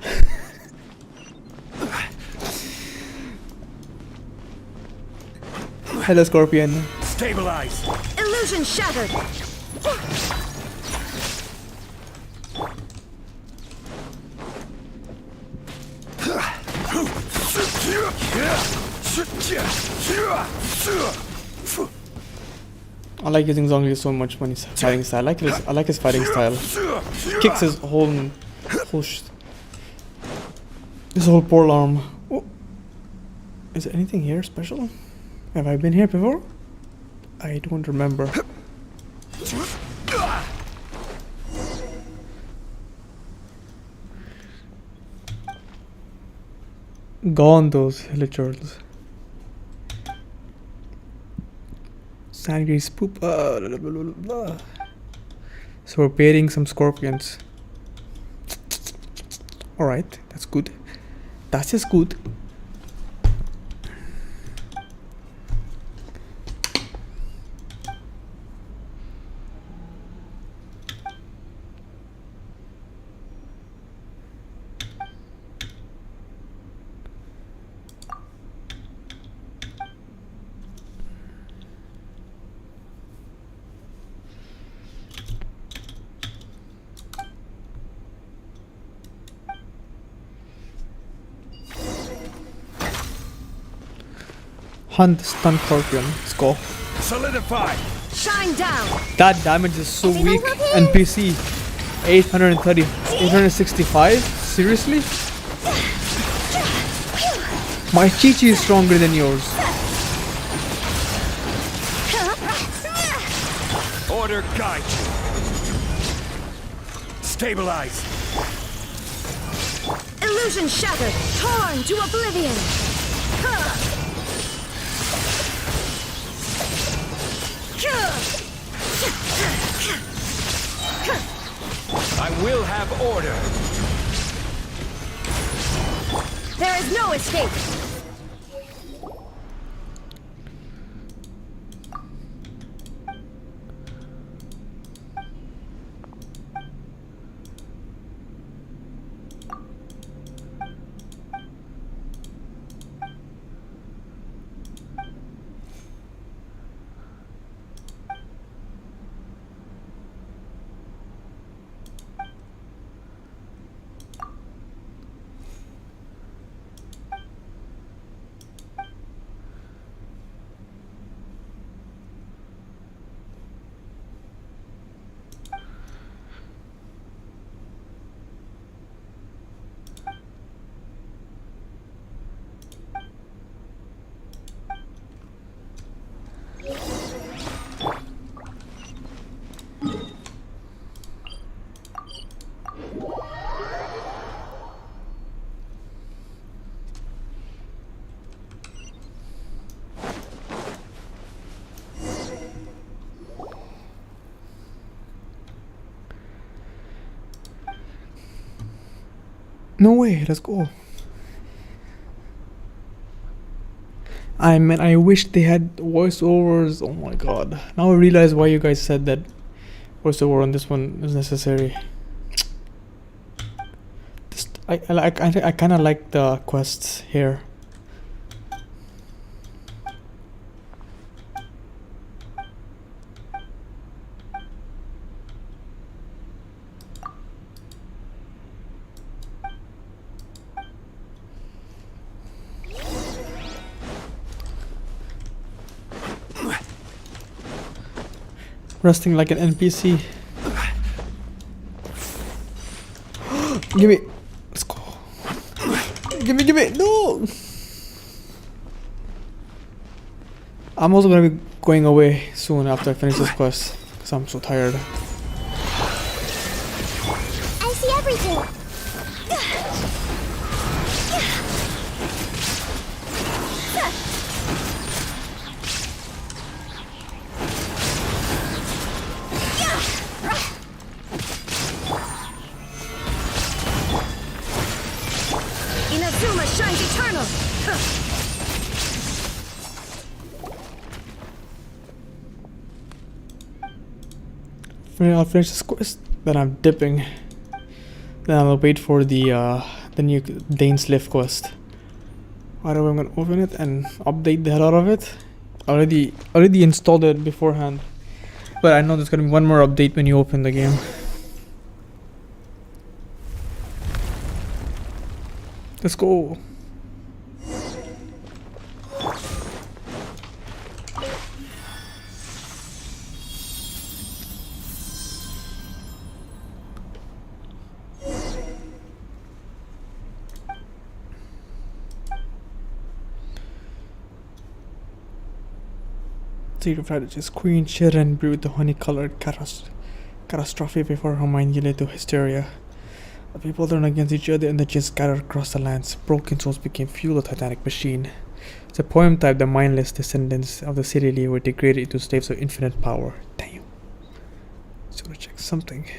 Hello, Scorpion. Stabilize. Illusion shattered. I like using Zhongli so much when he's fighting style. I like his fighting style. He kicks his whole his whole pole arm. Oh. Is there anything here special? Have I been here before? I don't remember. Gone those hilichurls. Sanity spoop. Blah, blah, blah, blah. So we're baiting some scorpions. Alright, that's good. That's just good. Hunt Stun Scorpion. Let's go. Solidify. Shine down. That damage is so weak. NPC 830, 865. Seriously? My Chi-Chi is stronger than yours. Order guide you. Stabilize. Illusion shattered. Torn to oblivion. I will have order. There is no escape. No way, let's go. I mean, I wish they had voiceovers. Oh my god. Now I realize why you guys said that voiceover on this one is necessary. I kind of like the quests here. Resting like an NPC. Give me. Let's go. Give me. No! I'm also gonna be going away soon after I finish this quest. Because I'm so tired. I see everything. Inazuma shines eternal. I'll finish this quest, then I'm dipping. Then I'll wait for the new Dane's Lift quest. Right away, I'm gonna open it and update the hell out of it. Already installed it beforehand, but I know there's gonna be one more update when you open the game. Let's go. Seed of Strategies. Queen Sharon brewed the honey-colored catastrophe before Hermione led to hysteria. The people turned against each other and the just scattered across the lands. Broken souls became fuel of the Titanic machine. It's a poem type the mindless descendants of the city were degraded into slaves of infinite power. Damn. So to check something.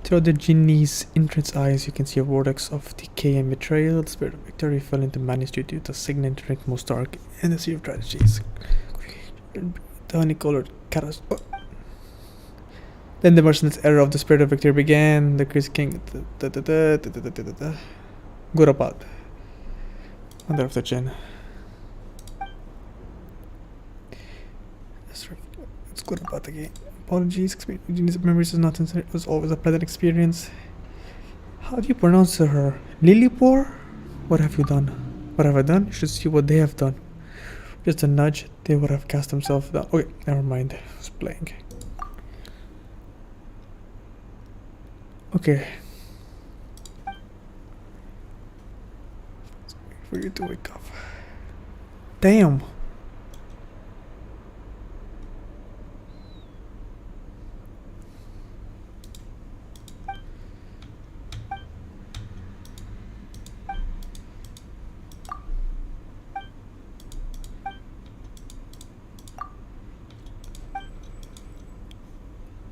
Through the genie's entrance eyes, you can see a vortex of decay and betrayal. The spirit of victory fell into madness due to the signet drink most dark and the sea of tragedies. The honey-colored catastrophe. Then the merciless era of the spirit of victory began. The Chris King. Gurapat. Wonder of the Jinn. Let's Gurapat again. Apologies, experience memories is not sincere. It was always a pleasant experience. How do you pronounce her? Lillipore? What have you done? What have I done? You should see what they have done. Just a nudge, they would have cast themselves down. Okay, never mind. I was playing. Okay. Let's wait for you to wake up. Damn.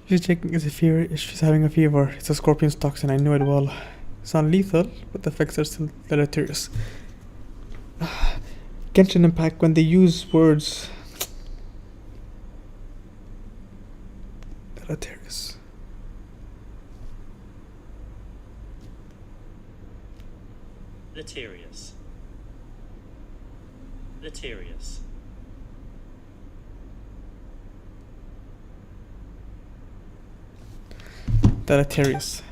She's taking a fever. She's having a fever. It's a scorpion's toxin. I know it well. It's not lethal, but the effects are still deleterious. Genshin Impact, when they use words deleterious. Deleterious. Deleterious. Deleterious.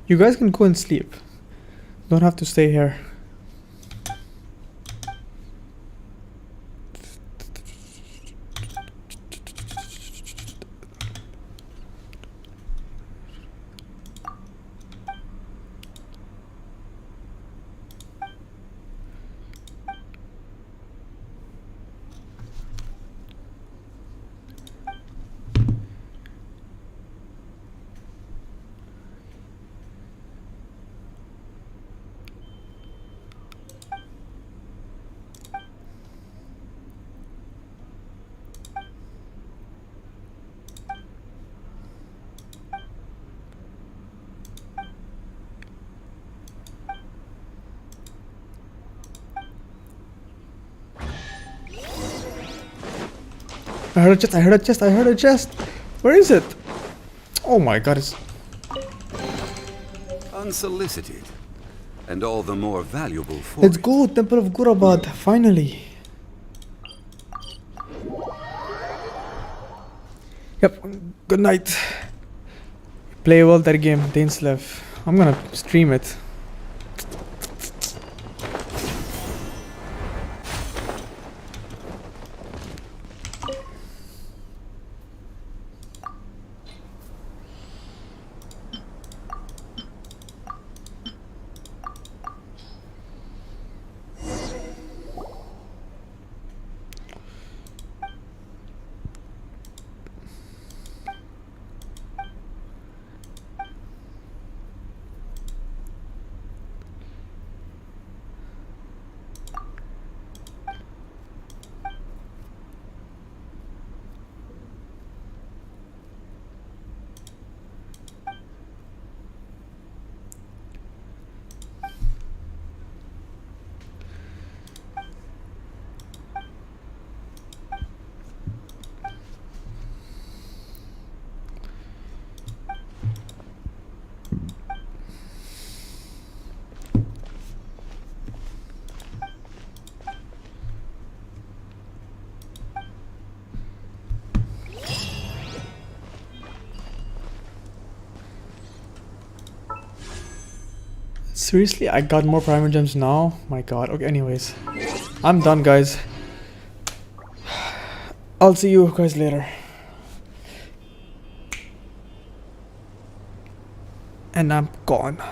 You guys can go and sleep. Don't have to stay here. I heard a chest, I heard a chest, I heard a chest. Where is it? Oh my god, it's... Unsolicited. And all the more valuable for Let's it. go, Temple of Gurabad, finally. Yep, good night. Play well that game, Dainslev. I'm gonna stream it. Seriously, I got more primer gems now? My god. Okay, anyways. I'm done, guys. I'll see you guys later. And I'm gone.